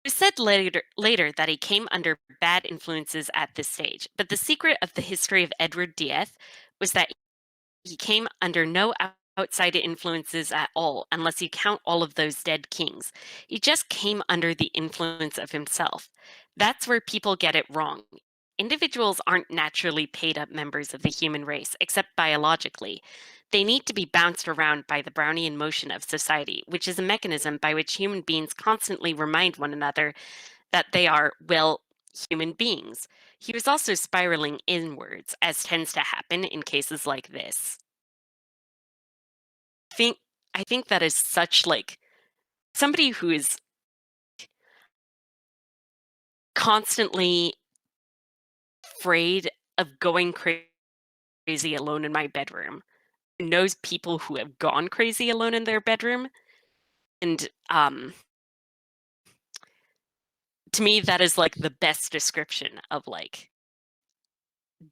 [SPEAKER 3] It said later that he came under bad influences at this stage, but the secret of the history of Edward Diaz was that he came under no outside influences at all, unless you count all of those dead kings. He just came under the influence of himself. That's where people get it wrong. Individuals aren't naturally paid up members of the human race, except biologically. They need to be bounced around by the Brownian motion of society, which is a mechanism by which human beings constantly remind one another that they are, well, human beings. He was also spiraling inwards, as tends to happen in cases like this. think I think that is such like somebody who is constantly afraid of going crazy alone in my bedroom, knows people who have gone crazy alone in their bedroom, and to me that is like the best description of like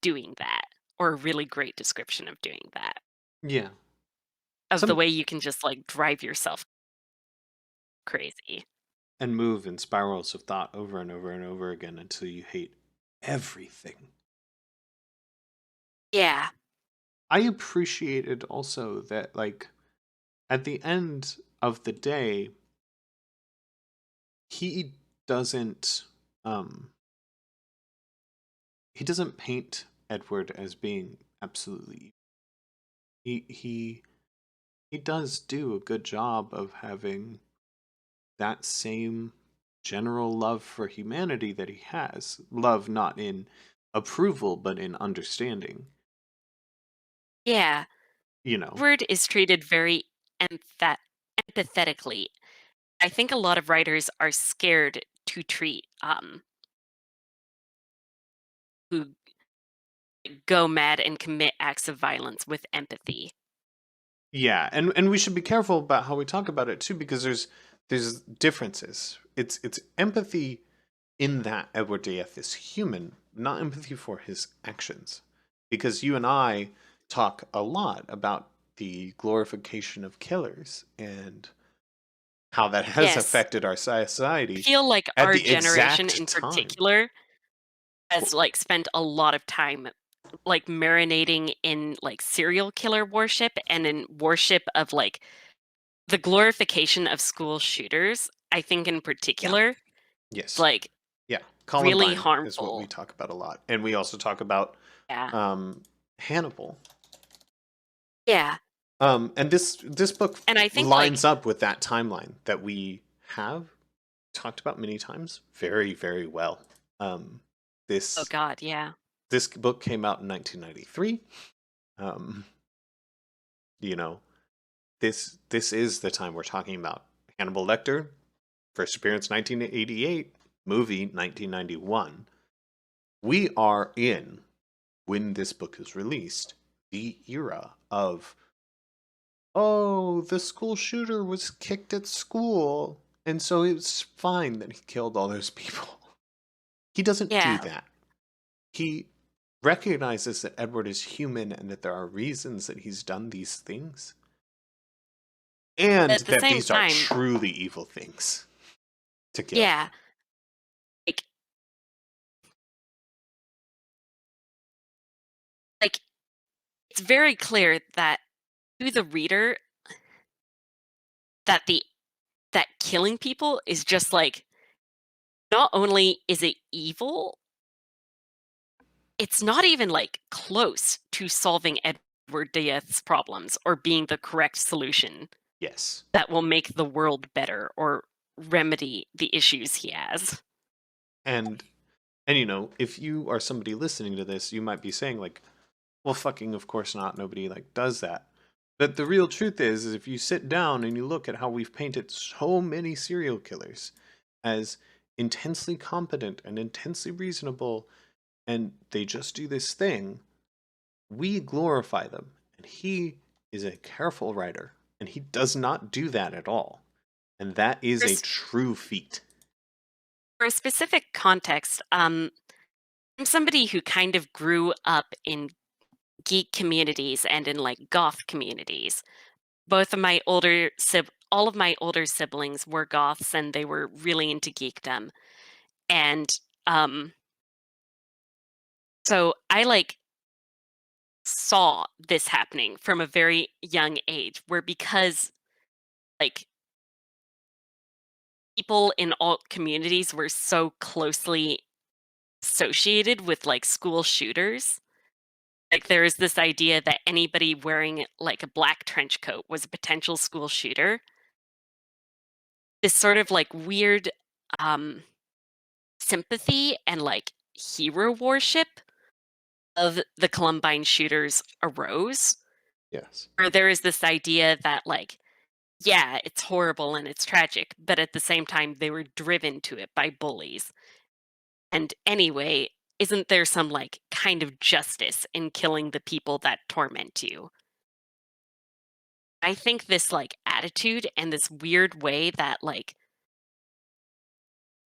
[SPEAKER 3] doing that, or a really great description of doing that,
[SPEAKER 1] Yeah.
[SPEAKER 3] of the
[SPEAKER 1] Some
[SPEAKER 3] way you can just like drive yourself crazy.
[SPEAKER 1] and move in spirals of thought over and over and over again until you hate everything.
[SPEAKER 3] Yeah.
[SPEAKER 1] I appreciated also that, like, at the end of the day, he doesn't um he doesn't paint Edward as being absolutely he he does do a good job of having that same general love for humanity that he has. Love not in approval, but in understanding,
[SPEAKER 3] Yeah.
[SPEAKER 1] you know.
[SPEAKER 3] Edward is treated very empha- empathetically. I think a lot of writers are scared to treat who go mad and commit acts of violence with empathy.
[SPEAKER 1] Yeah, and we should be careful about how we talk about it too, because there's differences. It's empathy in that Edward Dieth is human, not empathy for his actions. Because you and I talk a lot about the glorification of killers and how that has
[SPEAKER 3] Yes.
[SPEAKER 1] affected our
[SPEAKER 3] I
[SPEAKER 1] society
[SPEAKER 3] feel like
[SPEAKER 1] at
[SPEAKER 3] our
[SPEAKER 1] the
[SPEAKER 3] generation
[SPEAKER 1] exact
[SPEAKER 3] in
[SPEAKER 1] time.
[SPEAKER 3] particular has like spent a lot of time like marinating in like serial killer worship and in worship of like the glorification of school shooters. I think in
[SPEAKER 1] Yeah.
[SPEAKER 3] particular, it's
[SPEAKER 1] Yes.
[SPEAKER 3] like
[SPEAKER 1] Yeah.
[SPEAKER 3] really
[SPEAKER 1] Columbine is what we
[SPEAKER 3] harmful.
[SPEAKER 1] talk about a lot. And we also talk about
[SPEAKER 3] Yeah.
[SPEAKER 1] Hannibal.
[SPEAKER 3] Yeah.
[SPEAKER 1] And this book
[SPEAKER 3] And I think like,
[SPEAKER 1] lines up with that timeline that we have talked about many times very, very well. Um,
[SPEAKER 3] oh
[SPEAKER 1] this
[SPEAKER 3] God, yeah.
[SPEAKER 1] this book came out in 1993. Um, you know, this is the time we're talking about. Hannibal Lecter, first appearance 1988, movie 1991. We are in, when this book is released, the era of, oh, the school shooter was kicked at school, and so it's fine that he killed all those people. He doesn't do
[SPEAKER 3] Yeah.
[SPEAKER 1] that. He recognizes that Edward is human and that there are reasons that he's done these things, and
[SPEAKER 3] At the
[SPEAKER 1] that
[SPEAKER 3] same
[SPEAKER 1] these are
[SPEAKER 3] time,
[SPEAKER 1] truly evil things to kill.
[SPEAKER 3] yeah, like like it's very clear that to the reader that the that killing people is just like not only is it evil, it's not even like close to solving Edward Diaz's problems or being the correct solution
[SPEAKER 1] Yes.
[SPEAKER 3] that will make the world better or remedy the issues he has.
[SPEAKER 1] And if you are somebody listening to this, you might be saying like, well, fucking of course not, nobody like does that. But the real truth is if you sit down and you look at how we've painted so many serial killers as intensely competent and intensely reasonable, and they just do this thing, we glorify them. And he is a careful writer, and he does not do that at all. And that is
[SPEAKER 3] For,
[SPEAKER 1] a
[SPEAKER 3] s-
[SPEAKER 1] true feat.
[SPEAKER 3] for a specific context, I'm somebody who kind of grew up in geek communities and in like goth communities. Both of my all of my older siblings were goths and they were really into geekdom. And um so I like saw this happening from a very young age where because like people in all communities were so closely associated with like school shooters. Like there is this idea that anybody wearing like a black trench coat was a potential school shooter. This sort of like weird um sympathy and like hero worship of the Columbine shooters arose,
[SPEAKER 1] Yes.
[SPEAKER 3] where there is this idea that like, yeah, it's horrible and it's tragic, but at the same time they were driven to it by bullies. And anyway, isn't there some like kind of justice in killing the people that torment you? I think this like attitude and this weird way that like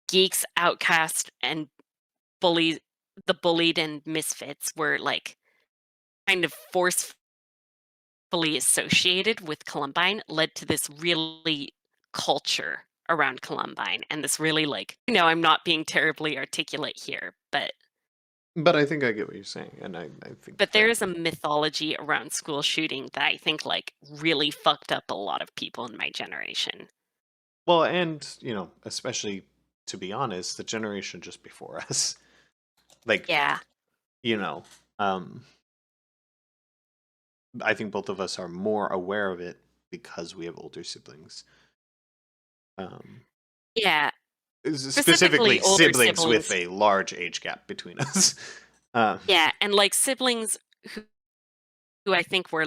[SPEAKER 3] geeks, outcast, and bullies, the bullied and misfits were like kind of forcefully associated with Columbine led to this really culture around Columbine, and this really I'm not being terribly articulate here, but
[SPEAKER 1] But I think I get what you're saying, and I think
[SPEAKER 3] there
[SPEAKER 1] that
[SPEAKER 3] is a mythology around school shooting that I think really fucked up a lot of people in my generation.
[SPEAKER 1] well, and especially to be honest, the generation just before us, like
[SPEAKER 3] Yeah.
[SPEAKER 1] you know, um, I think both of us are more aware of it because we have older siblings. Um,
[SPEAKER 3] Yeah.
[SPEAKER 1] Specifically
[SPEAKER 3] Specifically older
[SPEAKER 1] siblings with
[SPEAKER 3] siblings.
[SPEAKER 1] a large age gap between us. um,
[SPEAKER 3] Yeah, and siblings who I think were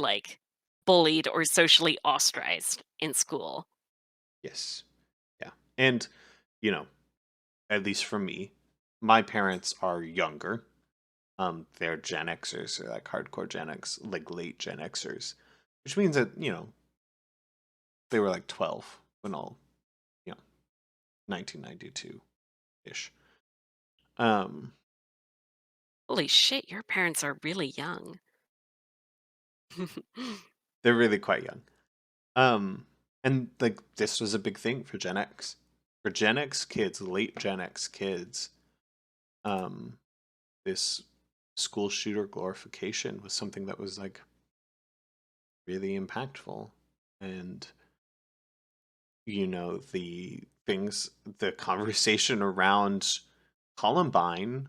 [SPEAKER 3] bullied or socially ostracized in school.
[SPEAKER 1] yes, yeah, and you know, at least for me, my parents are younger. They're Gen Xers, they're like hardcore Gen X, like late Gen Xers, which means that they were like 12 when all 1992 ish. Um,
[SPEAKER 3] Holy shit, your parents are really young.
[SPEAKER 1] they're really quite young. And like this was a big thing for Gen X. For Gen X kids, late Gen X kids, um, this school shooter glorification was something that was like really impactful. And the conversation around Columbine,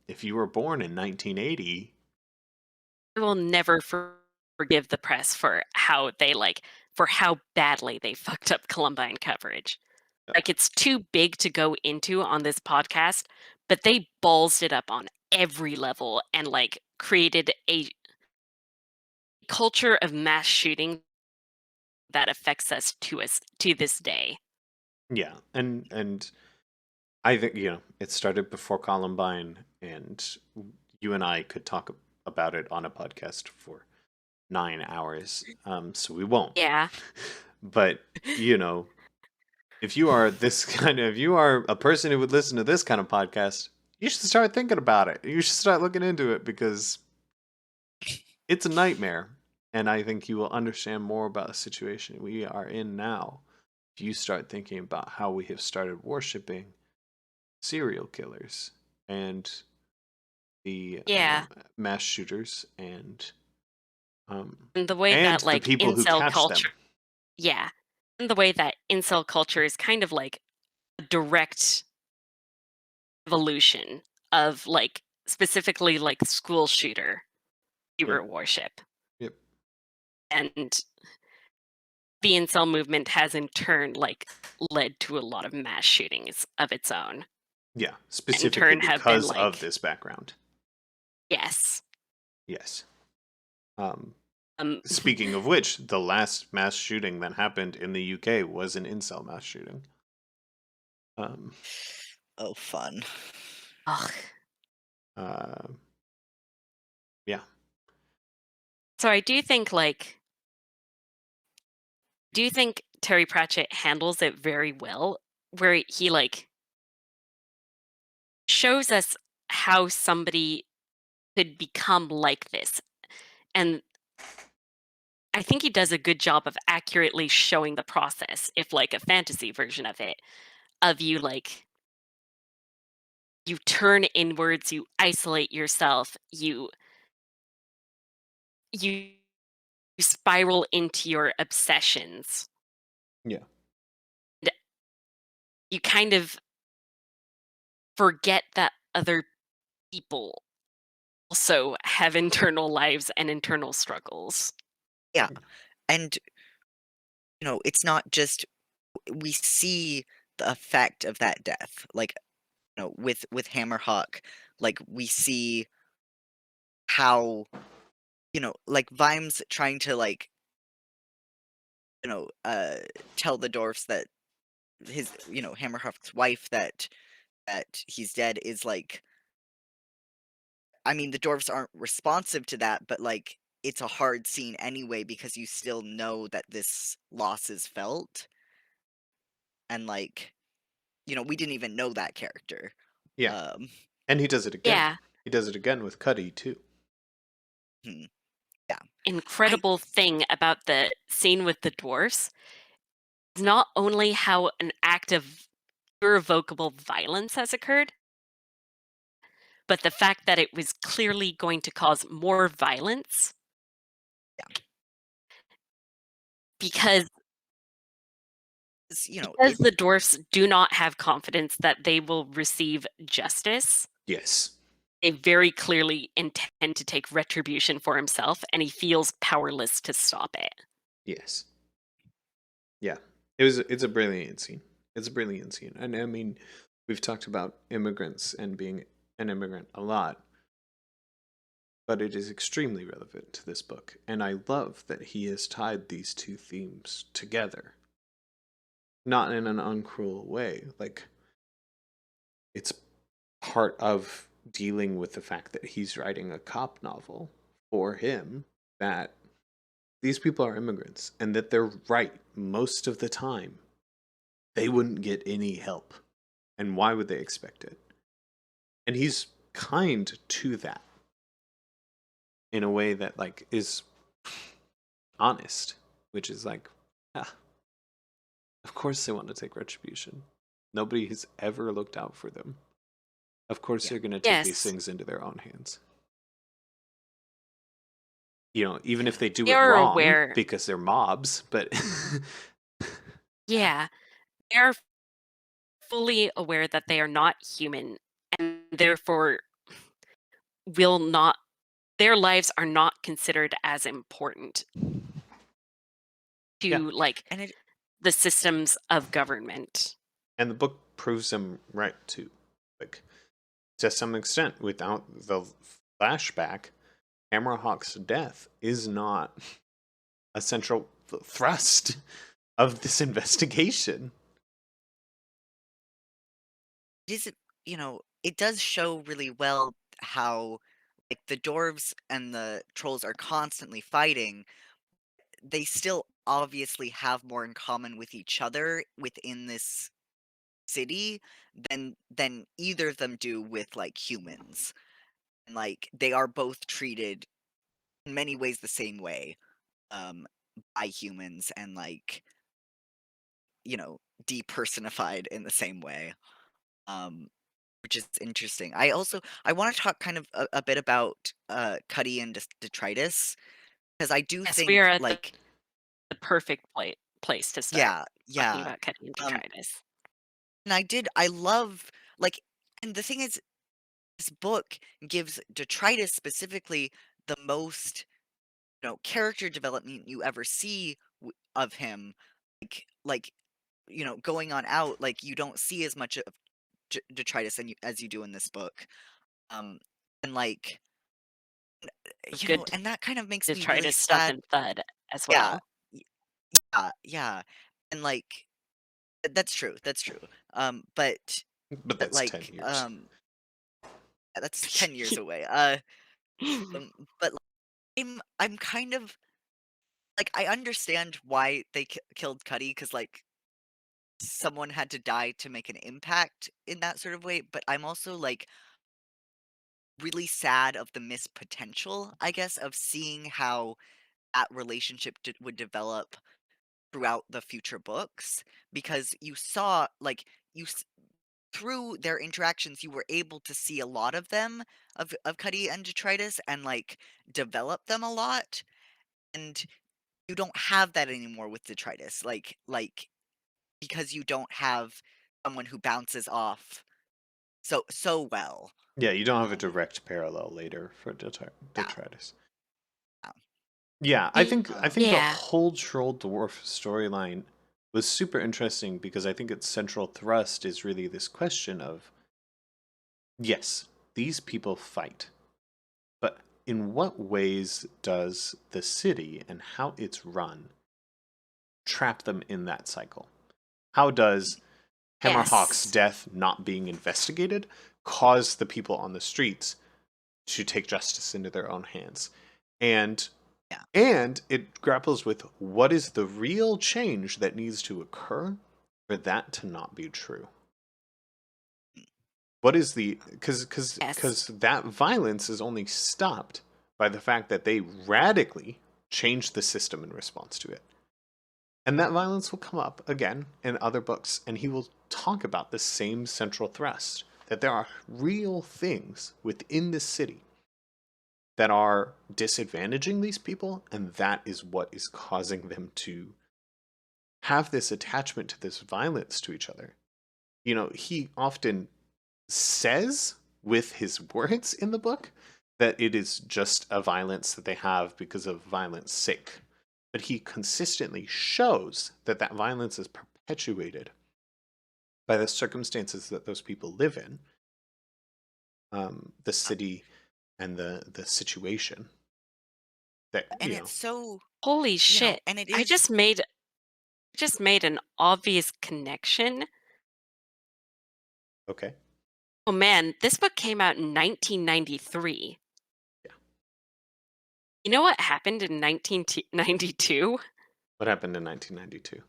[SPEAKER 1] if you were born in 1980,
[SPEAKER 3] I will never forgive the press for how badly they fucked up Columbine coverage. It's too big to go into on this podcast, but they ballsed it up on every level and created a culture of mass shooting that affects us to this day.
[SPEAKER 1] yeah, and I think it started before Columbine, and you and I could talk about it on a podcast for 9 hours. So we won't.
[SPEAKER 3] Yeah.
[SPEAKER 1] But if you are if you are a person who would listen to this kind of podcast, you should start thinking about it. You should start looking into it because it's a nightmare. And I think you will understand more about the situation we are in now if you start thinking about how we have started worshiping serial killers and the
[SPEAKER 3] Yeah.
[SPEAKER 1] mass shooters and
[SPEAKER 3] And the way that
[SPEAKER 1] the people who
[SPEAKER 3] incel
[SPEAKER 1] catch them.
[SPEAKER 3] culture, yeah, and the way that incel culture is kind of a direct evolution of specifically school shooter
[SPEAKER 1] Yep.
[SPEAKER 3] hero worship.
[SPEAKER 1] Yep.
[SPEAKER 3] And the incel movement has in turn led to a lot of mass shootings of its own.
[SPEAKER 1] Yeah,
[SPEAKER 3] In
[SPEAKER 1] specifically
[SPEAKER 3] turn have been
[SPEAKER 1] because of this background.
[SPEAKER 3] yes.
[SPEAKER 1] Yes.
[SPEAKER 3] Um
[SPEAKER 1] Speaking of which, the last mass shooting that happened in the UK was an incel mass shooting.
[SPEAKER 2] Oh, fun.
[SPEAKER 3] ugh.
[SPEAKER 1] Yeah.
[SPEAKER 3] So I do think Terry Pratchett handles it very well, where he shows us how somebody could become like this. And I think he does a good job of accurately showing the process, if a fantasy version of it, of you turn inwards, you isolate yourself, you spiral into your obsessions.
[SPEAKER 1] Yeah.
[SPEAKER 3] And you kind of forget that other people also have internal lives and internal struggles.
[SPEAKER 2] Yeah, and, it's not just we see the effect of that death, with Hammerhawk, we see how, Vimes trying to, tell the dwarfs that his Hammerhawk's wife that he's dead is, I mean, the dwarfs aren't responsive to that, but, it's a hard scene anyway because you still know that this loss is felt, and, we didn't even know that character.
[SPEAKER 1] Yeah.
[SPEAKER 2] Um,
[SPEAKER 1] And he does it again.
[SPEAKER 3] Yeah.
[SPEAKER 1] He does it again with Cuddy too.
[SPEAKER 2] hmm, yeah. I
[SPEAKER 3] Incredible thing about the scene with the dwarfs not only how an act of irrevocable violence has occurred, but the fact that it was clearly going to cause more violence
[SPEAKER 2] Yeah.
[SPEAKER 3] because
[SPEAKER 2] You know,
[SPEAKER 3] because the dwarfs do not have confidence that they will receive justice.
[SPEAKER 1] Yes.
[SPEAKER 3] They very clearly intend to take retribution for himself, and he feels powerless to stop it.
[SPEAKER 1] Yes. Yeah. It's a brilliant scene. It's a brilliant scene. And I mean, we've talked about immigrants and being an immigrant a lot, but it is extremely relevant to this book. And I love that he has tied these two themes together. Not in an uncruel way. Like, it's part of dealing with the fact that he's writing a cop novel for him, that these people are immigrants and that they're right most of the time. They wouldn't get any help. And why would they expect it? And he's kind to that in a way that like is honest, which is like, ah, of course they want to take retribution. Nobody has ever looked out for them. Of course
[SPEAKER 2] Yeah.
[SPEAKER 1] they're going to take these
[SPEAKER 3] Yes.
[SPEAKER 1] things into their own hands. You know, even if
[SPEAKER 2] Yeah.
[SPEAKER 1] they do
[SPEAKER 3] They
[SPEAKER 1] it
[SPEAKER 3] are
[SPEAKER 1] wrong
[SPEAKER 3] aware.
[SPEAKER 1] because they're mobs, but
[SPEAKER 3] Yeah. They are fully aware that they are not human and therefore will not their lives are not considered as important
[SPEAKER 1] yeah.
[SPEAKER 3] to like
[SPEAKER 2] and it
[SPEAKER 3] the systems of government.
[SPEAKER 1] And the book proves them right too. Like, to some extent, without the flashback, Hammerhawk's death is not a central thrust of this investigation.
[SPEAKER 2] is, you know, it does show really well how like the dwarves and the trolls are constantly fighting. They still obviously have more in common with each other within this city than either of them do with like humans. And like they are both treated in many ways the same way um by humans and like, you know, depersonified in the same way. Um which is interesting. I want to talk kind of a bit about Cuddy and Detritus because I do
[SPEAKER 3] Yes, we are
[SPEAKER 2] think
[SPEAKER 3] at
[SPEAKER 2] like
[SPEAKER 3] the perfect place to start
[SPEAKER 2] yeah,
[SPEAKER 3] talking
[SPEAKER 2] yeah.
[SPEAKER 3] about cutting
[SPEAKER 2] Um
[SPEAKER 3] detritus.
[SPEAKER 2] and I love like and the thing is this book gives Detritus specifically the most, you know, character development you ever see of him. Like you know, going on out, like you don't see as much of Detritus as you do in this book. Um, and like you know,
[SPEAKER 3] Good
[SPEAKER 2] and that kind of makes me really
[SPEAKER 3] detritus stuff
[SPEAKER 2] sad.
[SPEAKER 3] and thud as
[SPEAKER 2] Yeah,
[SPEAKER 3] well.
[SPEAKER 2] y- yeah, and like that's true, that's true. But
[SPEAKER 1] But that's 10
[SPEAKER 2] like
[SPEAKER 1] years.
[SPEAKER 2] yeah, that's 10 years away. But like, I'm kind of like I understand why they killed Cuddy because like someone had to die to make an impact in that sort of way. But I'm also like really sad of the missed potential, I guess, of seeing how that relationship would develop throughout the future books because you saw like you through their interactions you were able to see a lot of them of Cuddy and Detritus and like develop them a lot and you don't have that anymore with Detritus like because you don't have someone who bounces off so well.
[SPEAKER 1] Yeah, you don't have a
[SPEAKER 2] um
[SPEAKER 1] direct parallel later for
[SPEAKER 2] yeah,
[SPEAKER 1] Detritus. Yeah, I think the
[SPEAKER 3] Yeah.
[SPEAKER 1] whole troll dwarf storyline was super interesting because I think its central thrust is really this question of, yes, these people fight, but in what ways does the city and how it's run trap them in that cycle? How does Hammerhawk's
[SPEAKER 3] Yes.
[SPEAKER 1] death not being investigated cause the people on the streets to take justice into their own hands? And
[SPEAKER 2] yeah,
[SPEAKER 1] and it grapples with what is the real change that needs to occur for that to not be true. What is the
[SPEAKER 3] Yes.
[SPEAKER 1] because that violence is only stopped by the fact that they radically changed the system in response to it. And that violence will come up again in other books, and he will talk about the same central thrust, that there are real things within the city that are disadvantaging these people, and that is what is causing them to have this attachment to this violence to each other. You know, he often says with his words in the book that it is just a violence that they have because of violence sake. But he consistently shows that that violence is perpetuated by the circumstances that those people live in, the city and the situation that,
[SPEAKER 2] And it's so,
[SPEAKER 3] Holy shit.
[SPEAKER 2] and it
[SPEAKER 3] I
[SPEAKER 2] is,
[SPEAKER 3] just made an obvious connection.
[SPEAKER 1] okay.
[SPEAKER 3] Oh man, this book came out in 1993.
[SPEAKER 1] Yeah.
[SPEAKER 3] You know what happened in 1992?
[SPEAKER 1] What happened in 1992?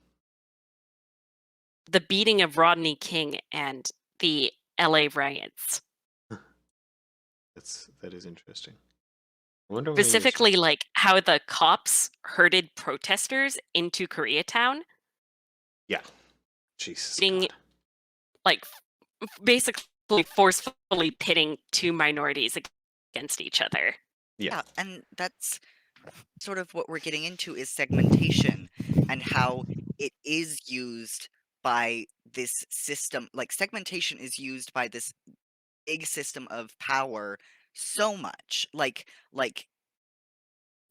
[SPEAKER 3] The beating of Rodney King and the LA riots.
[SPEAKER 1] That is interesting. I wonder when he was.
[SPEAKER 3] Specifically, like how the cops herded protesters into Koreatown,
[SPEAKER 1] Yeah. Jesus
[SPEAKER 3] being
[SPEAKER 1] God.
[SPEAKER 3] like basically forcefully pitting two minorities against each other.
[SPEAKER 1] Yeah.
[SPEAKER 2] and that's sort of what we're getting into is segmentation and how it is used by this system. Like segmentation is used by this big system of power so much.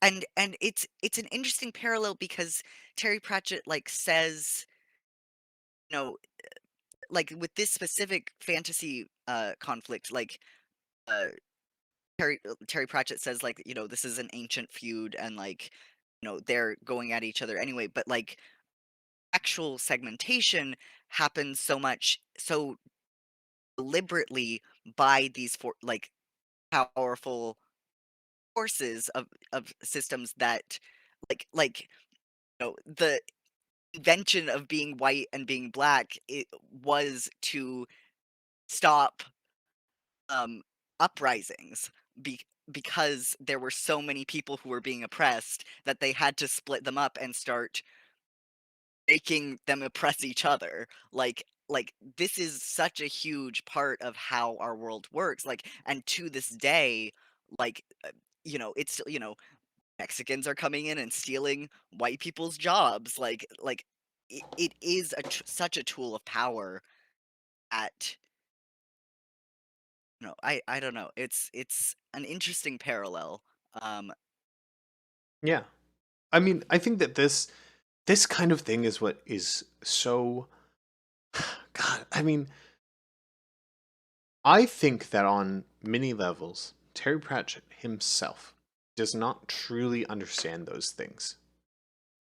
[SPEAKER 2] And it's an interesting parallel because Terry Pratchett like says, you know, like with this specific fantasy conflict, like uh Terry Pratchett says like, this is an ancient feud and like, they're going at each other anyway, but like actual segmentation happens so deliberately by these like powerful forces of systems that the invention of being white and being black, it was to stop um uprisings because there were so many people who were being oppressed that they had to split them up and start making them oppress each other. Like this is such a huge part of how our world works, like, and to this day, like, it's still, Mexicans are coming in and stealing white people's jobs, like it is such a tool of power at, I don't know, it's an interesting parallel. um
[SPEAKER 1] Yeah. I mean, I think that this kind of thing is what is so. God, I mean, I think that on many levels, Terry Pratchett himself does not truly understand those things.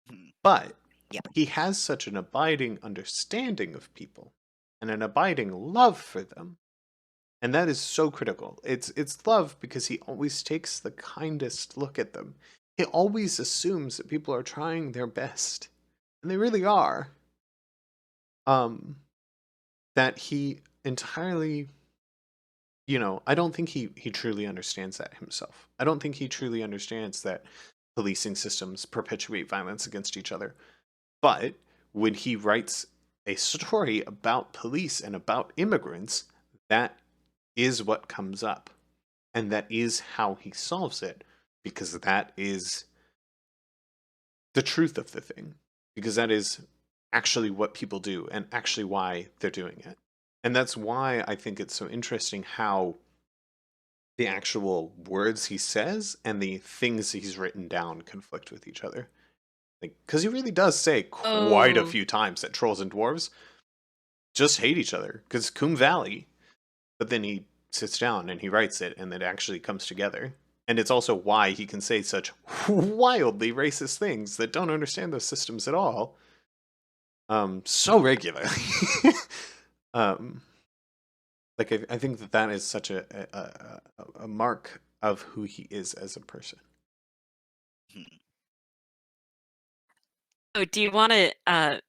[SPEAKER 2] hmm,
[SPEAKER 1] But
[SPEAKER 2] yeah.
[SPEAKER 1] he has such an abiding understanding of people and an abiding love for them. And that is so critical. It's love because he always takes the kindest look at them. He always assumes that people are trying their best. And they really are. Um that he entirely, I don't think he truly understands that himself. I don't think he truly understands that policing systems perpetuate violence against each other. But when he writes a story about police and about immigrants, that is what comes up. And that is how he solves it, because that is the truth of the thing. Because that is actually what people do and actually why they're doing it. And that's why I think it's so interesting how the actual words he says and the things he's written down conflict with each other. Like, because he really does say quite a
[SPEAKER 3] Oh,
[SPEAKER 1] few times that trolls and dwarves just hate each other because Coombe Valley. But then he sits down and he writes it, and it actually comes together. And it's also why he can say such wildly racist things that don't understand those systems at all, so regularly. um, like I think that is such a mark of who he is as a person.
[SPEAKER 2] Hmm.
[SPEAKER 3] oh, do you want to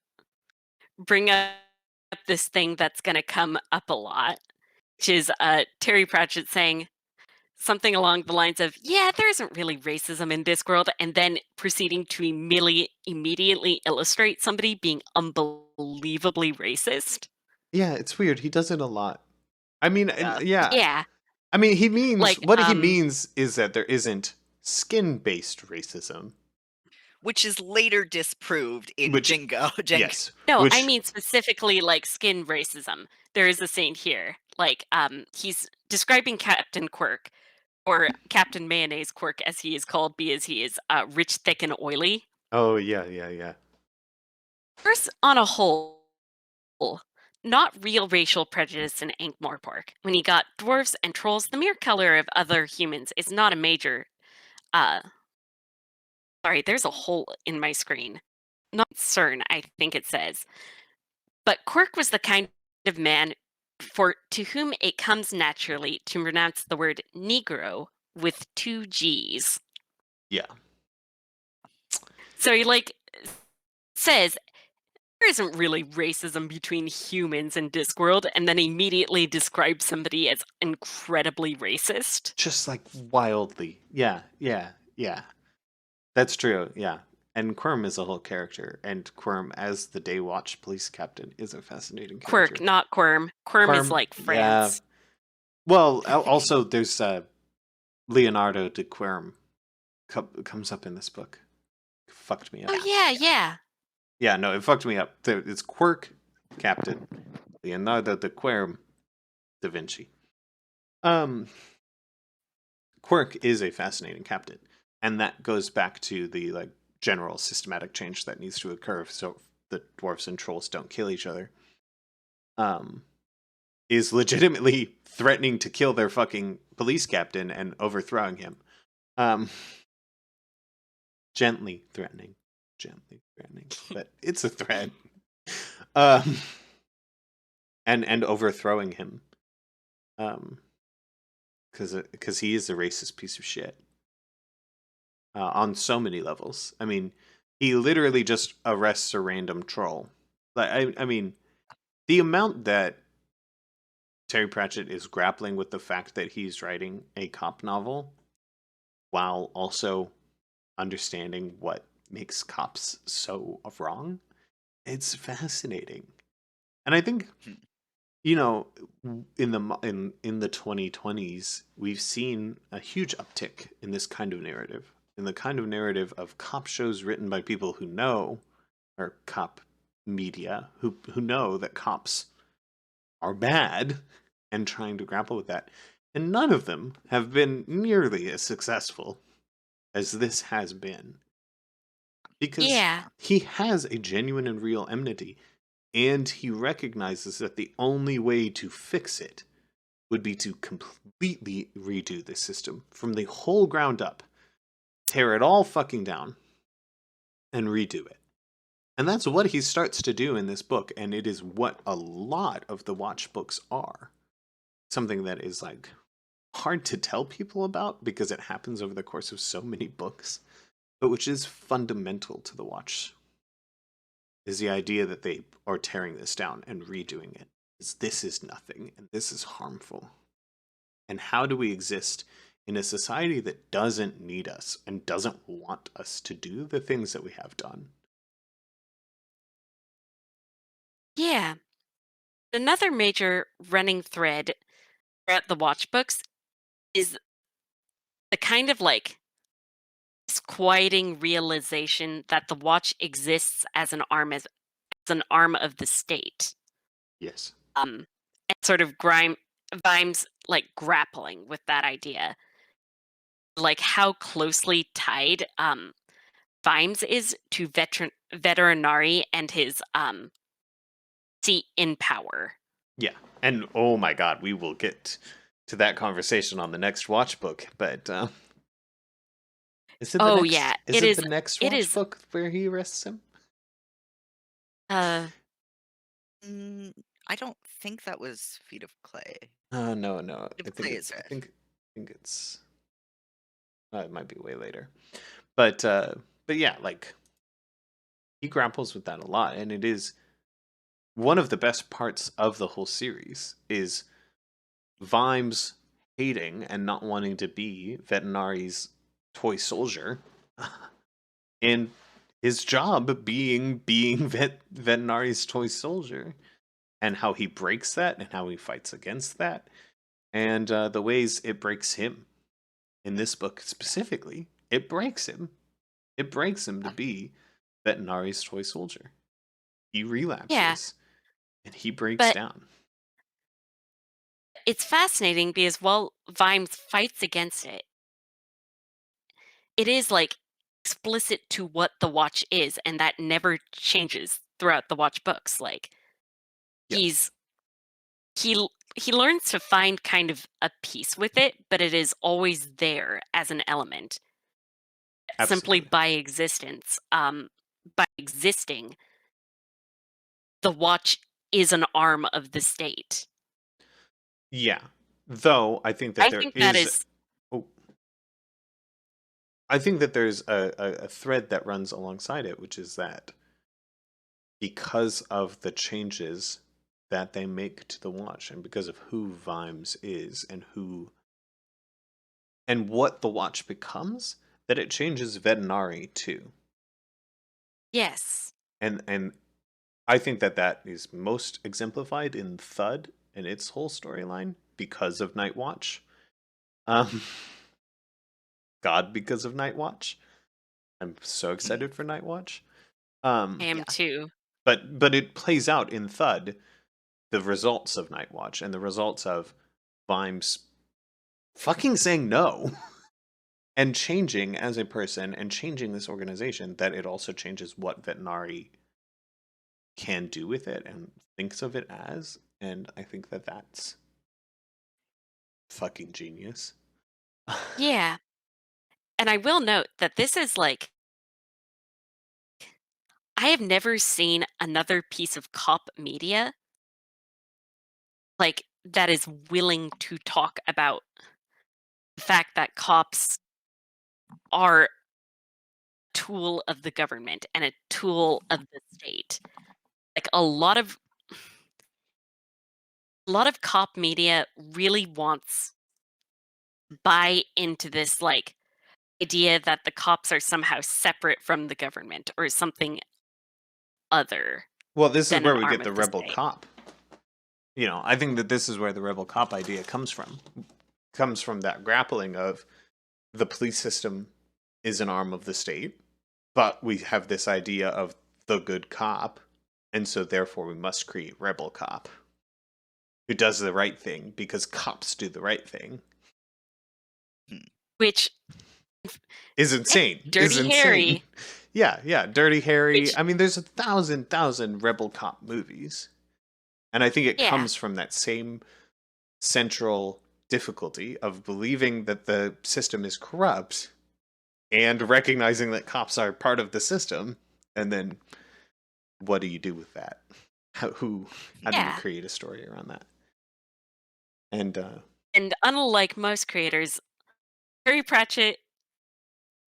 [SPEAKER 3] bring up this thing that's going to come up a lot, which is Terry Pratchett saying, something along the lines of, yeah, there isn't really racism in Discworld, and then proceeding to immediately illustrate somebody being unbelievably racist.
[SPEAKER 1] Yeah, it's weird. He does it a lot. I mean,
[SPEAKER 2] Yeah.
[SPEAKER 1] yeah.
[SPEAKER 3] Yeah.
[SPEAKER 1] I mean, he means
[SPEAKER 3] Like,
[SPEAKER 1] what he means is that there isn't skin-based racism,
[SPEAKER 2] Which is later disproved in
[SPEAKER 1] which
[SPEAKER 2] Jingo.
[SPEAKER 1] yes,
[SPEAKER 3] no, I
[SPEAKER 1] which
[SPEAKER 3] mean specifically like skin racism. There is a scene here. Like, he's describing Captain Quirk, or Captain Mayonnaise Quirk as he is called, because he is rich, thick, and oily.
[SPEAKER 1] oh yeah.
[SPEAKER 3] First, on a whole, not real racial prejudice in Ankh-Morpork. When you got dwarves and trolls, the mere color of other humans is not a major. Uh, sorry, there's a hole in my screen. Not concern, I think it says. But Quirk was the kind of man to whom it comes naturally to pronounce the word Negro with 2 G's.
[SPEAKER 1] Yeah.
[SPEAKER 3] So he says there isn't really racism between humans in Discworld, and then immediately describes somebody as incredibly racist.
[SPEAKER 1] Just like wildly. Yeah. That's true. Yeah. And Quirm is a whole character, and Quirm as the Day Watch police captain is a fascinating character.
[SPEAKER 3] Quirk, not Quirm. Quirm is like
[SPEAKER 1] yeah.
[SPEAKER 3] France.
[SPEAKER 1] Well, also there's Leonardo de Quirm comes up in this book. Fucked me up.
[SPEAKER 3] Oh yeah.
[SPEAKER 1] Yeah, no, it fucked me up. It's Quirk, Captain Leonardo de Quirm, Da Vinci. Quirk is a fascinating captain, and that goes back to the general systematic change that needs to occur so the dwarves and trolls don't kill each other. Is legitimately threatening to kill their fucking police captain and overthrowing him. Gently threatening, but it's a threat. And overthrowing him. Because he is a racist piece of shit. On so many levels. I mean, he literally just arrests a random troll. I mean, the amount that Terry Pratchett is grappling with the fact that he's writing a cop novel while also understanding what makes cops so wrong, it's fascinating. And I think in the 2020s we've seen a huge uptick in this kind of narrative, in the kind of narrative of cop shows written by people who know, or cop media who know that cops are bad and trying to grapple with that. And none of them have been nearly as successful as this has been. Because he has a genuine and real enmity, and he recognizes that the only way to fix it would be to completely redo the system from the whole ground up, tear it all fucking down, and redo it. And that's what he starts to do in this book, and it is what a lot of the Watch books are. Something that is hard to tell people about because it happens over the course of so many books, but which is fundamental to the Watch, is the idea that they are tearing this down and redoing it. This is nothing, and this is harmful. And how do we exist in a society that doesn't need us and doesn't want us to do the things that we have done?
[SPEAKER 3] Yeah. Another major running thread throughout the Watch books is the kind of disquieting realization that the Watch exists as an arm of the state.
[SPEAKER 1] Yes.
[SPEAKER 3] And sort of Vimes grappling with that idea. How closely tied Vimes is to Veterinari and his seat in power.
[SPEAKER 1] Yeah. And oh my god, we will get to that conversation on the next Watch book, but is it the next Watch book where he arrests him?
[SPEAKER 2] I don't think that was Feet of Clay.
[SPEAKER 1] No.
[SPEAKER 2] Feet of Clay is
[SPEAKER 1] I think it's it might be way later. But yeah, he grapples with that a lot, and it is one of the best parts of the whole series is Vimes hating and not wanting to be Vetinari's toy soldier, and his job being Vetinari's toy soldier, and how he breaks that and how he fights against that, and the ways it breaks him in this book specifically. It breaks him. It breaks him to be Vetinari's toy soldier. He
[SPEAKER 3] Yeah,
[SPEAKER 1] relapses and he breaks
[SPEAKER 3] but
[SPEAKER 1] down.
[SPEAKER 3] it's fascinating because while Vimes fights against it, it is like explicit to what the watch is, and that never changes throughout the watch books. Like
[SPEAKER 1] Yes,
[SPEAKER 3] he's he learns to find kind of a peace with it, but it is always there as an element simply
[SPEAKER 1] absolutely.
[SPEAKER 3] by existence. By existing, the watch is an arm of the state.
[SPEAKER 1] Yeah. Though I think that
[SPEAKER 3] I
[SPEAKER 1] there
[SPEAKER 3] think that
[SPEAKER 1] is,
[SPEAKER 3] is
[SPEAKER 1] oh, I think that there's a thread that runs alongside it, which is that because of the changes that they make to the watch, and because of who Vimes is and who and what the watch becomes, that it changes Vetinari too.
[SPEAKER 3] yes.
[SPEAKER 1] And I think that that is most exemplified in Thud and its whole storyline because of Night Watch. Um, God, because of Night Watch. I'm so
[SPEAKER 2] Mm,
[SPEAKER 1] excited for Night Watch.
[SPEAKER 3] I
[SPEAKER 1] Um,
[SPEAKER 3] am
[SPEAKER 2] yeah.
[SPEAKER 3] too.
[SPEAKER 1] but it plays out in Thud the results of Night Watch and the results of Vimes fucking saying no and changing as a person and changing this organization, that it also changes what Vetinari can do with it and thinks of it as. And I think that that's fucking genius.
[SPEAKER 3] Yeah. And I will note that this is like I have never seen another piece of cop media like that is willing to talk about the fact that cops are a tool of the government and a tool of the state. Like a lot of cop media really wants to buy into this like idea that the cops are somehow separate from the government or something other
[SPEAKER 1] Well, this is
[SPEAKER 3] than
[SPEAKER 1] where
[SPEAKER 3] an
[SPEAKER 1] we
[SPEAKER 3] arm
[SPEAKER 1] get
[SPEAKER 3] of
[SPEAKER 1] the
[SPEAKER 3] the
[SPEAKER 1] rebel
[SPEAKER 3] state.
[SPEAKER 1] cop. I think that this is where the rebel cop idea comes from. Comes from that grappling of the police system is an arm of the state, but we have this idea of the good cop, and so therefore we must create rebel cop who does the right thing because cops do the right thing.
[SPEAKER 2] mm,
[SPEAKER 3] Which
[SPEAKER 1] Is insane. Is
[SPEAKER 3] Dirty
[SPEAKER 1] insane.
[SPEAKER 3] Harry,
[SPEAKER 1] Yeah. Dirty Harry.
[SPEAKER 3] which
[SPEAKER 1] I mean, there's a thousand rebel cop movies. And I think it
[SPEAKER 3] yeah,
[SPEAKER 1] comes from that same central difficulty of believing that the system is corrupt and recognizing that cops are part of the system. And then what do you do with that? How do you
[SPEAKER 3] yeah.
[SPEAKER 1] create a story around that? And
[SPEAKER 3] And unlike most creators, Terry Pratchett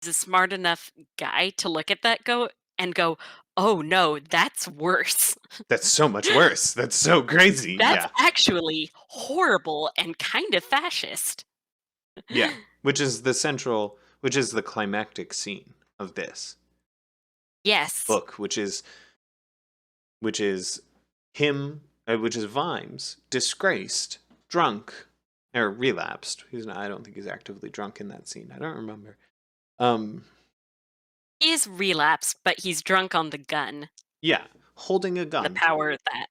[SPEAKER 3] is a smart enough guy to look at that go, "Oh no, that's worse.
[SPEAKER 1] that's so much worse. That's so crazy.
[SPEAKER 3] That's
[SPEAKER 1] Yeah.
[SPEAKER 3] actually horrible and kind of fascist."
[SPEAKER 1] Yeah. Which is the climactic scene of this
[SPEAKER 3] Yes.
[SPEAKER 1] book, which is him, which is Vimes, disgraced, drunk, or relapsed. He's not. I don't think he's actively drunk in that scene. I don't remember. Um,
[SPEAKER 3] He is relapsed, but he's drunk on the gun,
[SPEAKER 1] yeah, holding a
[SPEAKER 3] the
[SPEAKER 1] gun.
[SPEAKER 3] power of that.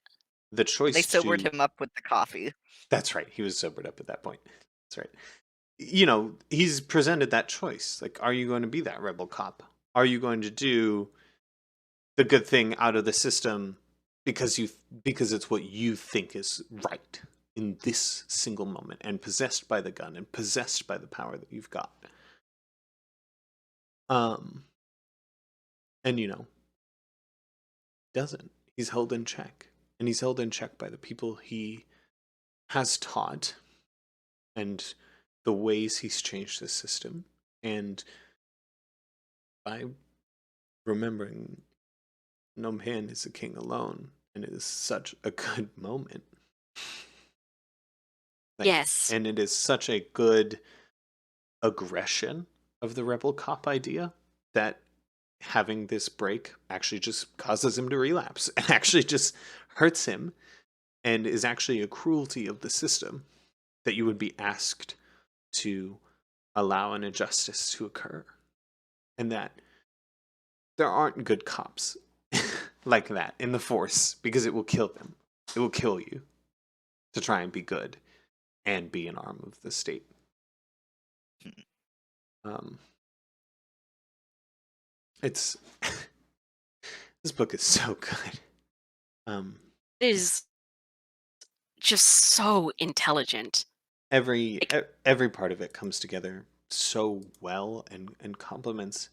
[SPEAKER 1] The
[SPEAKER 2] They
[SPEAKER 1] choice
[SPEAKER 2] sobered
[SPEAKER 1] to.
[SPEAKER 2] him up with the coffee.
[SPEAKER 1] That's right. He was sobered up at that point. That's right. He's presented that choice. Like, are you going to be that rebel cop? Are you going to do the good thing out of the system because it's what you think is right in this single moment, and possessed by the gun and possessed by the power that you've got? Um and doesn't. He's held in check. And he's held in check by the people he has taught and the ways he's changed the system, and by remembering no man is a king alone. And it is such a good moment.
[SPEAKER 3] Yes.
[SPEAKER 1] And it is such a good aggression of the rebel cop idea that having this break actually just causes him to relapse and actually just hurts him and is actually a cruelty of the system that you would be asked to allow an injustice to occur, and that there aren't good cops like that in the force because it will kill them. It will kill you to try and be good and be an arm of the state. Um, it's this book is so good.
[SPEAKER 3] It is just so intelligent.
[SPEAKER 1] Every
[SPEAKER 3] Like,
[SPEAKER 1] every part of it comes together so well and complements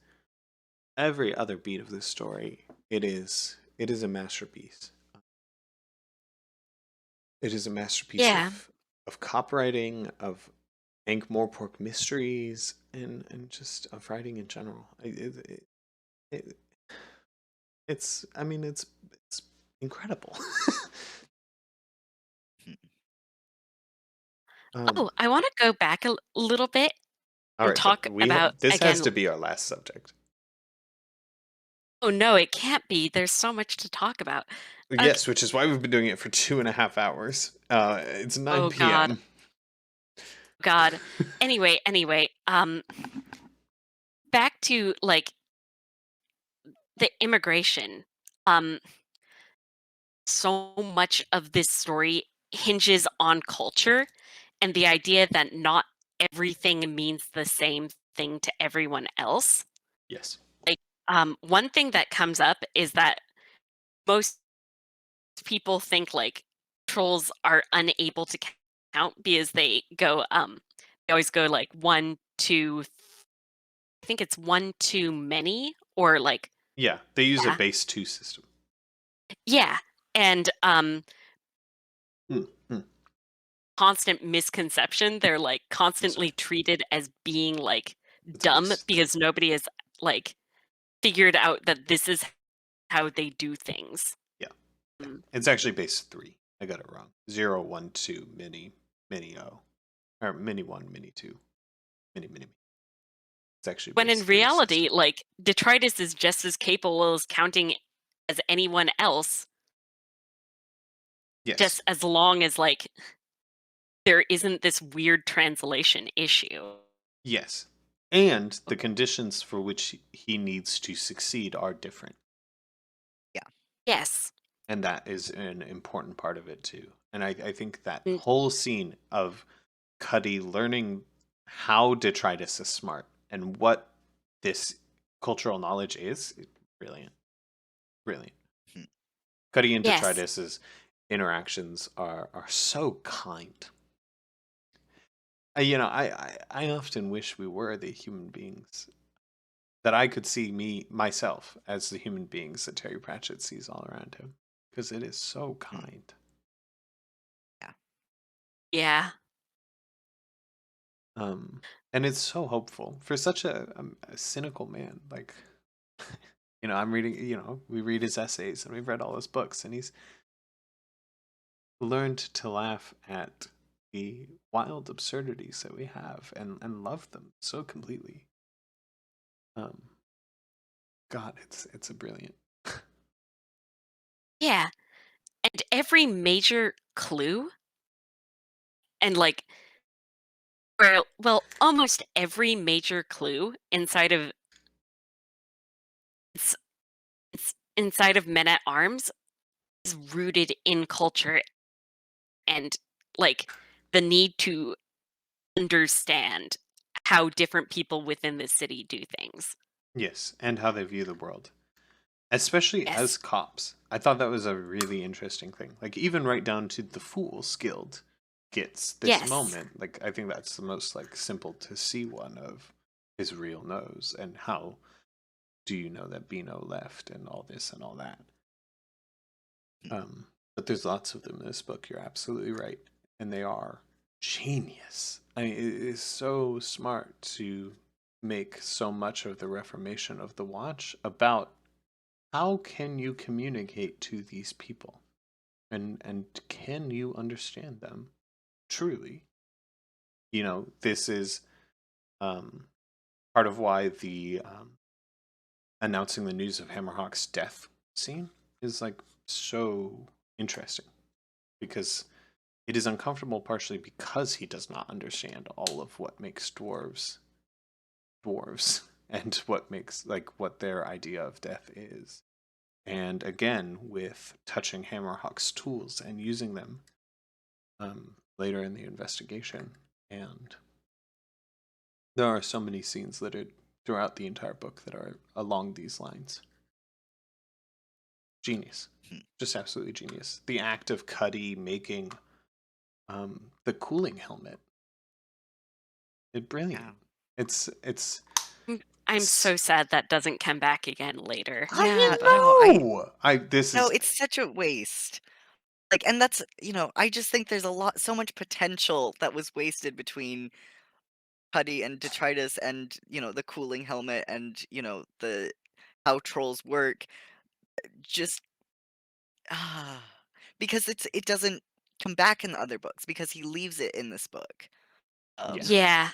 [SPEAKER 1] every other beat of this story. It is a masterpiece. It is a masterpiece
[SPEAKER 3] yeah.
[SPEAKER 1] of copywriting, of Ankh-Morpork mysteries, and just of writing in general. It, it's I mean it's incredible. um,
[SPEAKER 3] Oh, I want to go back a little bit
[SPEAKER 1] all
[SPEAKER 3] and
[SPEAKER 1] right, but
[SPEAKER 3] talk about
[SPEAKER 1] this has
[SPEAKER 3] again.
[SPEAKER 1] to be our last subject.
[SPEAKER 3] Oh no, it can't be. There's so much to talk about. Okay.
[SPEAKER 1] Yes, which is why we've been doing it for 2.5 hours. It's 9
[SPEAKER 3] Oh God.
[SPEAKER 1] p.m.
[SPEAKER 3] God. Anyway, back to like the immigration. Um, so much of this story hinges on culture and the idea that not everything means the same thing to everyone else.
[SPEAKER 1] Yes.
[SPEAKER 3] Like, one thing that comes up is that most people think like trolls are unable to count because they always go like one, two, I think it's one too many or like,
[SPEAKER 1] Yeah, they use a
[SPEAKER 3] yeah,
[SPEAKER 1] base 2 system.
[SPEAKER 3] yeah. And
[SPEAKER 1] Hmm, hmm.
[SPEAKER 3] constant misconception. They're like
[SPEAKER 1] I'm sorry.
[SPEAKER 3] constantly treated as being like
[SPEAKER 1] It's
[SPEAKER 3] dumb
[SPEAKER 1] base 3.
[SPEAKER 3] because nobody has like figured out that this is how they do things.
[SPEAKER 1] Yeah. Yeah.
[SPEAKER 3] Mm.
[SPEAKER 1] It's actually base 3. I got it wrong. 0, 1, 2, mini O. Or mini 1, mini 2, mini. It's actually
[SPEAKER 3] When
[SPEAKER 1] base
[SPEAKER 3] in
[SPEAKER 1] 3 system.
[SPEAKER 3] reality, like detritus is just as capable as counting as anyone else,
[SPEAKER 1] Yes.
[SPEAKER 3] just as long as like there isn't this weird translation issue.
[SPEAKER 1] Yes. And the conditions for which he needs to succeed are different.
[SPEAKER 2] Yeah.
[SPEAKER 3] Yes.
[SPEAKER 1] And that is an important part of it too. And I think that
[SPEAKER 3] Mm.
[SPEAKER 1] whole scene of Cuddy learning how detritus is smart and what this cultural knowledge is brilliant. Brilliant.
[SPEAKER 2] Hmm.
[SPEAKER 1] Cuddy and
[SPEAKER 3] Yes.
[SPEAKER 1] detritus's interactions are so kind. I often wish we were the human beings that I could see myself as the human beings that Terry Pratchett sees all around him because it is so
[SPEAKER 2] Hmm.
[SPEAKER 1] kind.
[SPEAKER 2] Yeah.
[SPEAKER 3] Yeah.
[SPEAKER 1] Um, and it's so hopeful for such a cynical man. Like, I'm reading. We read his essays and we've read all his books, and he's learned to laugh at the wild absurdities that we have and love them so completely. Um, God, it's a brilliant.
[SPEAKER 3] Yeah. And every major clue and like almost every major clue it's, it's inside of Men at Arms is rooted in culture and like the need to understand how different people within the city do things.
[SPEAKER 1] Yes, and how they view the world, especially as
[SPEAKER 3] Yes.
[SPEAKER 1] cops. I thought that was a really interesting thing. Like even right down to the Fools Guild gets this
[SPEAKER 3] Yes.
[SPEAKER 1] moment. Like I think that's the most like simple to see one of his real nose and how do you know that Beano left and all this and all that.
[SPEAKER 2] Hmm.
[SPEAKER 1] But there's lots of them in this book. You're absolutely right, and they are genius. I mean, it is so smart to make so much of the reformation of the Watch about how can you communicate to these people, and can you understand them truly, this is part of why the announcing the news of Hammerhawk's death scene is like so interesting, because it is uncomfortable partially because he does not understand all of what makes dwarves and what makes what their idea of death is. And again, with touching Hammerhawk's tools and using them later in the investigation. And there are so many scenes that are throughout the entire book that are along these lines. Genius. Just absolutely genius. The act of Cuddy making the cooling helmet. It's brilliant.
[SPEAKER 2] Yeah.
[SPEAKER 1] It's
[SPEAKER 3] I'm so sad that doesn't come back again later.
[SPEAKER 2] Yeah,
[SPEAKER 1] It's
[SPEAKER 2] such a waste. And that's, I just think there's so much potential that was wasted between Cuddy and Detritus and, the cooling helmet and, the how trolls work. Just because it doesn't come back in the other books because he leaves it in this book.
[SPEAKER 3] Yeah.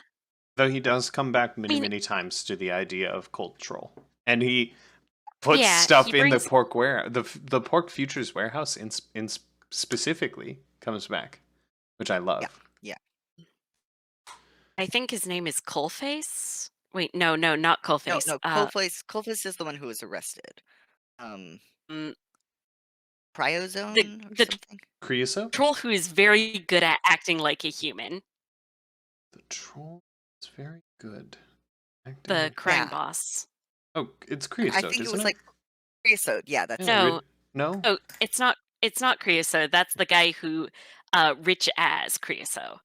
[SPEAKER 1] Though he does come back many,
[SPEAKER 3] mean-
[SPEAKER 1] many times to the idea of cold troll. And he puts
[SPEAKER 3] Yeah,
[SPEAKER 1] stuff
[SPEAKER 3] he
[SPEAKER 1] in the
[SPEAKER 3] brings-
[SPEAKER 1] pork the pork futures warehouse in specifically comes back, which I love.
[SPEAKER 2] Yeah.
[SPEAKER 3] I think his name is Coalface. Wait, no, not Coalface.
[SPEAKER 2] No, Coalface is the one who was arrested.
[SPEAKER 3] Mm,
[SPEAKER 2] Cryozone or
[SPEAKER 3] the
[SPEAKER 2] something?
[SPEAKER 1] Creosote?
[SPEAKER 3] troll who is very good at acting like a human.
[SPEAKER 1] The troll is very good.
[SPEAKER 3] The crime
[SPEAKER 2] Yeah.
[SPEAKER 3] boss.
[SPEAKER 1] Oh, it's creosote,
[SPEAKER 2] I think it
[SPEAKER 1] isn't
[SPEAKER 2] was like Creosote. Yeah, that's
[SPEAKER 3] No.
[SPEAKER 1] No?
[SPEAKER 3] Oh, it's not Creosote. That's the guy who rich as Creosote.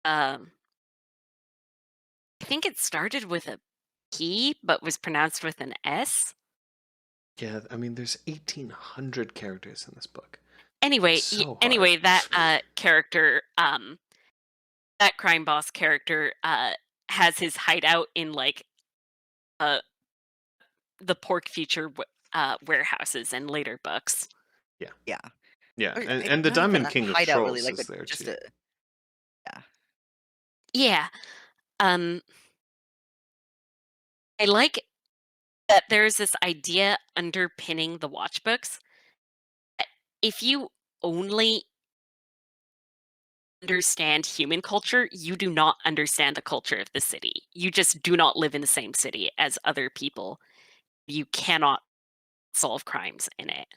[SPEAKER 3] I think it started with a P but was pronounced with an S.
[SPEAKER 1] Yeah, I mean there's 1,800 characters in this book.
[SPEAKER 3] Anyway,
[SPEAKER 1] So
[SPEAKER 3] anyway,
[SPEAKER 1] hard.
[SPEAKER 3] that character, that crime boss character, has his hideout in the pork future warehouses and later books.
[SPEAKER 2] Yeah.
[SPEAKER 1] Yeah,
[SPEAKER 2] Or,
[SPEAKER 1] and the
[SPEAKER 2] not even
[SPEAKER 1] Diamond
[SPEAKER 2] a
[SPEAKER 1] King of
[SPEAKER 2] hideout,
[SPEAKER 1] Trolls
[SPEAKER 2] really,
[SPEAKER 1] is there
[SPEAKER 2] just
[SPEAKER 1] too.
[SPEAKER 3] Yeah. I like that there's this idea underpinning the watch books. If you only understand human culture, you do not understand the culture of the city. You just do not live in the same city as other people. You cannot solve crimes in it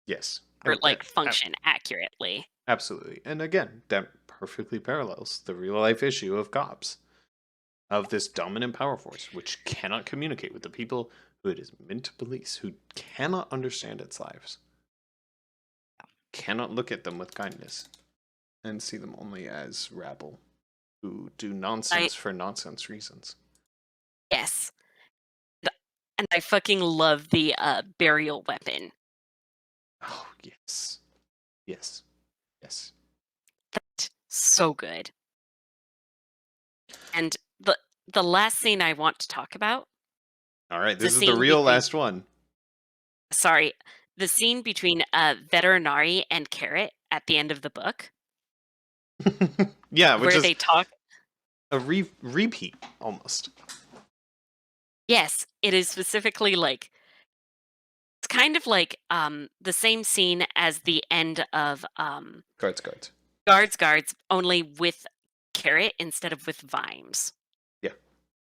[SPEAKER 1] Yes.
[SPEAKER 3] or function accurately.
[SPEAKER 1] Absolutely. And again, that perfectly parallels the real life issue of cops, of this dominant power force which cannot communicate with the people who it is meant to police, who cannot understand its lives, cannot look at them with kindness, and see them only as rabble who do nonsense for nonsense reasons.
[SPEAKER 3] Yes. And I fucking love the burial weapon.
[SPEAKER 1] Oh, yes. Yes. Yes.
[SPEAKER 3] That's so good. And the last scene I want to talk about.
[SPEAKER 1] All right, this is the real last one.
[SPEAKER 3] Sorry, the scene between Veterinari and Carrot at the end of the book.
[SPEAKER 1] Yeah, which
[SPEAKER 3] where
[SPEAKER 1] is
[SPEAKER 3] they talk.
[SPEAKER 1] A repeat almost.
[SPEAKER 3] Yes, it is specifically it's kind of like the same scene as the end of Guards, only with Carrot instead of with Vimes.
[SPEAKER 1] Yeah.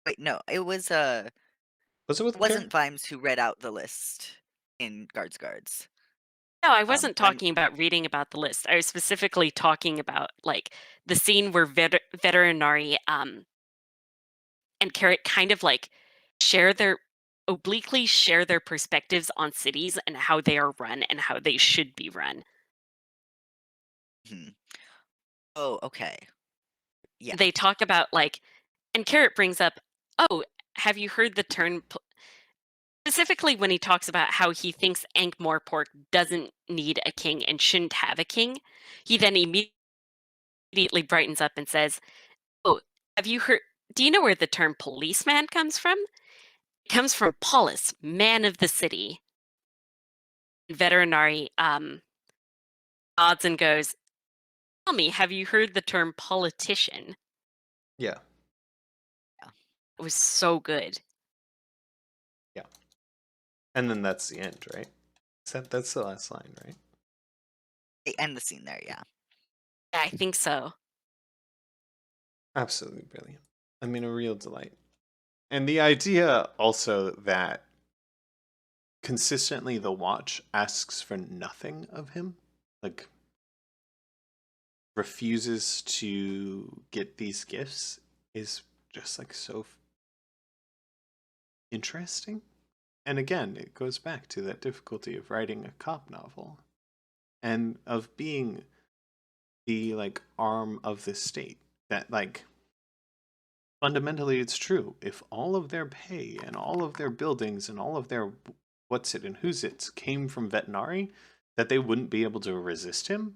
[SPEAKER 2] Wait, no, it was
[SPEAKER 1] Was it with
[SPEAKER 2] wasn't Vimes who read out the list in Guards.
[SPEAKER 3] No, I wasn't talking about reading about the list. I was specifically talking about the scene where Veterinari and Carrot kind of obliquely share their perspectives on cities and how they are run and how they should be run.
[SPEAKER 2] Oh, okay. Yeah.
[SPEAKER 3] They talk about and Carrot brings up, oh, have you heard the term specifically when he talks about how he thinks Ankh-Morpork doesn't need a king and shouldn't have a king. He then immediately brightens up and says, oh, have you heard, do you know where the term policeman comes from? It comes from polis, man of the city. Veterinari nods and goes, Tell me, have you heard the term politician?
[SPEAKER 1] Yeah.
[SPEAKER 3] It was so good.
[SPEAKER 1] Yeah. And then that's the end, right? That's the last line, right?
[SPEAKER 2] They end the scene there, yeah.
[SPEAKER 3] Yeah, I think so.
[SPEAKER 1] Absolutely brilliant. I mean, a real delight. And the idea also that consistently the watch asks for nothing of him, like refuses to get these gifts, is just like so interesting. And again, it goes back to that difficulty of writing a cop novel and of being the like arm of the state that like fundamentally it's true. If all of their pay and all of their buildings and all of their what's it and who's it's came from Vetinari, that they wouldn't be able to resist him.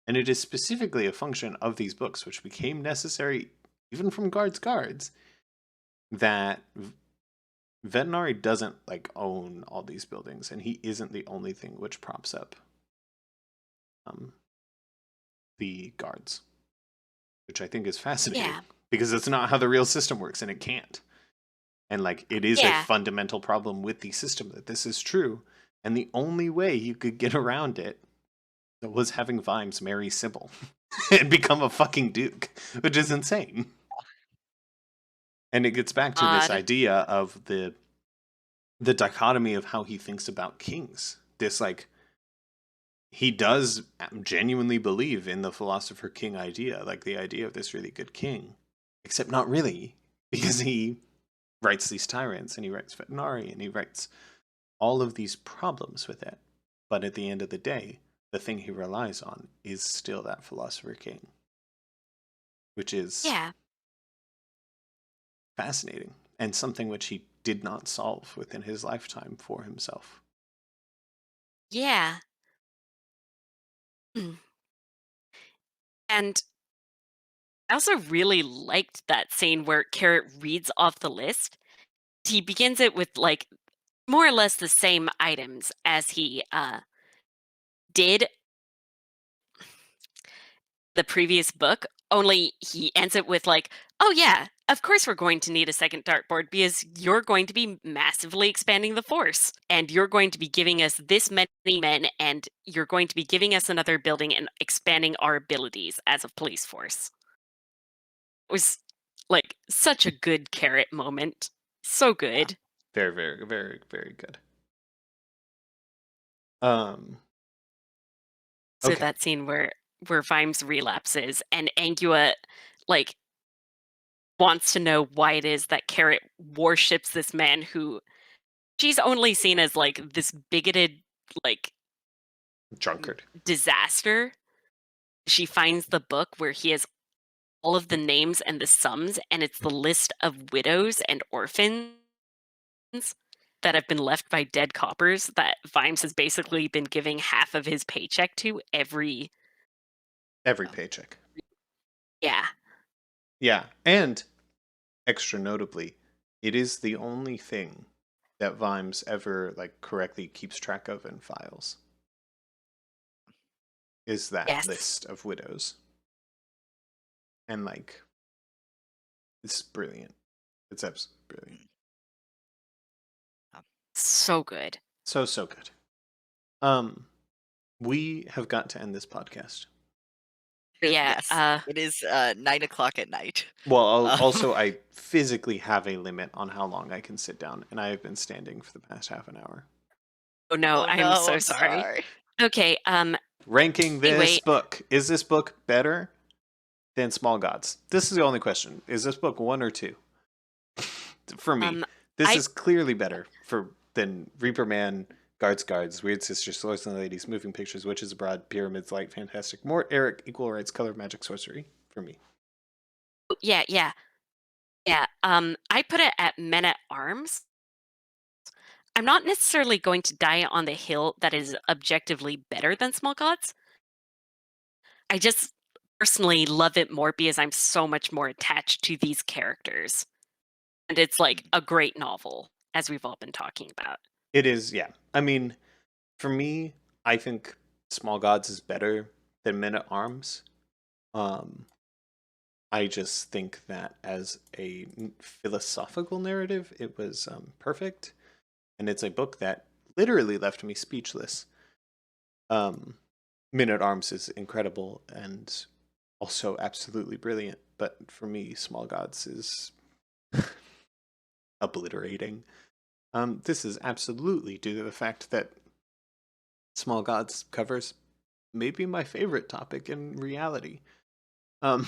[SPEAKER 1] And it is specifically a function of these books, which became necessary even from guards, that Vetinari doesn't like own all these buildings, and he isn't the only thing which props up the guards, which I think is fascinating
[SPEAKER 3] Yeah.
[SPEAKER 1] because it's not how the real system works, and it can't. And like it is a
[SPEAKER 3] Yeah.
[SPEAKER 1] fundamental problem with the system that this is true, and the only way you could get around it was having Vimes marry Sybil and become a fucking duke, which is insane. And it gets back to this
[SPEAKER 3] Odd.
[SPEAKER 1] idea of the dichotomy of how he thinks about kings. This like he does genuinely believe in the philosopher king idea, like the idea of this really good king, except not really, because he writes these tyrants and he writes Vetinari and he writes all of these problems with it. But at the end of the day, the thing he relies on is still that philosopher king, which is
[SPEAKER 3] Yeah.
[SPEAKER 1] fascinating and something which he did not solve within his lifetime for himself.
[SPEAKER 3] Yeah. Mm. And I also really liked that scene where Carrot reads off the list. He begins it with like more or less the same items as he did the previous book, only he ends it with like, "Oh yeah, of course we're going to need a second dartboard because you're going to be massively expanding the force and you're going to be giving us this many men and you're going to be giving us another building and expanding our abilities as a police force." It was like such a good Carrot moment. So good.
[SPEAKER 1] Very, very, very, very good. Um
[SPEAKER 3] So
[SPEAKER 1] okay.
[SPEAKER 3] that scene where Vimes relapses and Angua like wants to know why it is that Carrot worships this man who she's only seen as like this bigoted like
[SPEAKER 1] Drunkard.
[SPEAKER 3] disaster. She finds the book where he has all of the names and the sums, and it's the list of widows and orphans that have been left by dead coppers that Vimes has basically been giving half of his paycheck to every
[SPEAKER 1] Paycheck.
[SPEAKER 3] yeah.
[SPEAKER 1] Yeah, and extra notably, it is the only thing that Vimes ever like correctly keeps track of in files. Is that
[SPEAKER 3] Yes.
[SPEAKER 1] list of widows. And like it's brilliant. It's absolutely brilliant.
[SPEAKER 3] So good.
[SPEAKER 1] So good. We have got to end this podcast.
[SPEAKER 3] Yeah,
[SPEAKER 2] Yes, it is 9 o'clock at night.
[SPEAKER 1] Well,
[SPEAKER 2] Um,
[SPEAKER 1] also I physically have a limit on how long I can sit down, and I have been standing for the past half an hour.
[SPEAKER 3] oh no,
[SPEAKER 2] oh
[SPEAKER 3] I'm
[SPEAKER 2] no,
[SPEAKER 3] so
[SPEAKER 2] I'm
[SPEAKER 3] sorry.
[SPEAKER 2] sorry.
[SPEAKER 3] Okay,
[SPEAKER 1] Ranking this
[SPEAKER 3] anyway,
[SPEAKER 1] book. Is this book better than Small Gods? This is the only question. Is this book 1 or 2? For me. This
[SPEAKER 3] I
[SPEAKER 1] is clearly better than Reaper Man, Guards, Weird Sisters, Lords and Ladies, Moving Pictures, Witches Abroad, Pyramids, Light, Fantastic, More Eric, Equal Rights, Color, Magic, Sorcery. For me.
[SPEAKER 3] yeah, yeah. Yeah, I put it at Men at Arms. I'm not necessarily going to die on the hill that is objectively better than Small Gods. I just personally love it more because I'm so much more attached to these characters. And it's like a great novel, as we've all been talking about.
[SPEAKER 1] It is, yeah. I mean, for me, I think Small Gods is better than Men at Arms. I just think that as a philosophical narrative, it was perfect, and it's a book that literally left me speechless. Um, Men at Arms is incredible and also absolutely brilliant, but for me, Small Gods is obliterating. This is absolutely due to the fact that Small Gods covers maybe my favorite topic in reality, um,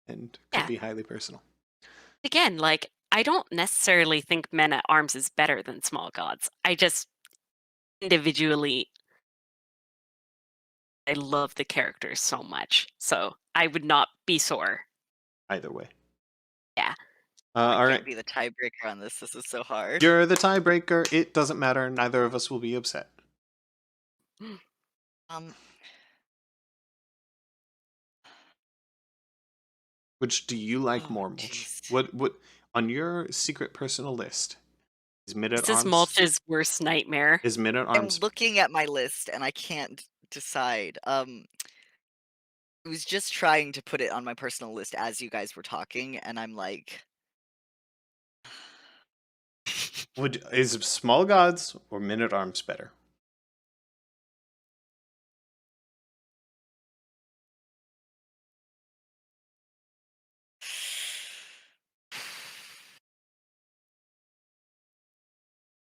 [SPEAKER 1] and could
[SPEAKER 3] Yeah.
[SPEAKER 1] be highly personal.
[SPEAKER 3] Again, like, I don't necessarily think Men at Arms is better than Small Gods. I just individually, I love the characters so much. So I would not be sore.
[SPEAKER 1] Either way.
[SPEAKER 3] Yeah.
[SPEAKER 2] I
[SPEAKER 1] All
[SPEAKER 2] can't
[SPEAKER 1] right.
[SPEAKER 2] be the tiebreaker on this. This is so hard.
[SPEAKER 1] You're the tiebreaker. It doesn't matter. Neither of us will be upset.
[SPEAKER 2] Um,
[SPEAKER 1] Which do you like
[SPEAKER 2] oh,
[SPEAKER 1] more, Mulch?
[SPEAKER 2] jeez.
[SPEAKER 1] What on your secret personal list is Mid at
[SPEAKER 3] This is
[SPEAKER 1] Arms?
[SPEAKER 3] Mulch's worst nightmare.
[SPEAKER 1] Is Mid at
[SPEAKER 2] I'm
[SPEAKER 1] Arms?
[SPEAKER 2] looking at my list and I can't decide. I was just trying to put it on my personal list as you guys were talking, and I'm like,
[SPEAKER 1] Is Small Gods or Men at Arms better?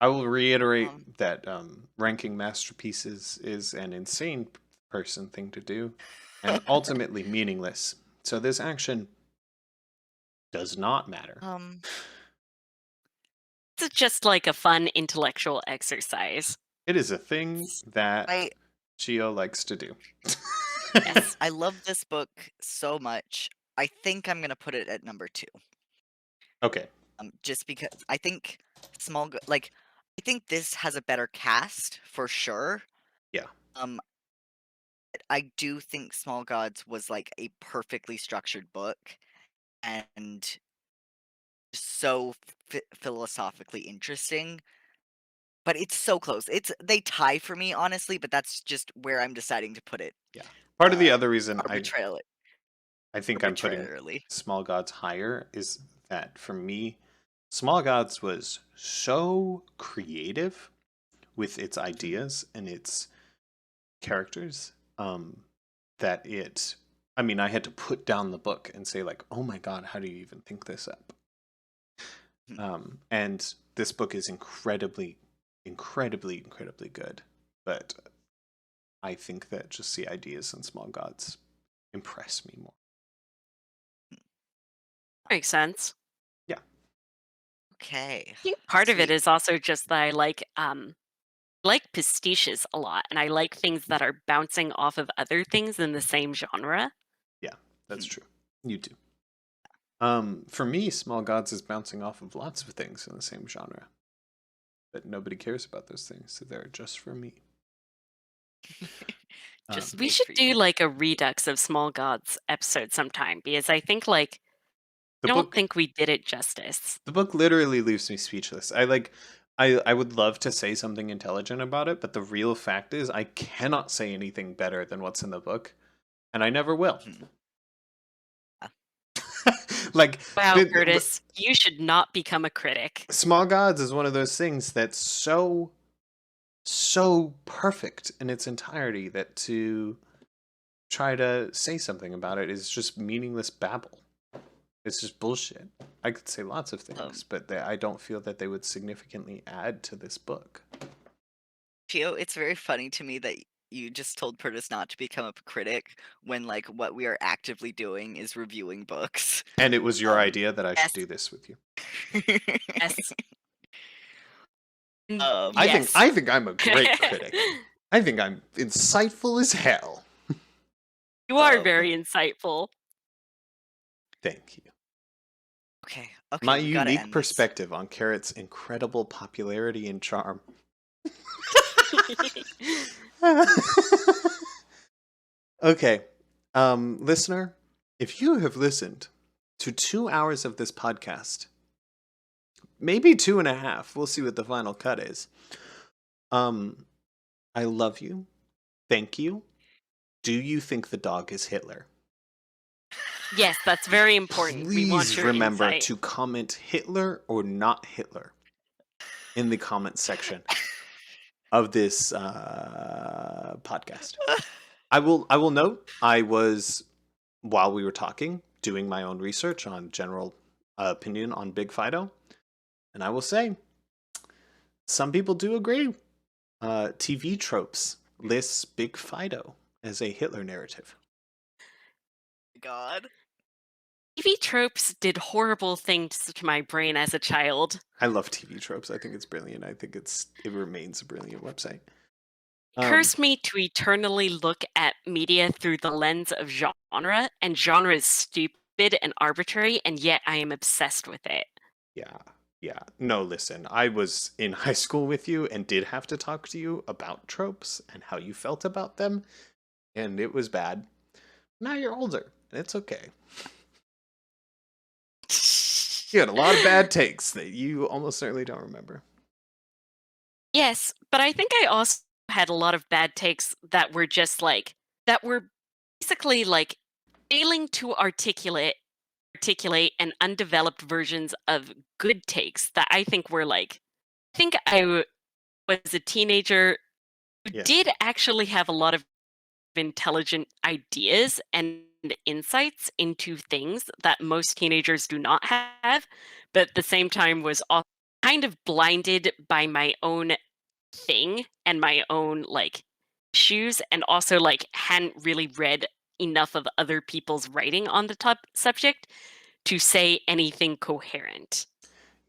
[SPEAKER 1] I will reiterate that ranking masterpieces is an insane person thing to do and ultimately meaningless. So this action does not matter.
[SPEAKER 3] It's just like a fun intellectual exercise.
[SPEAKER 1] It is a thing that
[SPEAKER 2] I
[SPEAKER 1] Chio likes to do.
[SPEAKER 3] Yes.
[SPEAKER 2] I love this book so much. I think I'm gonna put it at number 2.
[SPEAKER 1] Okay.
[SPEAKER 2] Just because I think I think this has a better cast for sure.
[SPEAKER 1] Yeah.
[SPEAKER 2] I do think Small Gods was like a perfectly structured book and so philosophically interesting. But it's so close. They tie for me, honestly, but that's just where I'm deciding to put it.
[SPEAKER 1] Yeah. Part of the other reason I think I'm putting
[SPEAKER 2] arbitrarily.
[SPEAKER 1] Small Gods higher is that for me, Small Gods was so creative with its ideas and its characters that I had to put down the book and say like, oh my god, how do you even think this up? And this book is incredibly good, but I think that just the ideas in Small Gods impress me more.
[SPEAKER 3] Makes sense.
[SPEAKER 1] Yeah.
[SPEAKER 2] Okay.
[SPEAKER 3] I think part of it
[SPEAKER 2] Sweet.
[SPEAKER 3] is also just that I like pastiches a lot, and I like things that are bouncing off of other things in the same genre.
[SPEAKER 1] Yeah, that's true. You do. For me, Small Gods is bouncing off of lots of things in the same genre. But nobody cares about those things, so they're just for me.
[SPEAKER 2] Just
[SPEAKER 3] We
[SPEAKER 2] made
[SPEAKER 3] should
[SPEAKER 2] for
[SPEAKER 3] do
[SPEAKER 2] you.
[SPEAKER 3] like a redux of Small Gods episode sometime because I think like I don't think we did it justice.
[SPEAKER 1] The book literally leaves me speechless. I would love to say something intelligent about it, but the real fact is I cannot say anything better than what's in the book, and I never will. Like,
[SPEAKER 3] wow, Curtis, you should not become a critic.
[SPEAKER 1] Small Gods is one of those things that's so perfect in its entirety that to try to say something about it is just meaningless babble. It's just bullshit. I could say lots of things, but I don't feel that they would significantly add to this book.
[SPEAKER 2] Gio, it's very funny to me that you just told Curtis not to become a critic when like what we are actively doing is reviewing books.
[SPEAKER 1] And it was your idea that I should do this with you.
[SPEAKER 3] Yes.
[SPEAKER 1] I think I'm a great critic. I think I'm insightful as hell.
[SPEAKER 3] You are very insightful.
[SPEAKER 1] Thank you.
[SPEAKER 2] Okay.
[SPEAKER 1] My unique perspective on Carrot's incredible popularity and charm. Okay. Listener, if you have listened to 2 hours of this podcast, maybe 2.5, we'll see what the final cut is. I love you. Thank you. Do you think the dog is Hitler?
[SPEAKER 3] Yes, that's very important. We want
[SPEAKER 1] Please
[SPEAKER 3] your
[SPEAKER 1] remember
[SPEAKER 3] insight.
[SPEAKER 1] to comment Hitler or not Hitler in the comment section of this podcast. I will note I was, while we were talking, doing my own research on general opinion on Big Fido, and I will say some people do agree. TV tropes lists Big Fido as a Hitler narrative.
[SPEAKER 2] God.
[SPEAKER 3] TV tropes did horrible things to my brain as a child.
[SPEAKER 1] I love TV tropes. I think it's brilliant. I think it remains a brilliant website.
[SPEAKER 3] Cursed me to eternally look at media through the lens of genre, and genre is stupid and arbitrary, and yet I am obsessed with it.
[SPEAKER 1] Yeah. No, listen, I was in high school with you and did have to talk to you about tropes and how you felt about them, and it was bad. Now you're older, and it's okay. You had a lot of bad takes that you almost certainly don't remember.
[SPEAKER 3] Yes, but I think I also had a lot of bad takes that were just that were basically failing to articulate and undeveloped versions of good takes that I think were I think I was a teenager who
[SPEAKER 1] Yes.
[SPEAKER 3] did actually have a lot of intelligent ideas and insights into things that most teenagers do not have, but at the same time was also kind of blinded by my own thing and my own issues, and also hadn't really read enough of other people's writing on the top subject to say anything coherent.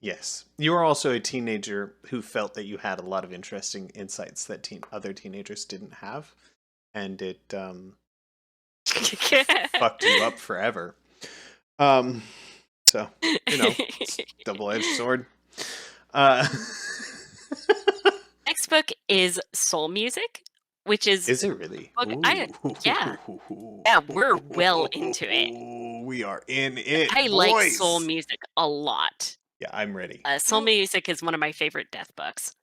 [SPEAKER 1] Yes. You were also a teenager who felt that you had a lot of interesting insights that other teenagers didn't have, and it fucked you up forever. So, it's a double-edged sword.
[SPEAKER 3] Next book is Soul Music, which is
[SPEAKER 1] Is it really?
[SPEAKER 3] yeah. Yeah, we're well into it.
[SPEAKER 1] We are in it.
[SPEAKER 3] I
[SPEAKER 1] boys.
[SPEAKER 3] like Soul Music a lot.
[SPEAKER 1] Yeah, I'm ready.
[SPEAKER 3] Soul Music is one of my favorite death books.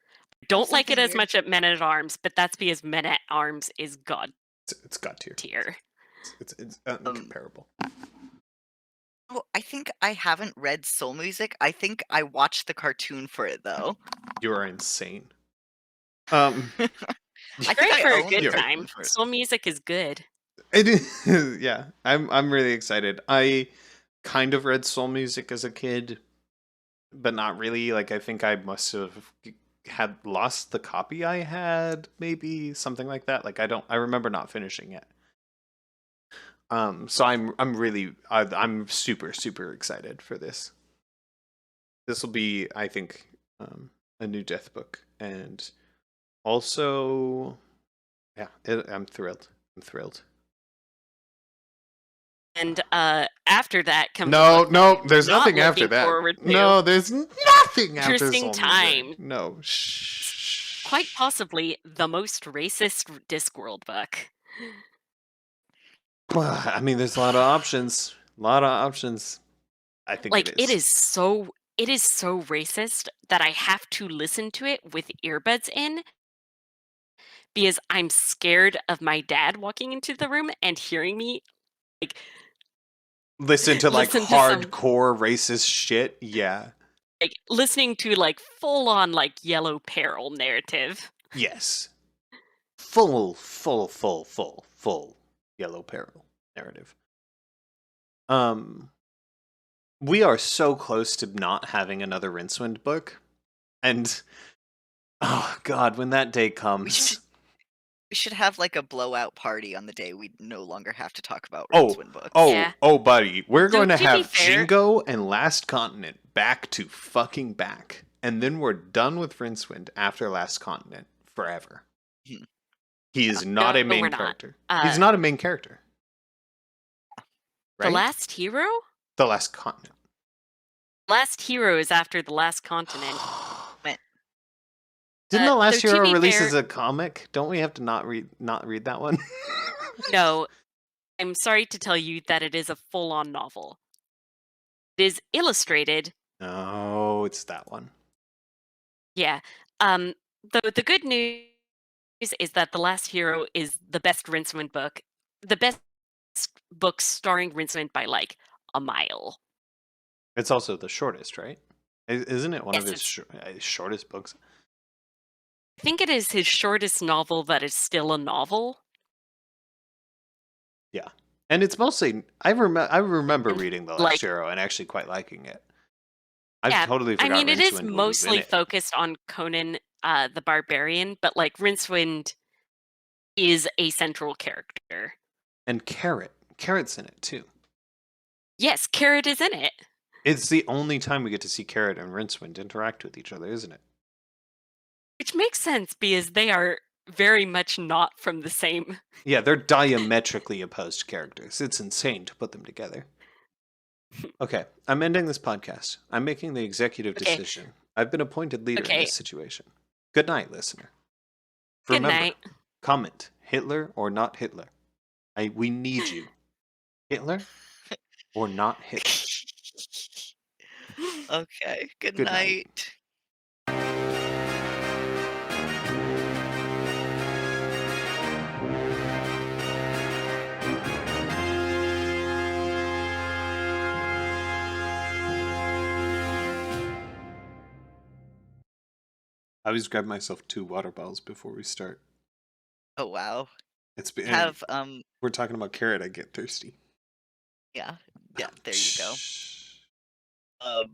[SPEAKER 3] Don't like it as much at Men at Arms, but that's because Men at Arms is god
[SPEAKER 1] It's god tier.
[SPEAKER 3] tier.
[SPEAKER 1] It's incomparable.
[SPEAKER 2] Oh, I think I haven't read Soul Music. I think I watched the cartoon for it though.
[SPEAKER 1] You are insane.
[SPEAKER 2] I
[SPEAKER 3] Great
[SPEAKER 2] think
[SPEAKER 3] for
[SPEAKER 2] I
[SPEAKER 3] a
[SPEAKER 2] own
[SPEAKER 3] good
[SPEAKER 2] the
[SPEAKER 3] time.
[SPEAKER 2] cartoon for it.
[SPEAKER 3] Soul Music is good.
[SPEAKER 1] It is, yeah. I'm really excited. I kind of read Soul Music as a kid, but not really. I think I must have had lost the copy I had, maybe something like that. I remember not finishing it. So I'm super excited for this. This will be, I think, a new death book, and also, yeah, I'm thrilled.
[SPEAKER 3] And after that comes
[SPEAKER 1] No, there's
[SPEAKER 3] not
[SPEAKER 1] nothing after
[SPEAKER 3] looking
[SPEAKER 1] that.
[SPEAKER 3] forward to.
[SPEAKER 1] No, there's nothing after
[SPEAKER 3] Interesting
[SPEAKER 1] Soul
[SPEAKER 3] time.
[SPEAKER 1] Music. No, shh.
[SPEAKER 3] Quite possibly the most racist Discworld book.
[SPEAKER 1] I mean, there's a lot of options. I think
[SPEAKER 3] it is so racist that I have to listen to it with earbuds in because I'm scared of my dad walking into the room and hearing me
[SPEAKER 1] listen to
[SPEAKER 3] listen to
[SPEAKER 1] hardcore racist shit. Yeah.
[SPEAKER 3] Listening to full on Yellow Peril narrative.
[SPEAKER 1] Yes. Full Yellow Peril narrative. We are so close to not having another Rincewind book, and oh god, when that day comes,
[SPEAKER 2] we should have a blowout party on the day we no longer have to talk about
[SPEAKER 1] Oh,
[SPEAKER 2] Rincewind books.
[SPEAKER 3] Yeah.
[SPEAKER 1] Buddy, we're going to
[SPEAKER 3] to
[SPEAKER 1] have
[SPEAKER 3] be fair-
[SPEAKER 1] Jingo and Last Continent back to fucking back, and then we're done with Rincewind after Last Continent forever.
[SPEAKER 2] Hmm.
[SPEAKER 1] He is not a
[SPEAKER 3] No,
[SPEAKER 1] main
[SPEAKER 3] we're not.
[SPEAKER 1] character. He's not a main character. Right?
[SPEAKER 3] The Last Hero?
[SPEAKER 1] The Last Continent.
[SPEAKER 3] Last Hero is after The Last Continent.
[SPEAKER 1] Didn't The Last
[SPEAKER 3] so to
[SPEAKER 1] Hero
[SPEAKER 3] be
[SPEAKER 1] release
[SPEAKER 3] fair-
[SPEAKER 1] as a comic? Don't we have to not read that one?
[SPEAKER 3] No, I'm sorry to tell you that it is a full-on novel. It is illustrated.
[SPEAKER 1] No, it's that one.
[SPEAKER 3] Yeah. The good news is that The Last Hero is the best Rincewind book, the best books starring Rincewind by like a mile.
[SPEAKER 1] It's also the shortest, right? Isn't it one of
[SPEAKER 3] Yes,
[SPEAKER 1] his shortest books?
[SPEAKER 3] I think it is his shortest novel that is still a novel.
[SPEAKER 1] Yeah. And it's mostly I remember
[SPEAKER 3] And
[SPEAKER 1] reading The
[SPEAKER 3] like
[SPEAKER 1] Last Arrow and actually quite liking it. I've
[SPEAKER 3] yeah,
[SPEAKER 1] totally
[SPEAKER 3] I
[SPEAKER 1] forgot
[SPEAKER 3] mean it is
[SPEAKER 1] Rincewind was in
[SPEAKER 3] mostly
[SPEAKER 1] it.
[SPEAKER 3] focused on Conan the Barbarian, but like Rincewind is a central character.
[SPEAKER 1] And Carrot's in it too.
[SPEAKER 3] Yes, Carrot is in it.
[SPEAKER 1] It's the only time we get to see Carrot and Rincewind interact with each other, isn't it?
[SPEAKER 3] Which makes sense because they are very much not from the same.
[SPEAKER 1] Yeah, they're diametrically opposed characters. It's insane to put them together. Okay, I'm ending this podcast. I'm making the executive
[SPEAKER 3] Okay.
[SPEAKER 1] decision. I've been appointed leader in
[SPEAKER 3] Okay.
[SPEAKER 1] this situation. Good night, listener.
[SPEAKER 3] Good
[SPEAKER 1] Remember,
[SPEAKER 3] night.
[SPEAKER 1] comment Hitler or not Hitler. We need you. Hitler or not Hitler.
[SPEAKER 2] Okay. Good
[SPEAKER 1] Good night.
[SPEAKER 2] night.
[SPEAKER 1] I always grab myself 2 water bottles before we start.
[SPEAKER 2] Oh wow.
[SPEAKER 1] It's been
[SPEAKER 2] Have
[SPEAKER 1] we're talking about Carrot. I get thirsty.
[SPEAKER 2] yeah. Yeah, there you go.
[SPEAKER 1] Shh.
[SPEAKER 2] I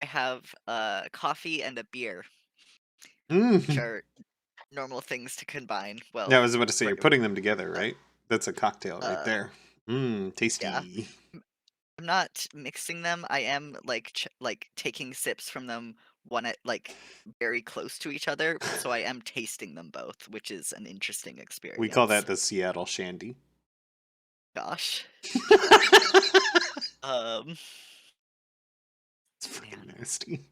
[SPEAKER 2] have coffee and a beer,
[SPEAKER 1] Mm.
[SPEAKER 2] which are normal things to combine. Well,
[SPEAKER 1] Yeah, I was about to say you're
[SPEAKER 2] right,
[SPEAKER 1] putting them together, right? That's a cocktail right
[SPEAKER 2] uh,
[SPEAKER 1] there. Tasty.
[SPEAKER 2] yeah. I'm not mixing them. I am like taking sips from them one at like very close to each other, so I am tasting them both, which is an interesting
[SPEAKER 1] We call
[SPEAKER 2] experience.
[SPEAKER 1] that the Seattle Shandy.
[SPEAKER 2] Gosh.
[SPEAKER 1] It's fucking
[SPEAKER 2] Man.
[SPEAKER 1] nasty.